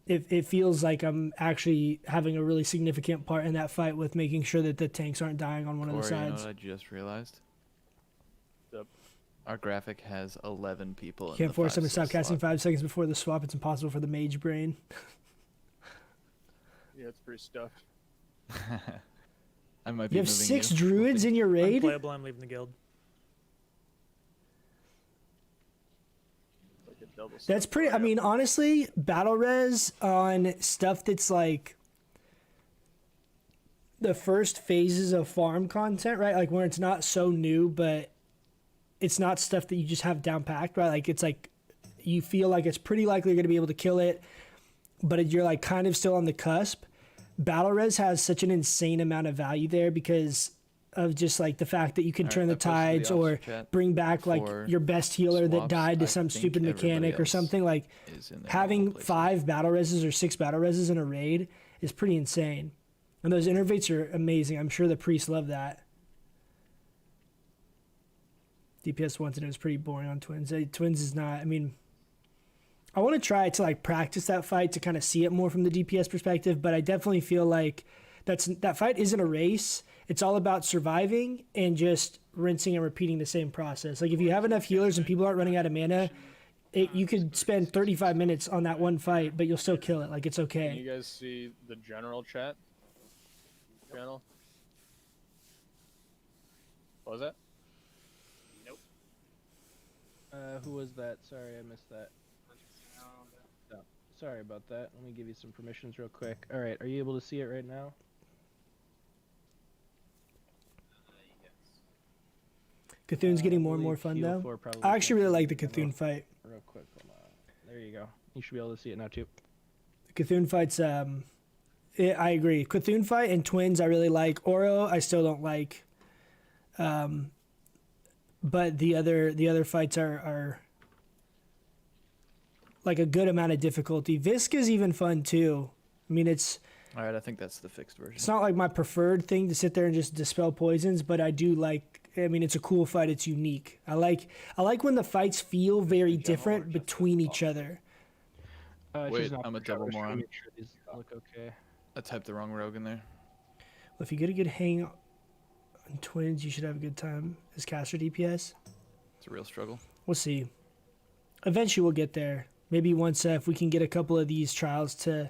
it feels like I'm actually having a really significant part in that fight with making sure that the tanks aren't dying on one of the Corey, you know sides. what I just realized? Yep. Our graphic has 11 people in Can't the force them to 5-6 stop casting slot. 5 seconds before the swap. It's impossible for the mage brain. Yeah, it's pretty stuffed. I might be You have moving 6 you. druids in your raid? Unplayable, I'm leaving the guild. Like a double That's pretty. I mean, honestly, battle res on stuff that's like the first phases of farm content, right? Like where it's not so new, but it's not stuff that you just have down packed, right? Like it's like you feel like it's pretty likely you're going to be able to kill it, but you're like kind of still on the cusp. Battle res has such an insane amount of value there because of just like the fact that you can Alright, turn the I posted the tides or officer chat bring back like for your best healer that swaps. died to I some think stupid everybody mechanic or else something. Like is in there having places. 5 battle reses or 6 battle reses in a raid is pretty insane. And those innervates are amazing. I'm sure the priests love that. DPS once and it was pretty boring on Twins. Twins is not, I mean, I want to try to like practice that fight to kind of see it more from the DPS perspective, but I definitely feel like that fight isn't a race. It's all about surviving and just rinsing and repeating the same process. Like if you have enough healers and people aren't running out of mana, you could spend 35 minutes on that one fight, but you'll still kill it. Like it's okay. Can you guys see the general chat? Channel? What was that? Nope. Who was that? Sorry, I missed that. No, sorry about that. Let me give you some permissions real quick. All right, are you able to see it right now? Cthulhu's getting more and more fun though. I actually really like the Cthulhu fight. Real quick, hold on. There you go. You should be able to see it now too. The Cthulhu fight's I agree. Cthulhu fight and Twins I really like. Oro I still don't like. But the other fights are like a good amount of difficulty. Visca's even fun too. I mean it's Alright, I think that's the fixed version. It's not like my preferred thing to sit there and just dispel poisons, but I do like. I mean, it's a cool fight. It's unique. I like when the fights feel very different between each other. Wait, I'm a double moron. Make sure these look okay. I typed the wrong rogue in there. Well, if you get a good hang on Twins, you should have a good time as caster DPS. It's a real struggle. We'll see. Eventually, we'll get there. Maybe once if we can get a couple of these trials to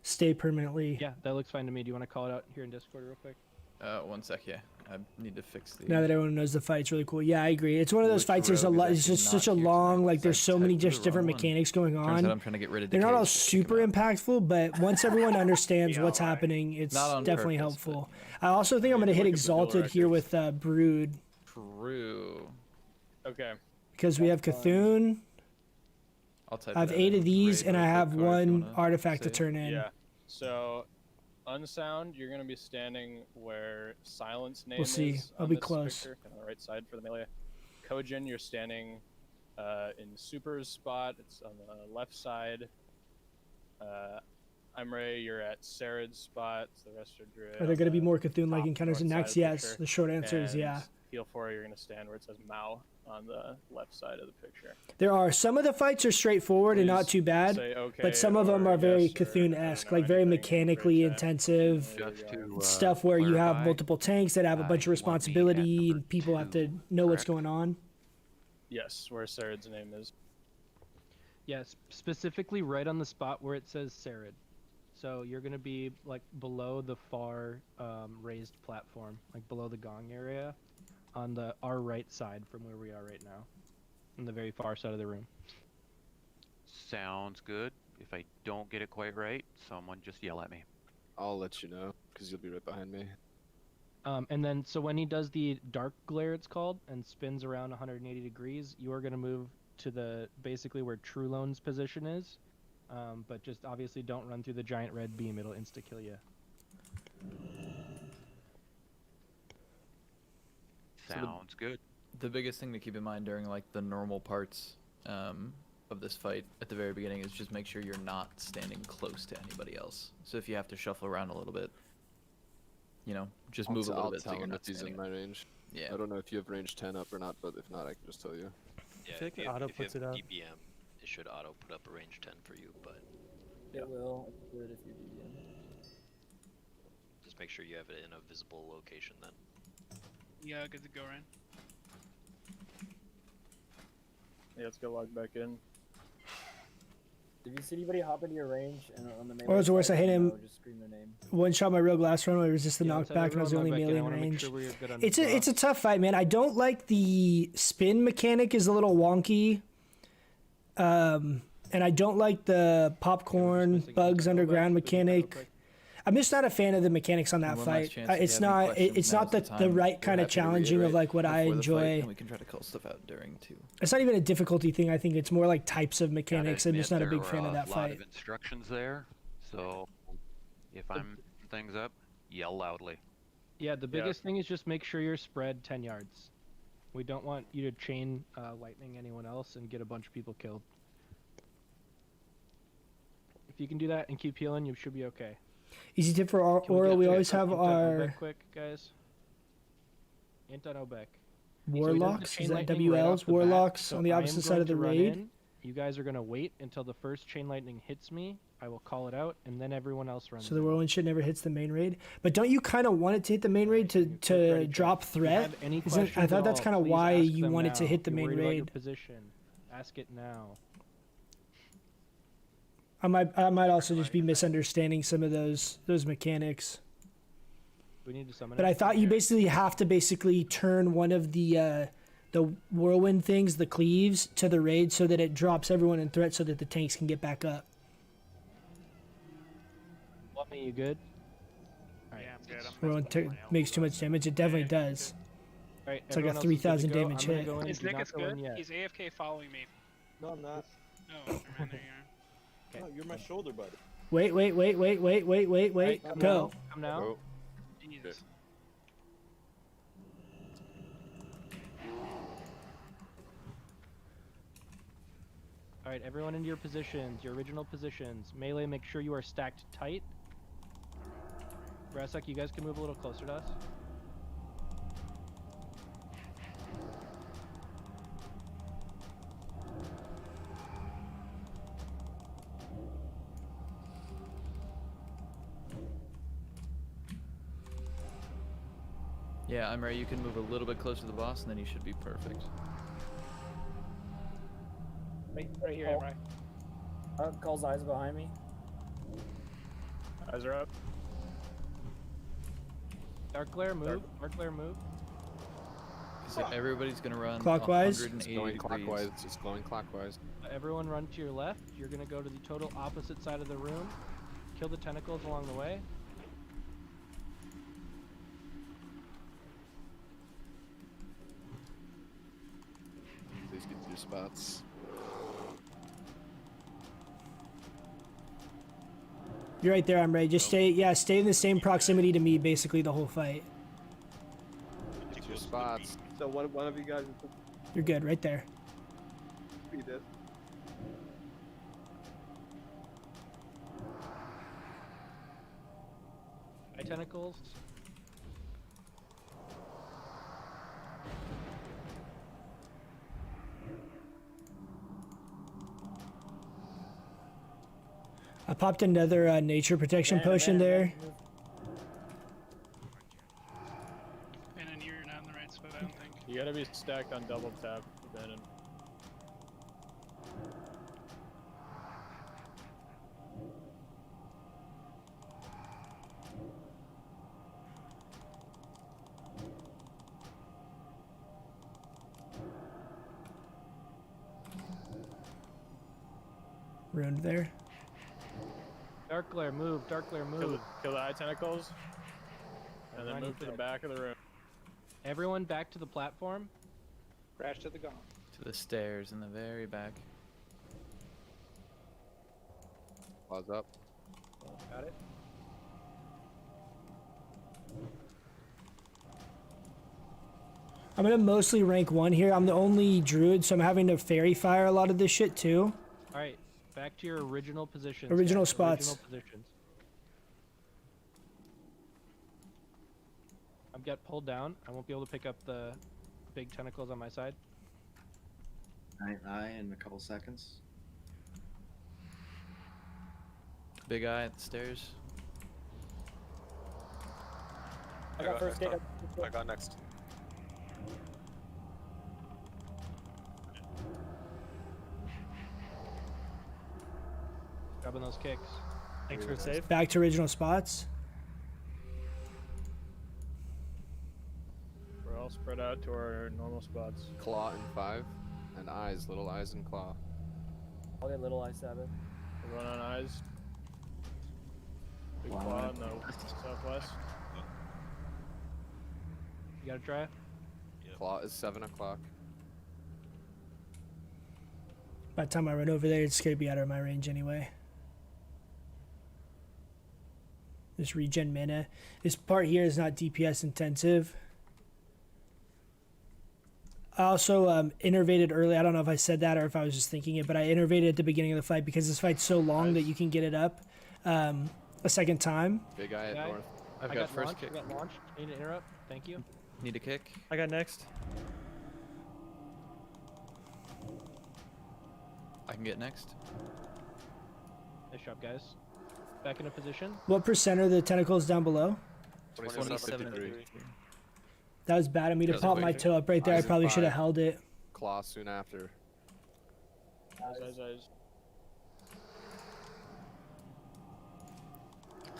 stay permanently. Yeah, that looks fine to me. Do you want to call it out here in Discord real quick? 1 sec, yeah. I need to fix the... Now that everyone knows the fight's really cool. Yeah, I agree. It's one of those fights, there's a lot, it's just such a long, like, there's so many just different mechanics going on. I'm trying to get rid of They're not all super impactful, but once everyone understands what's happening, it's definitely helpful. I also think I'm going to hit Exalted here with Brood. True. Okay. Because we have Cthulhu. I have 8 of these, and I have 1 artifact to turn in. Yeah. So... Unsound, you're going to be standing where Silence name We'll see. is. I'll On be this close. Picture, kind of the right side for the melee. Kojin, you're standing in Super's spot. It's on the left side. Imre, you're at Sarad's spot. The rest are Druid. Are there going to be more Cthulhu-like encounters in next? Yes. Picture. The short answer is yeah. Heal 4, you're going to stand where it says Mao on the left side of the picture. There are some of the fights are straightforward and not too bad, but some of them are very Cthulhu-esque, like very mechanically intensive stuff where you have multiple tanks that have a bunch of responsibility and people have to know what's going on. Yes, where Sarad's name is. Yes, specifically right on the spot where it says Sarad. So you're going to be like below the far raised platform, like below the gong area, on our right side from where we are right now, on the very far side of the room. Sounds good. If I don't get it quite right, someone just yell at me. I'll let you know, because you'll be right behind me. And then, so when he does the dark glare, it's called, and spins around 180 degrees, you are going to move to basically where True Loan's position is. But just obviously don't run through the giant red beam, it'll insta-kill you. Sounds good. The biggest thing to keep in mind during like the normal parts of this fight at the very beginning is just make sure you're not standing close to anybody else. So if you have to shuffle around a little bit, you know, just move a little bit so you're not he's in my range. Yeah. I don't know if you have range 10 up or not, but if not, I can just tell you. Yeah, I think if you, auto if you puts have it up. DPM, it should auto put up a range 10 for you, but It will. It's good if you're DBM. just make sure you have it in a visible location then. Yeah, good to go, Ryan. Yeah, let's go log back in. If you see anybody hop into your range and on the main Or is it worse, I hit him just scream their name. one shot my rogue last run where it was just the Yeah, let's have knockback and I was the only everyone melee in log back in. I wanna make range. sure we're good on It's a tough fight, man. I don't like the spin mechanic is a little wonky. And I don't like the popcorn bugs underground mechanic. I'm just not a fan of the mechanics on that One fight. last chance if It's you have any not questions, it's not now's the time. right We're kind of happy to challenging of reiterate like what I before the fight, enjoy. and we can try to call stuff out during too. It's not even a difficulty thing. I think it's more like types of mechanics. I'm Gotta just not a admit, big fan there of are that a lot fight. of instructions there, so if I'm messing things up, yell loudly. Yeah, the biggest thing is just make sure you're spread 10 yards. We don't want you to chain lightning anyone else and get a bunch of people killed. If you can do that and keep healing, you should be okay. Easy tip for our Can Aura. get We to always have Int on our Obek quick, guys. Int on Obek. warlocks. Is that Chain lightning right WLs? off the bat, Warlocks so on the I am opposite side going of the to run raid. in. You guys are gonna wait until the first chain lightning hits me. I will call it out, and then everyone else runs. So the in. whirlwind shit never hits the main raid. But don't you kind of want it to hit the main raid to drop threat? Any Isn't, questions I thought at that's all, kind of please why ask you them want it to now. hit the If you're main worried about your raid. position. Ask it now. I might also just be misunderstanding some of those mechanics. We need to summon. But it. I thought you basically have to turn one of the whirlwind things, the cleaves, to the raid so that it drops everyone in threat so that the tanks can get back up. Want me? You good? Yeah, I'm good. Whirlwind makes too much damage. It definitely does. All right, It's like a everyone else is good to 3,000 go. damage I'm gonna hit. go in. Is Do Nick not is go in good? yet. He's AFK following me. No, I'm not. Oh, never mind, there you are. No, you're my shoulder buddy. Wait. Right, Go. Come now. Oh. Jesus. All right, everyone into your positions, your original positions. Melee, make sure you are stacked tight. Brasek, you guys can move a little closer to us. Yeah, I'm right. You can move a little bit closer to the boss, and then you should be perfect. Right here, right. Calls eyes behind me. Eyes are up. Dark glare, move. Dark glare, move. So everybody's gonna run Clockwise? 180 It's going degrees. clockwise. It's going clockwise. Everyone run to your left. You're gonna go to the total opposite side of the room. Kill the tentacles along the way. Please get to your spots. You're right there, I'm ready. Just stay in the same proximity to me basically the whole fight. Get to your spots. So one of you guys You're good, right there. be this. Tentacles. I popped another nature protection potion there. And then you're not in the right spot, I don't think. You gotta be stacked on double tap, Bannon. Ruined there. Dark glare, move. Dark glare, move. Kill the eye tentacles, and then I move need to the that. back of the room. Everyone back to the platform. Crash to the gong. To the stairs in the very back. Pause up. Got it. I'm gonna mostly rank 1 here. I'm the only druid, so I'm having to fairy fire a lot of this shit too. All right, back to your original positions. Original guys, spots. Original positions. I've got pulled down. I won't be able to pick up the big tentacles on my side. Eye in a couple seconds. Big eye at the stairs. I got first aid. I got next. Grabbing those kicks. Thanks for the save. Back to original spots. We're all spread out to our normal spots. Claw in 5, and eyes. Little eyes and claw. I'll get little eye 7. Run on eyes. Big Wow. claw in the southwest. You gotta try it. Claw is 7 o'clock. By the time I run over there, it's gonna be out of my range anyway. This regen mana. This part here is not DPS intensive. I also innervated early. I don't know if I said that or if I was just thinking it, but I innervated at the beginning of the fight because this fight's so long that you can get it up. a second time. Big eye at Guy, north. I've I got got first launched. kick. I got launched. Need to interrupt. Thank you. Need a kick. I got next. I can get next. Nice job, guys. Back into position. What percent are the tentacles down below? 27.53. That was bad of me to That's pop my quick. toe up right there. I Eyes in probably should have 5. held it. Claw soon after. Eyes.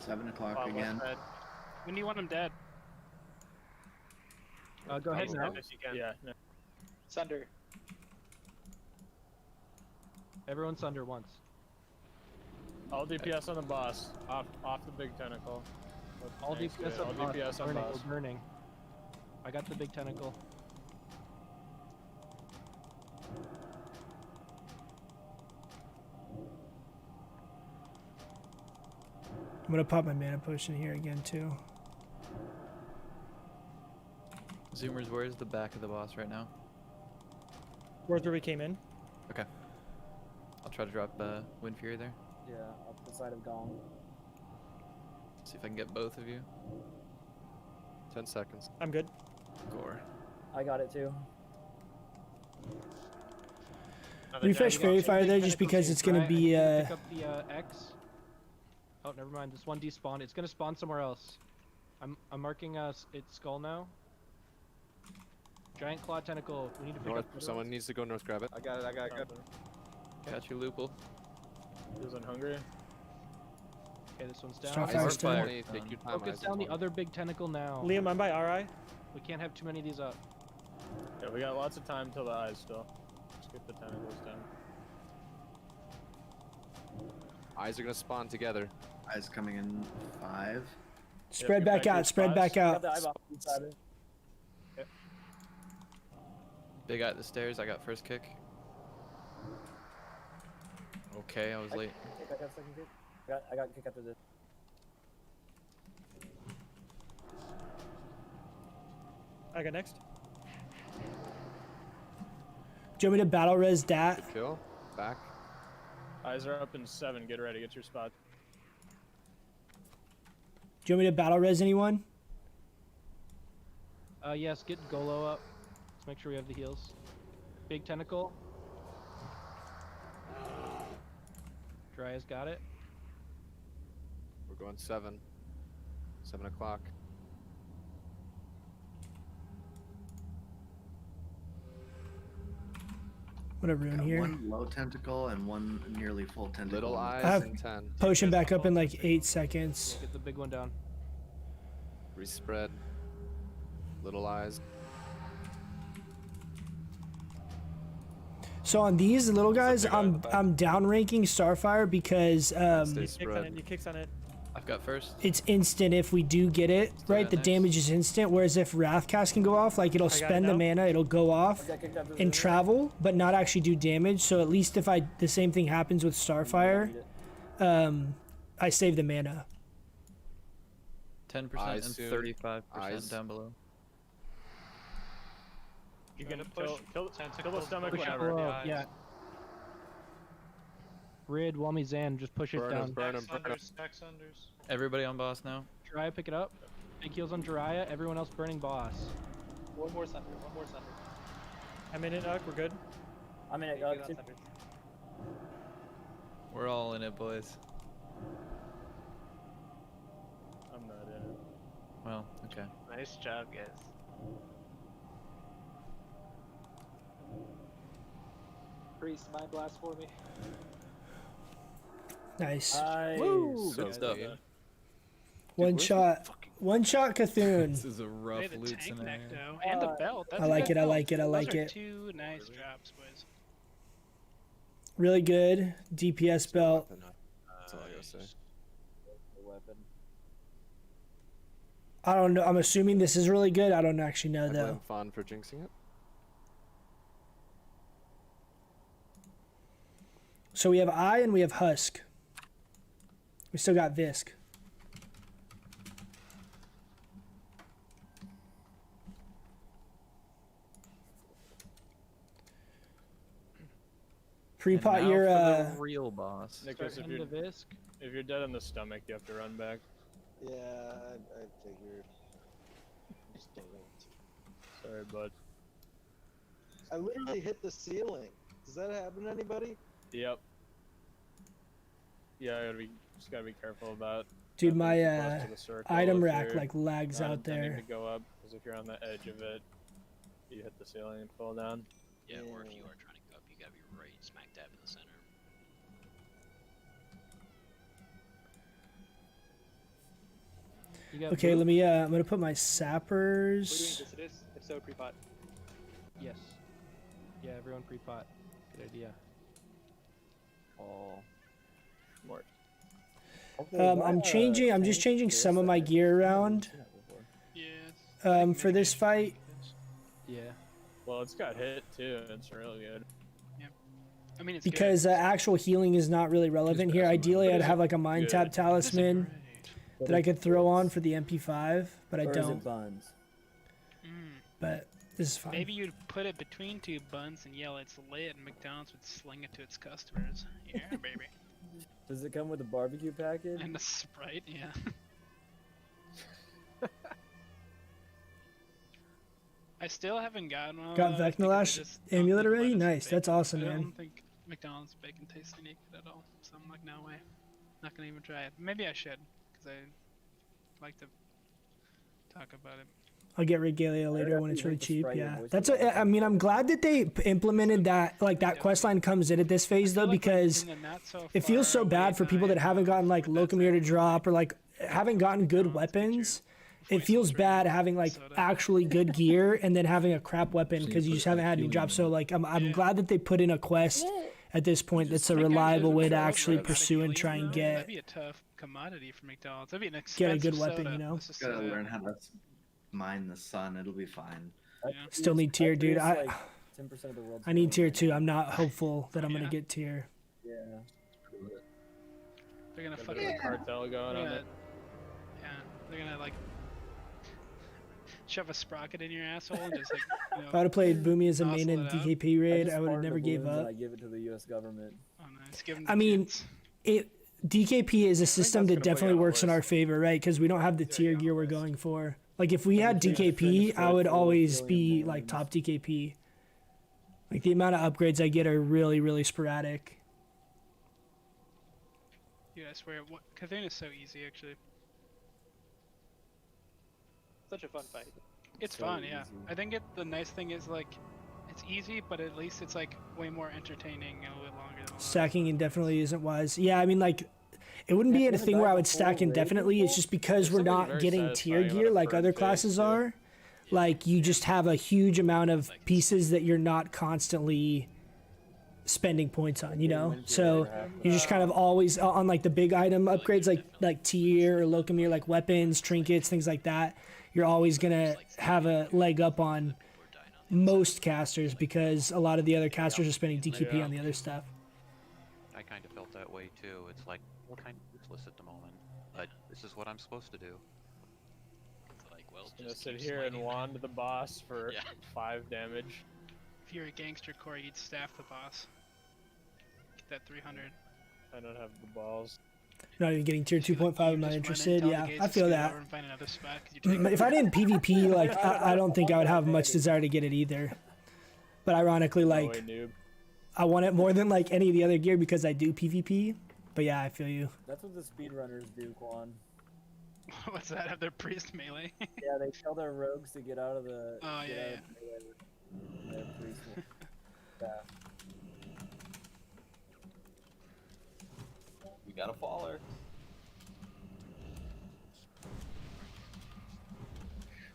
7 o'clock Claw again. west side. When do you want him dead? Go ahead now. If you can. Yeah. No. Sunder. Everyone's under once. All DPS on the boss. Off the big tentacle. All Thanks, DPS good. on All boss. DPS on Burning, boss. we're burning. I got the big tentacle. I'm gonna pop my mana potion here again too. Zoomers, where's the back of the boss right now? Where's where we came in? Okay. I'll try to drop Wind Fury there. Yeah, up the side of Gong. See if I can get both of you. 10 seconds. I'm good. Gore. I got it too. Refresh Fairy Fire there just because it's gonna be Pick up the X. Oh, never mind. This one despawned. It's gonna spawn somewhere else. I'm marking its skull now. Giant claw tentacle. We need to pick North. up. Someone needs to go north. Grab it. I got it. Got you, Lupul. He was hungry. Okay, this one's down. Starfire still. Take your time. Focus Eyes down the on. other big tentacle now. Liam, I'm by RI. We can't have too many of these up. Yeah, we got lots of time till the eyes still. Let's get the tentacles down. Eyes are gonna spawn together. Eyes coming in 5. Spread get back back out. your Spread spots. back out. Got the eyeball inside it. Big eye at the stairs. I got first kick. Okay, I was late. I got second kick. I got kick after this. I got next. Do you want me to battle res dat? Good kill. Back. Eyes are up in 7. Get ready. Get your spot. Do you want me to battle res anyone? Yes, get Golo up. Let's make sure we have the heals. Big tentacle. Dryas got it. We're going 7. 7 o'clock. I'm gonna rune Got here. one low tentacle and one nearly full tentacle. Little I eyes have in 10. potion back up in like 8 seconds. Get the big one down. Respread. Little eyes. So on these little guys, I'm down ranking Starfire because Stay Kicks on spread. it. You kicks on it. I've got first. it's instant if we do get it, right? got The next. damage is instant, whereas if Wrathcast can go off, like it'll got it spend the now. mana, it'll go off I got kicked after and this. travel, but not actually do damage. So at least if the same thing happens with Starfire, I save the mana. 10% Eyes and soon. 35% Eyes. down below. You gonna push kill the stomach Push it whenever. below. Yeah. Rid, Wami, Zan, just push it Burn down. him, burn him, burn him. Stacks unders. Everybody on boss now. Jiraiya, pick it up. Big heals on Jiraiya. Everyone else burning boss. One more Sunder. One more Sunder. I'm in it, We're good. I'm in it. Get on Too. Sunder. We're all in it, boys. I'm not in it. Well, okay. Nice job, guys. Priest, mind blast for me. Nice. Woo! So Good stuff. clean. One shot Cthulhu. This is a rough Hey, the loot tank scenario. necto and the belt. That's I a like good it, I belt. like it, I Those like are it. 2 nice drops, boys. Really good DPS belt. That's all I gotta say. Weapon. I don't know. I'm assuming this is really good. I don't actually know I blame though. Fawn for jinxing it. So we have Eye and we have Husk. We still got Visk. Pre-pot And now your for the real boss. Nicholas, if you're dead in the stomach, you have to run back. Yeah, I figured. Just don't. Sorry, bud. I literally hit the ceiling. Does that happen to anybody? Yep. Yeah, just gotta be careful about. Dude, my close to the circle item if rack you're like lags not out intending there. to go up, because if you're on the edge of it, you hit the ceiling and fall down. Yeah, or if you are trying to go up, you gotta be right smack dab in the center. Okay, let me. I'm gonna put my sappers. We're doing Viscidus, if so, pre-pot. Yes. Yeah, everyone pre-pot. Good idea. Oh. Smart. I'm changing. I'm just changing some of my gear around. For this fight. Yeah. Well, it's got hit too. It's really good. Yeah. I mean, it's Because actual healing is not really relevant here. Ideally, I'd have like a mind tap talisman that I could throw on for the MP5, but I don't. Buns? But this is fine. Maybe you'd put it between two buns and yell it's lit, and McDonald's would sling it to its customers. Yeah, baby. Does it come with a barbecue package? And a Sprite, yeah. I still haven't gotten one. Got Vecnalash amulet already? Nice. That's awesome, I man. don't think McDonald's bacon tastes unique at all. So I'm like, no way. Not gonna even try it. Maybe I should, because I like to talk about it. I'll get regalia later when it's really cheap. Yeah, that's. I mean, I'm glad that they implemented that. Like that quest line comes in at this phase though, because it feels so bad for people that haven't gotten like Locomere to drop or like haven't gotten good weapons. It feels bad having like actually good gear and then having a crap weapon because you just haven't had any drops. So like, I'm glad that they put in a quest at this point that's a reliable way to actually pursue and try and get. That'd be a tough commodity for McDonald's. That'd be an expensive Get a good weapon, soda. you know. Let's just Gotta say that. learn how to mine the sun. It'll be fine. Still need tier, dude. Like 10% of the world's I need tier 2. I'm not hopeful that I'm gonna get tier. Yeah. They're gonna Got a fuck bit of with cartel going on it. Yeah, they're gonna like shove a sprocket in your asshole and just like. You know, If I would have played Boomy as a main in nozzle it out. DKP raid, just I would have fart in never the gave balloons up. and I give it to the U.S. government. Oh, nice. Give 'em I the mean, kids. DKP is a system that that's gonna put you definitely on the works in our favor, right? Because we don't have the tier gear we're going for. Like if we had DKP, I would always be like top DKP. Like the amount of upgrades I get are really, really sporadic. Yeah, I swear, Cathune is so easy actually. Such a fun fight. It's fun, yeah. I think the nice thing is like, it's easy, but at least it's like way more entertaining and a little bit longer than Stacking indefinitely isn't wise. Yeah, I mean like, it wouldn't be a thing where I would stack indefinitely. It's just because we're not getting tier gear like other classes are. Like you just have a huge amount of pieces that you're not constantly spending points on, you know? So you're just kind of always on like the big item upgrades like tier or Locomere, like weapons, trinkets, things like that. You're always gonna have a leg up on most casters because a lot of the other casters are spending DKP on the other stuff. I kind of felt that way too. It's like kind of useless at the moment, but this is what I'm supposed to do. Like, well, Gonna just sit keep here and sliding. wand the boss for 5 damage. If you're a gangster core, you'd staff the boss. Get that 300. I don't have the balls. Not even getting tier 2.5, I'm not interested. Yeah, I feel that. And find another spot 'cause you take If I didn't PvP, like I don't think I would have much desire to get it either. But ironically, like I want it more than like any of the other gear because I do PvP. But yeah, I feel you. That's what the speedrunners do, Quan. What's that? Have their priest melee? Yeah, they tell their rogues to get out of the. Oh, get yeah, out of the melee. Priest will- yeah. We got a faller.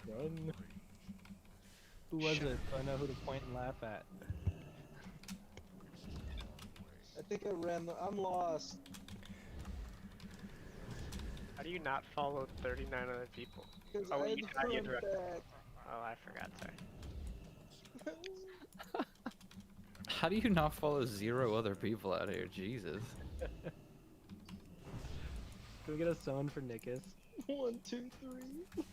Run. Who was it? So I know who to point and laugh at. I think I ran the. I'm lost. How do you not follow 39 other people? Because Oh, I wait, had you to got you turn interrupted. back. Oh, I forgot, sorry. How do you not follow 0 other people out here? Jesus. Can we get a zone for Nikus? 1, 2, 3.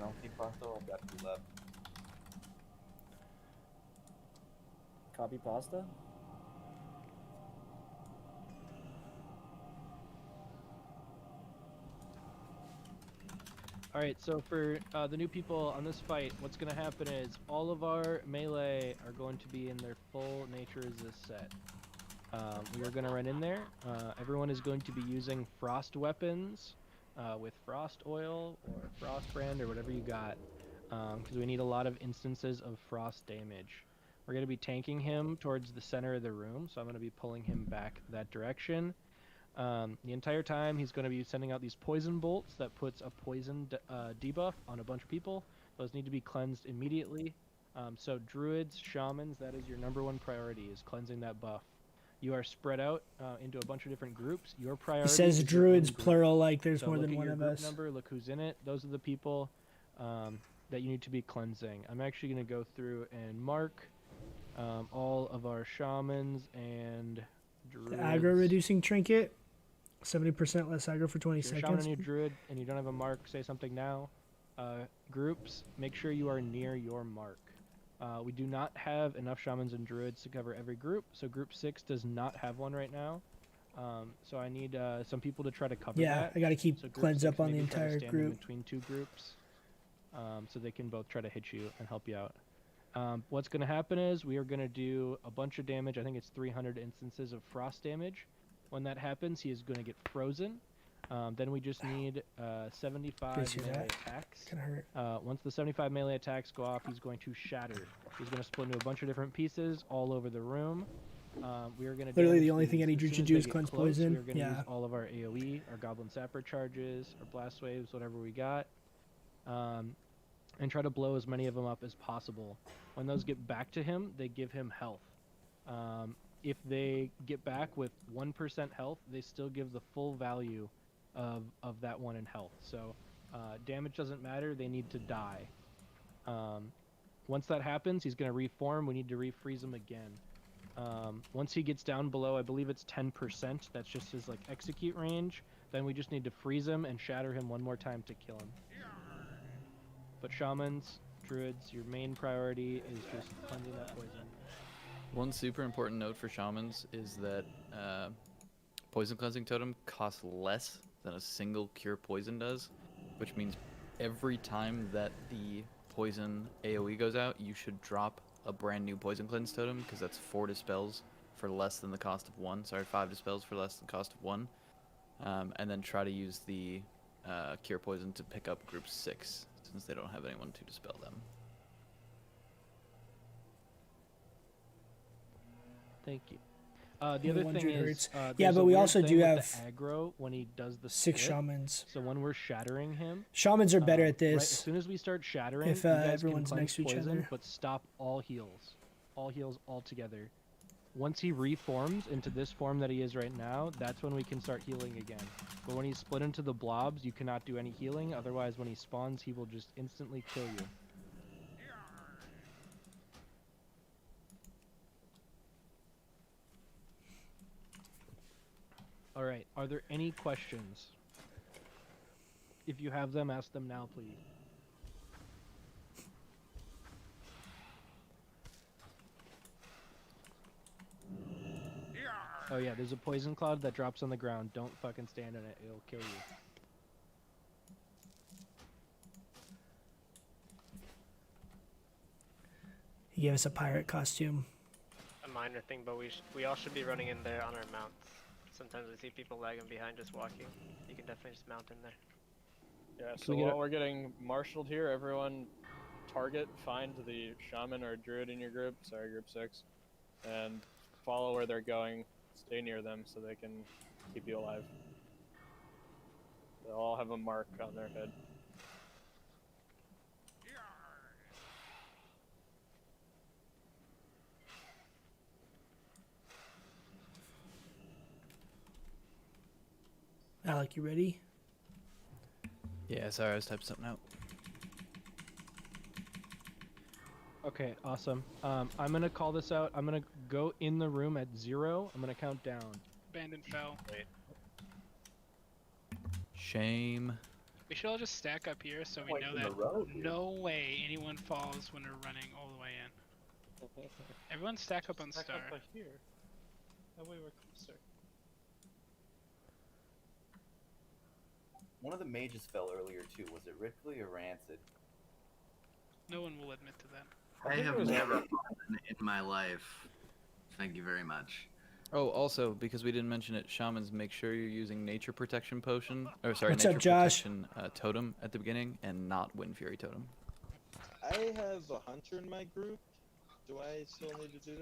anyone else need pasta? I've got 2 left. Copy pasta? Alright, so for the new people on this fight, what's going to happen is all of our melee are going to be in their full nature resist set. We are going to run in there. Everyone is going to be using frost weapons with frost oil or frost brand or whatever you got, because we need a lot of instances of frost damage. We're going to be tanking him towards the center of the room, so I'm going to be pulling him back that direction. The entire time he's going to be sending out these poison bolts that puts a poison debuff on a bunch of people. Those need to be cleansed immediately. So druids, shamans, that is your #1 priority, is cleansing that buff. You are spread out into a bunch of different groups. Your priority He says is druids your own group. plural, like there's So more look than at one your of group us. number, look who's in it. Those are the people that you need to be cleansing. I'm actually going to go through and mark all of our shamans and druids. The aggro reducing trinket, 70% less aggro for 20 If you're a shaman seconds. and you're druid and you don't have a mark, say something now. Groups, make sure you are near your mark. We do not have enough shamans and druids to cover every group, so group 6 does not have one right now. So I need some people to try to cover that. Yeah, I gotta keep So group cleanse 6 up on the maybe try to entire stand in group. between 2 groups, so they can both try to hit you and help you out. What's going to happen is we are going to do a bunch of damage. I think it's 300 instances of frost damage. When that happens, he is going to get frozen. Then we just need 75 Please hear melee that. attacks. Gonna hurt. Once the 75 melee attacks go off, he's going to shatter. He's going to split into a bunch of different pieces all over the room. We are going to Literally the only thing I need you to do is cleanse close, poison. We are going to Yeah. use all of our AoE, our Goblin Sapper charges, our blast waves, whatever we got, and try to blow as many of them up as possible. When those get back to him, they give him health. If they get back with 1% health, they still give the full value of that one in health. So damage doesn't matter, they need to die. Once that happens, he's going to reform. We need to refreeze him again. Once he gets down below, I believe it's 10%, that's just his like execute range, then we just need to freeze him and shatter him one more time to kill him. But shamans, druids, your main priority is just cleansing that poison. One super important note for shamans is that poison cleansing totem costs less than a single cure poison does, which means every time that the poison AoE goes out, you should drop a brand new poison cleanse totem, because that's 4 dispels for less than the cost of 1. Sorry, 5 dispels for less than the cost of 1. And then try to use the cure poison to pick up group 6, since they don't have anyone to dispel them. Thank you. The other thing is, yeah, there's but a we weird also thing do with have the aggro when he does the 6 split. shamans. So when we're shattering him, Shamans are better at right, as this. soon as we start shattering, if you guys everyone's can next to each poison, other. but stop all heals altogether. Once he reforms into this form that he is right now, that's when we can start healing again. But when he's split into the blobs, you cannot do any healing. Otherwise, when he spawns, he will just instantly kill you. All right, are there any questions? If you have them, ask them now, please. Oh yeah, there's a poison cloud that drops on the ground. Don't fucking stand in it. It'll kill you. He gave us a pirate costume. A minor thing, but we all should be running in there on our mounts. Sometimes I see people lagging behind just walking. You can definitely just mount in there. Yeah, so while we're getting marshaled here, everyone find the shaman or druid in your group, sorry, group 6, and follow where they're going. Stay near them so they can keep you alive. They'll all have a mark on their head. Alec, you ready? Yeah, sorry, I was typing something out. Okay, awesome. I'm gonna call this out. I'm gonna go in the room at 0. I'm gonna count down. Abandoned fell. Shame. We should all just stack up here so we Point know in that the road, dude. no way anyone falls when they're running all the way in. Everyone stack up on Stack Star. up here. That way we're closer. One of the mages fell earlier too. Was it Rickley or Rancid? No one will admit to that. I have never fallen in my life. Thank you very much. Oh, also, because we didn't mention it, shamans, make sure you're using nature protection potion, or sorry, What's nature up, Josh? protection totem at the beginning, and not wind fury totem. I have a hunter in my group. Do I still need to do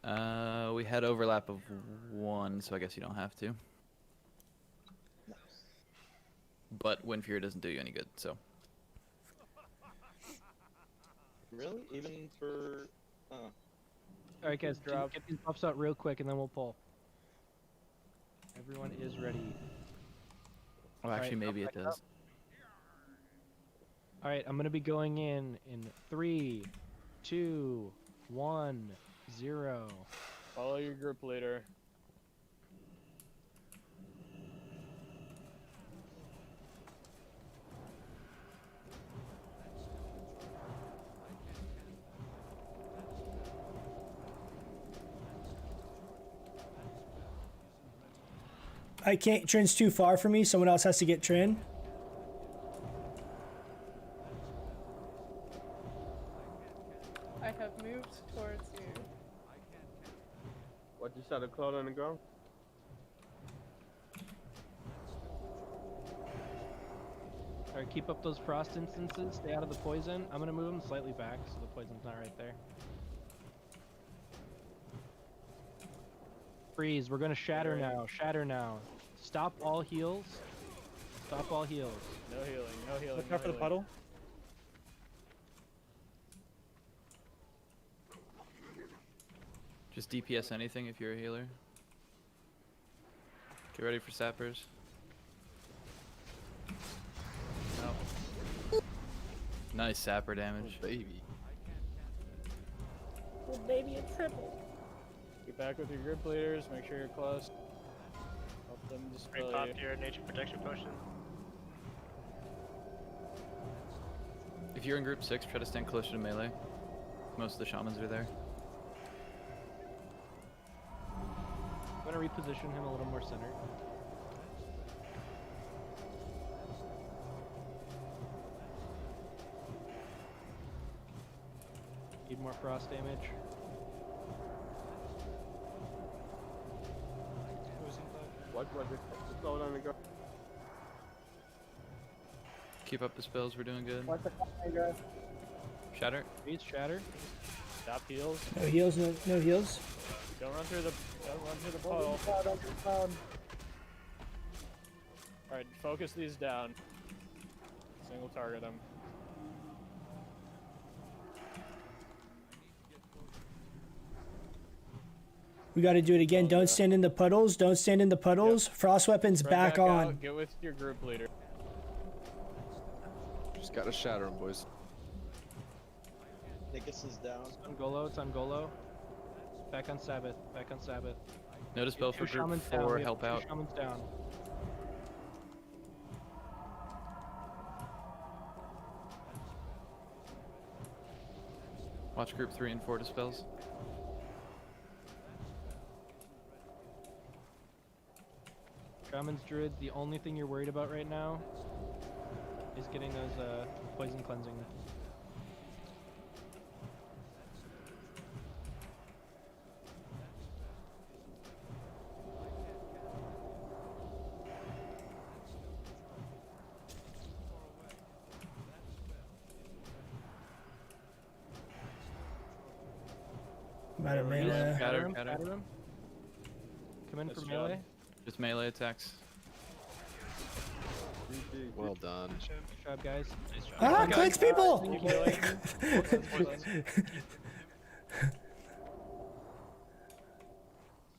that? We had overlap of 1, so I guess you don't have to. But wind fury doesn't do you any good, so. Really? Even for... Alright guys, get these buffs out real quick and then we'll pull. Everyone is ready. Oh, actually, maybe it does. Alright, I'm gonna be going in 3, 2, 1, 0. Follow your group leader. I can't. Trin's too far for me. Someone else has to get Trin. I have moved towards you. What, just had a cloud on the ground? Alright, keep up those frost instances. Stay out of the poison. I'm gonna move them slightly back so the poison's not right there. Freeze. We're gonna shatter now. Shatter now. Stop all heals. Stop all heals. No healing, no healing. Look out for the puddle. Just DPS anything if you're a healer. Get ready for sappers. No. Nice sapper damage. Oh, baby. Well, baby, a triple. Get back with your group leaders, make sure you're close. Help them dispel Pop you. your nature protection potion. If you're in group 6, try to stand closer to melee. Most of the shamans are there. I'm gonna reposition him a little more centered. Need more frost damage. What was it? Just slow down and go. Keep up the spells, we're doing good. What's the fire, guys? Shatter. Please shatter. Stop heals. No heals. No heals. Don't run through the puddle. Alright, focus these down. Single target them. We got to do it again. Don't stand in the puddles. Don't stand in the puddles. Frost weapons Spread back on. out, get with your group leader. Just gotta shatter him, boys. Nickus is down. It's on Golo. It's on Golo. Back on Sabbath. Back on Sabbath. Notice spell for Two group shamans 4, down. We have help two out. Shamans down. Watch group 3 and 4 dispels. Shamans, Druids, the only thing you're worried about right now is getting those poison cleansing. About a melee. Shatter. Shatter him. Come in Nice for job. melee. Just melee attacks. Well done. Good job, guys. Nice job. Ah, clicks people!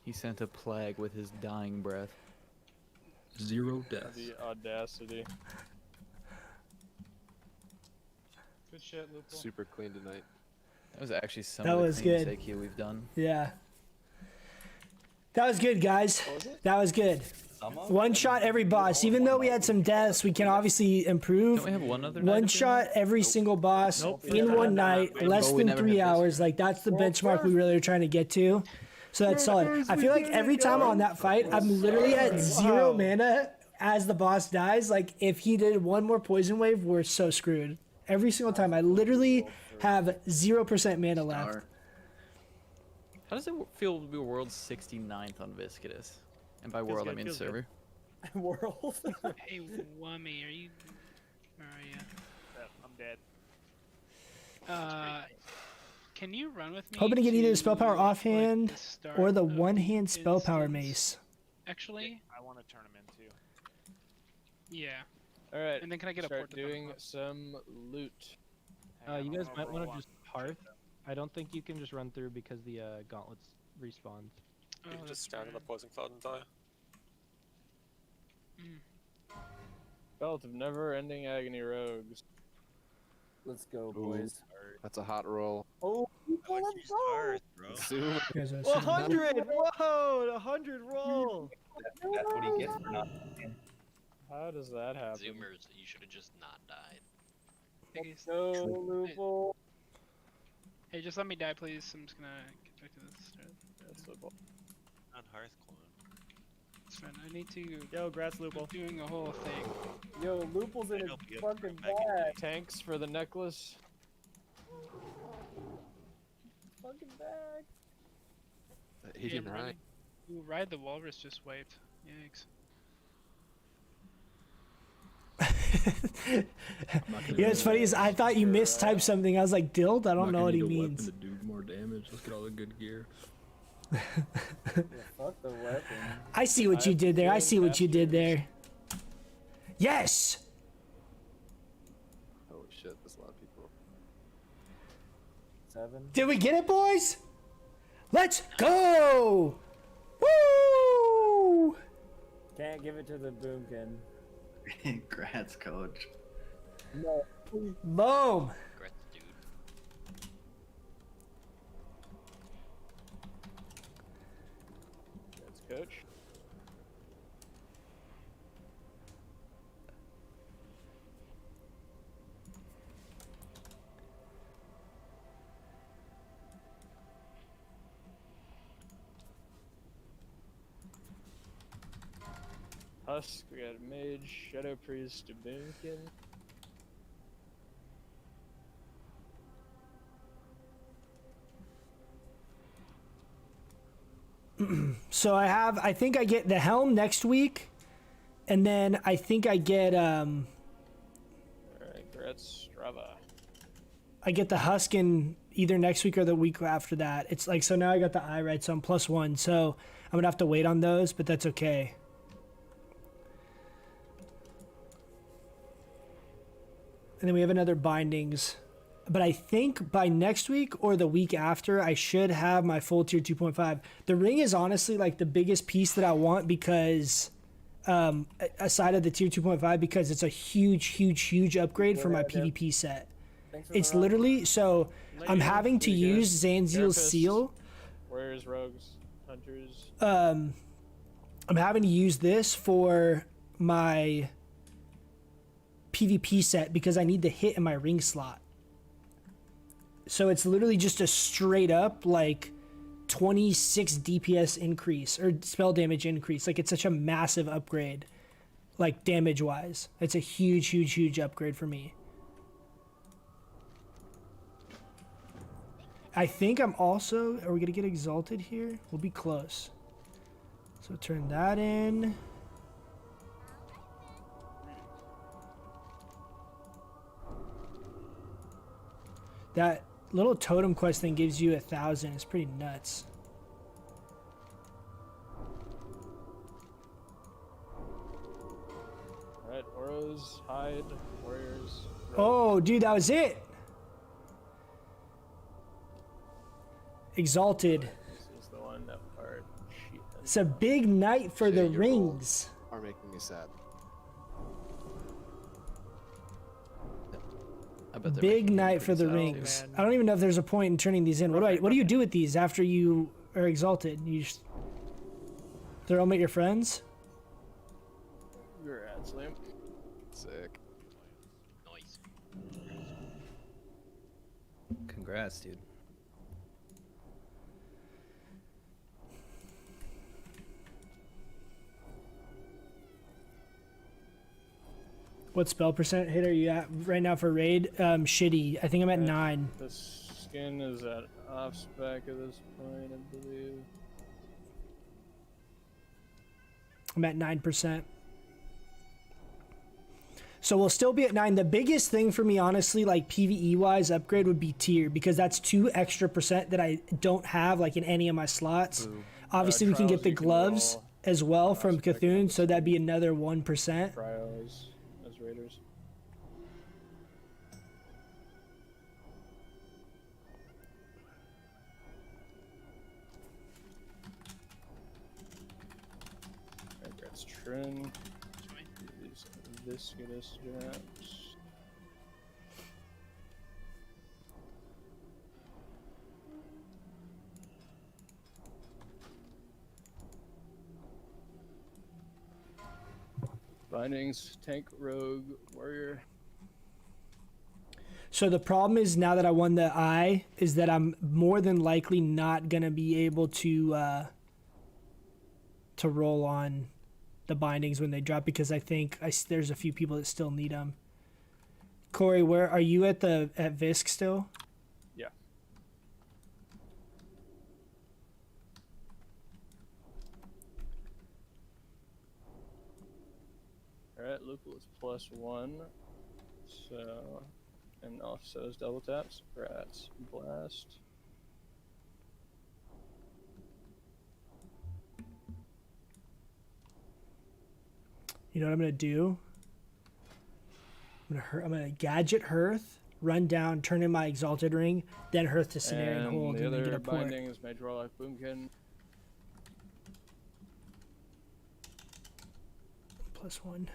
He sent a plague with his dying breath. 0 deaths. The audacity. Good shit, Lupo. Super clean tonight. That was actually some That of the was cleanest good. AQ we've done. Yeah. That was good, guys. That was good. One shot every boss. Even though we had some deaths, we can obviously improve. Don't we have one other night One of shot every single boss in one night, less than 3 hours. Like that's the benchmark we really are trying to get to. So that's solid. I feel like every time on that fight, I'm literally at 0 mana as the boss dies. Like if he did one more poison wave, we're so screwed. Every single time, I literally have 0% mana left. How does it feel to be world 69th on Viscidus? And by world, I mean server. World? Hey, Wummy, are you... Where are you? I'm dead. Can you run with me? Hoping to get either the spell power offhand start or the of one-hand spell power instance? mace. Actually? I want to turn him into. Yeah. Alright, And then can I get a start port to doing some loot. You guys might want to just hearth. I don't think you can just run through because the gauntlets respawn. You can just stand in the poison cloud and die. Belt of never-ending agony rogues. Let's go, boys. That's a hot roll. Oh, let's go! Zoom. 100! Whoa! 100 roll! That's what he gets for not. How does that happen? Zoomers, you should have just not died. No, Loophole. Hey, just let me die, please. I'm just gonna get back to this start. That's Loophole. On Hearthclone. It's fine. I need to. Yo, grass Loophole. Doing a whole thing. Yo, Loophole's in his fucking bag. Tanks for the necklace. Fucking bag. He didn't ride. Ooh, Ride the Walrus just wiped. Yikes. You know what's funny is I thought you mistyped something. I was like, Dild? I don't know what he means. To do more damage. Let's get all the good gear. Yeah, fuck the weapon. I see what you did there. I see what you did there. Yes! Holy shit, there's a lot of people. 7. Did we get it, boys? Let's go! Woo! Can't give it to the boomkin. Grats, coach. No. Boom! Congrats, dude. That's coach. Husk, we got a mage, shadow priest, a boomkin. So I think I get the helm next week, and then I think I get Alright, Gretz, Strava. I get the Huskin either next week or the week after that. It's like, so now I got the eye right, so I'm +1. So I'm gonna have to wait on those, but that's okay. And then we have another bindings. But I think by next week or the week after, I should have my full tier 2.5. The ring is honestly like the biggest piece that I want because, aside of the tier 2.5, because it's a huge upgrade for my PvP set. It's literally, so I'm having to use Zanziel's seal. Warriors, rogues, hunters. I'm having to use this for my PvP set because I need the hit in my ring slot. So it's literally just a straight up like 26 DPS increase or spell damage increase. Like it's such a massive upgrade, like damage wise. It's a huge upgrade for me. I think I'm also, are we gonna get exalted here? We'll be close. So turn that in. That little totem quest thing gives you 1,000. It's pretty nuts. Alright, Oros, Hide, Warriors. Oh, dude, that was it. Exalted. This is the one that part. It's a big night for the rings. Are making me sad. Big night for the rings. I don't even know if there's a point in turning these in. What do you do with these after you are exalted? You just... Throw them at your friends? You're at Slam. Sick. Nice. Congrats, dude. What spell percent hit are you at right now for raid? Shitty. I think I'm at 9. The skin is at off spec at this point, I believe. I'm at 9%. So we'll still be at 9. The biggest thing for me, honestly, like PvE wise upgrade would be tier, because that's 2 extra percent that I don't have like in any of my slots. Ooh. Obviously we can get Trials the you can gloves roll as well from spec Cthulhu, so that'd be another 1%. Trials as raiders. Alright, that's Trin. These Viscidus jabs. Bindings, tank, rogue, warrior. So the problem is, now that I won the eye, is that I'm more than likely not gonna be able to roll on the bindings when they drop, because I think there's a few people that still need them. Corey, where are you at Visc still? Yeah. Alright, Lupul is +1. So, and also is double taps. Rats, blast. You know what I'm gonna do? I'm gonna gadget Hearth, run down, turn in my exalted ring, then Hearth to Cenarius And hold, the and then get other a port. binding is Mage Warlock Boomkin. +1.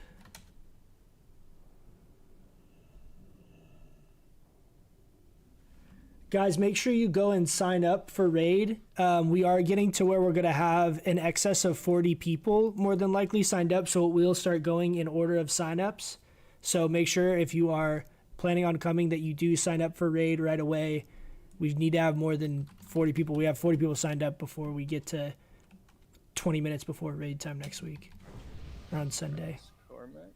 Guys, make sure you go and sign up for raid. We are getting to where we're going to have an excess of 40 people more than likely signed up, so it will start going in order of signups. So make sure, if you are planning on coming, that you do sign up for raid right away. We need to have more than 40 people. We have 40 people signed up before we get to 20 minutes before raid time next week, or on Sunday. Cormac.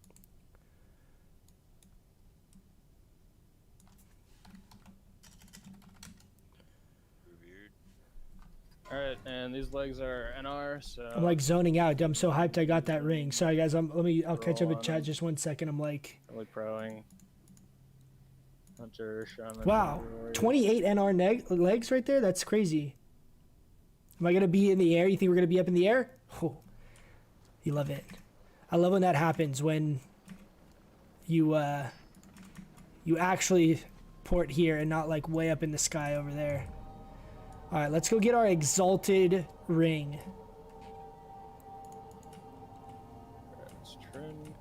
Alright, and these legs are NR, so... I'm like zoning out. I'm so hyped I got that ring. Sorry guys, I'll catch up Roll in chat just 1 second. I'm like, Really proing. Hunter, Shaman. wow, Warrior. 28 NR legs right there? That's crazy. Am I going to be in the air? You think we're going to be up in the air? Oh, you love it. I love when that happens, when you actually port here and not like way up in the sky over there. All right, let's go get our exalted ring. That's Trin.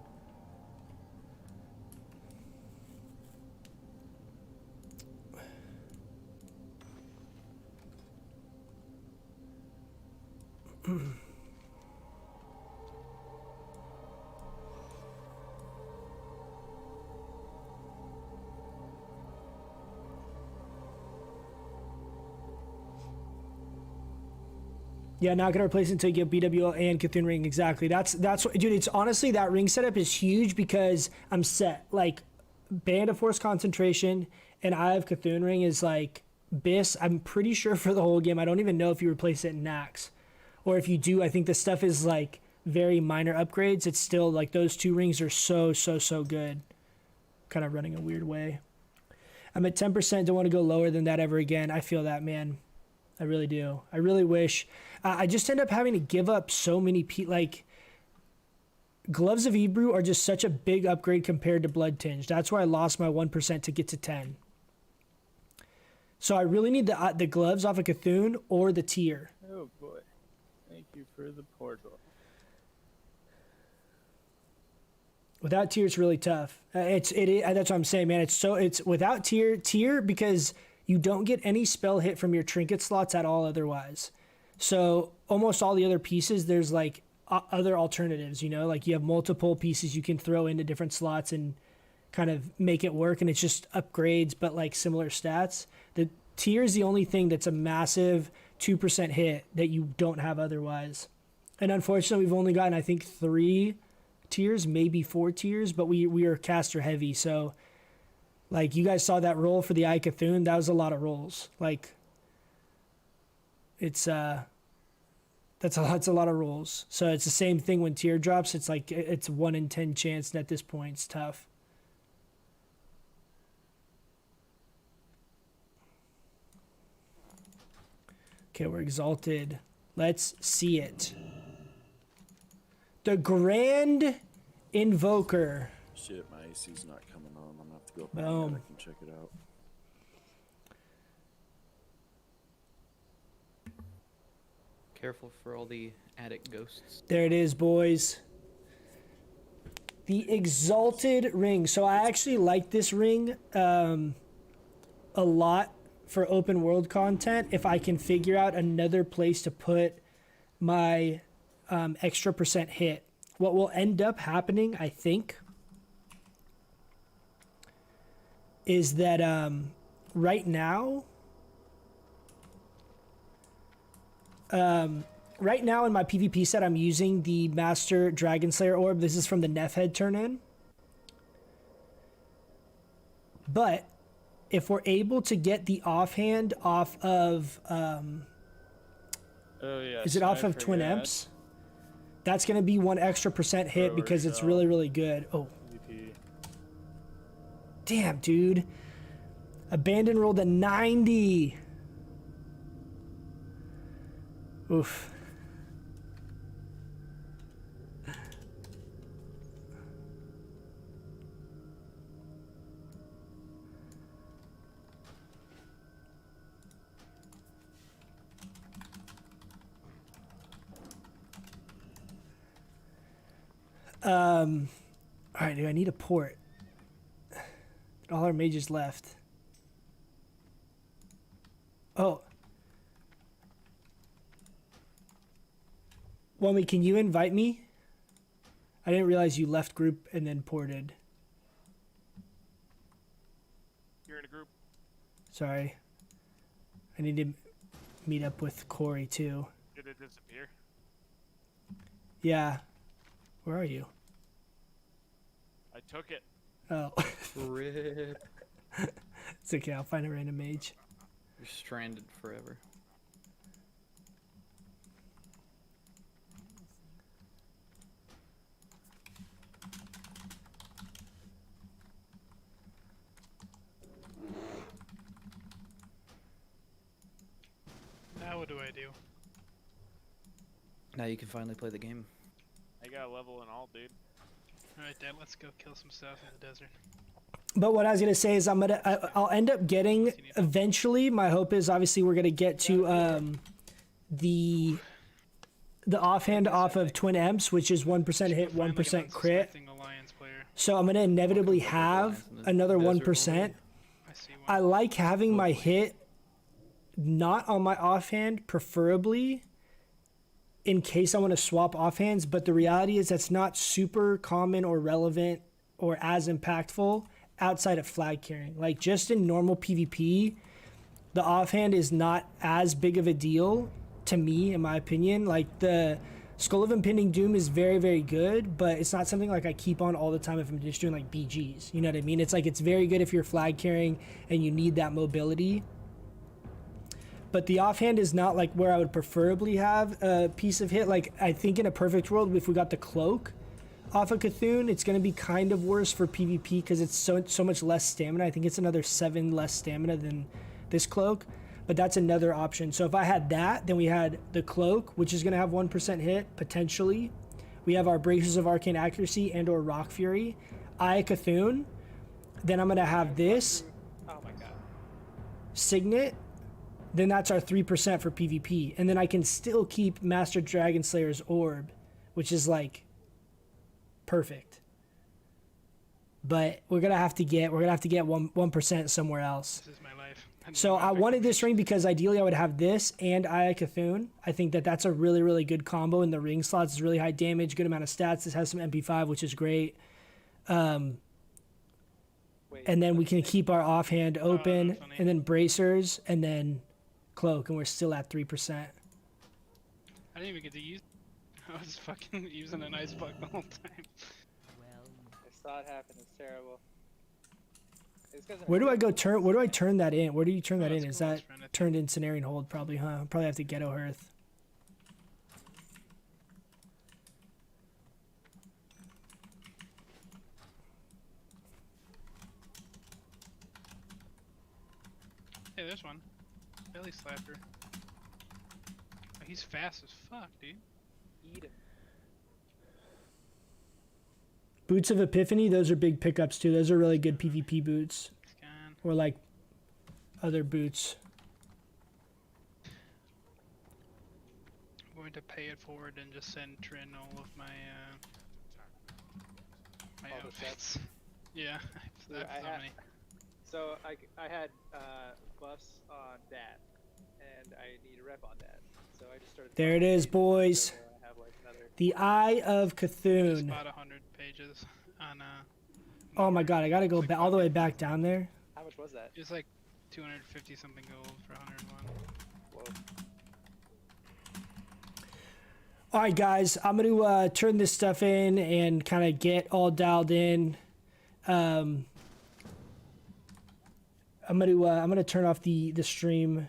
Yeah, not gonna replace it until you get BWL and Cthulhu ring. Exactly. That's what, dude. It's honestly, that ring setup is huge because I'm set. Like, Band of Force concentration and Eye of Cthulhu ring is like Bis. I'm pretty sure for the whole game. I don't even know if you replace it in Nax, or if you do, I think the stuff is like very minor upgrades. It's still like those 2 rings are so good. Kind of running a weird way. I'm at 10%. Don't want to go lower than that ever again. I feel that, man. I really do. I really wish. I just end up having to give up so many like, Gloves of Ebrew are just such a big upgrade compared to Blood Tinged. That's where I lost my 1% to get to 10. So I really need the gloves off of Cthulhu or the tier. Oh boy. Thank you for the portal. Without tier, it's really tough. That's what I'm saying, man. It's without tier because you don't get any spell hit from your trinket slots at all otherwise. So almost all the other pieces, there's like other alternatives, you know, like you have multiple pieces you can throw into different slots and kind of make it work, and it's just upgrades but like similar stats. The tier is the only thing that's a massive 2% hit that you don't have otherwise. And unfortunately, we've only gotten, I think, 3 tiers, maybe 4 tiers, but we are caster heavy. So, like, you guys saw that roll for the Icethune. That was a lot of rolls. Like, it's that's a lot of rolls. So it's the same thing when tier drops. It's like it's 1 in 10 chance, and at this point, it's tough. Okay, we're exalted. Let's see it. The Grand Invoker. Shit, my AC's not coming on. I'm gonna have to go up Boom. and I can check it out. Careful for all the attic ghosts. There it is, boys. The Exalted Ring. So I actually like this ring a lot for open world content if I can figure out another place to put my extra % hit. What will end up happening, I think, is that right now in my PvP set, I'm using the Master Dragon Slayer Orb. This is from the Nefhead turn-in. But if we're able to get the offhand off of, is it off of Twin Emps? That's going to be 1 extra % hit because it's really, really good. Oh. Damn, dude. Abandon rolled a 90. Oof. All right, dude, I need a port. All our mages left. Oh. Wummy, can you invite me? I didn't realize you left group and then ported. You're in a group. Sorry. I need to meet up with Corey too. Did it disappear? Yeah. Where are you? I took it. Oh. Rip. It's okay, I'll find a random mage. You're stranded forever. Now what do I do? Now you can finally play the game. I got a level in all, dude. Alright, Dad, let's go kill some stuff in the desert. But what I was gonna say is I'll end up getting eventually. My hope is obviously we're gonna get to the offhand off of Twin Emps, which is 1% hit, 1% crit. So I'm gonna inevitably have another 1%. I like having my hit not on my offhand, preferably in case I want to swap offhands, but the reality is that's not super common or relevant or as impactful outside of flag carrying. Like just in normal PvP, the offhand is not as big of a deal to me, in my opinion. Like the Skull of Impending Doom is very, very good, but it's not something like I keep on all the time if I'm just doing like BGs. You know what I mean? It's like it's very good if you're flag carrying and you need that mobility. But the offhand is not like where I would preferably have a piece of hit. Like I think in a perfect world, if we got the cloak off of Cthulhu, it's going to be kind of worse for PvP because it's so much less stamina. I think it's another 7 less stamina than this cloak, but that's another option. So if I had that, then we had the cloak, which is going to have 1% hit potentially. We have our Braces of Arcane Accuracy and or Rock Fury. Eye of Cthulhu. Then I'm going to have this. Oh my god. Signet. Then that's our 3% for PvP. And then I can still keep Master Dragon Slayer's Orb, which is like perfect. But we're gonna have to get 1% somewhere else. This is my life. So I wanted this ring because ideally I would have this and Aya Cthulhu. I think that that's a really, really good combo in the ring slots. It's really high damage, good amount of stats. This has some MP5, which is great. And then we can keep our offhand open, and then bracers, and then cloak, and we're still at 3%. I didn't even get to use. I was fucking using an ice bug the whole time. I saw it happen. It's terrible. Where do I go turn? Where do I turn that in? Where do you turn that in? Is that turned in Cenarian hold? Probably, huh? Probably have to ghetto hearth. Hey, there's one. Belly slapper. Oh, he's fast as fuck, dude. Eat him. Boots of Epiphany, those are big pickups too. Those are really good PvP boots. Or like other boots. I'm going to pay it forward and just send Trin all of my outfits. Yeah, I have so many. So I had buffs on that, and I need a rep on that. So I just started. There it is, boys. I have like another. The Eye of Cthulhu. About 100 pages on. Oh my god, I gotta go all the way back down there. How much was that? It's like 250 something gold for 101. Whoa. All right, guys, I'm gonna turn this stuff in and kind of get all dialed in. I'm gonna turn off the stream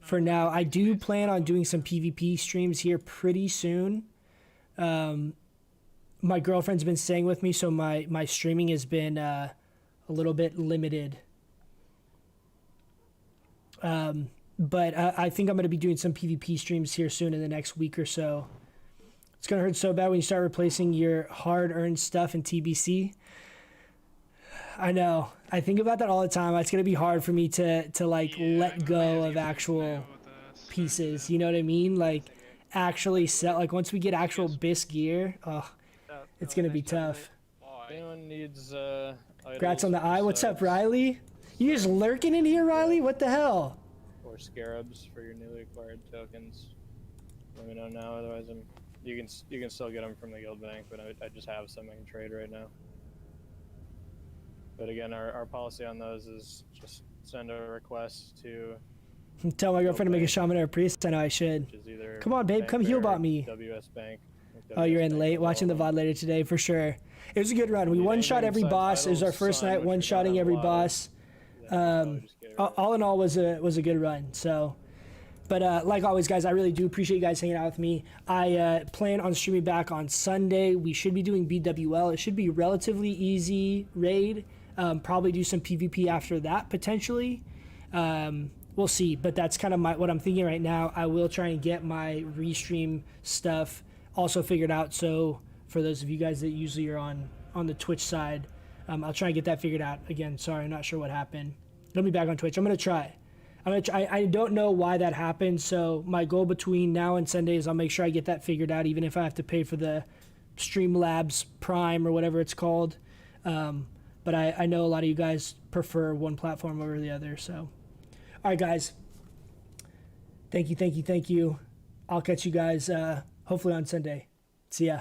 for now. I do plan on doing some PvP streams here pretty soon. My girlfriend's been staying with me, so my streaming has been a little bit limited. But I think I'm gonna be doing some PvP streams here soon in the next week or so. It's gonna hurt so bad when you start replacing your hard-earned stuff in TBC. I know. I think about that all the time. It's gonna be hard for me to like let go of actual pieces. You know what I mean? Like actually sell. Like once we get actual BIS gear, it's gonna be tough. Anyone needs Congrats on the eye. What's up, Riley? You just lurking in here, Riley? What the hell? or scarabs for your newly acquired tokens? Let me know now. Otherwise, you can still get them from the guild bank, but I just have some I can trade right now. But again, our policy on those is just send a request to. Tell my girlfriend to make a shaman or a priest. I know I should. Come on, babe. Come heal bot me. WS Bank. Oh, you're in late. Watching the VOD later today for sure. It was a good run. We one-shot every boss. It was our first night one-shotting every boss. All in all, was a good run. So, but like always, guys, I really do appreciate you guys hanging out with me. I plan on streaming back on Sunday. We should be doing BWL. It should be relatively easy raid. Probably do some PvP after that potentially. We'll see, but that's kind of what I'm thinking right now. I will try and get my restream stuff also figured out. So for those of you guys that usually are on the Twitch side, I'll try and get that figured out. Again, sorry, I'm not sure what happened. Let me back on Twitch. I'm gonna try. I don't know why that happened. So my goal between now and Sunday is I'll make sure I get that figured out, even if I have to pay for the Streamlabs Prime or whatever it's called. But I know a lot of you guys prefer one platform over the other. So, all right, guys. Thank you. I'll catch you guys hopefully on Sunday. See ya.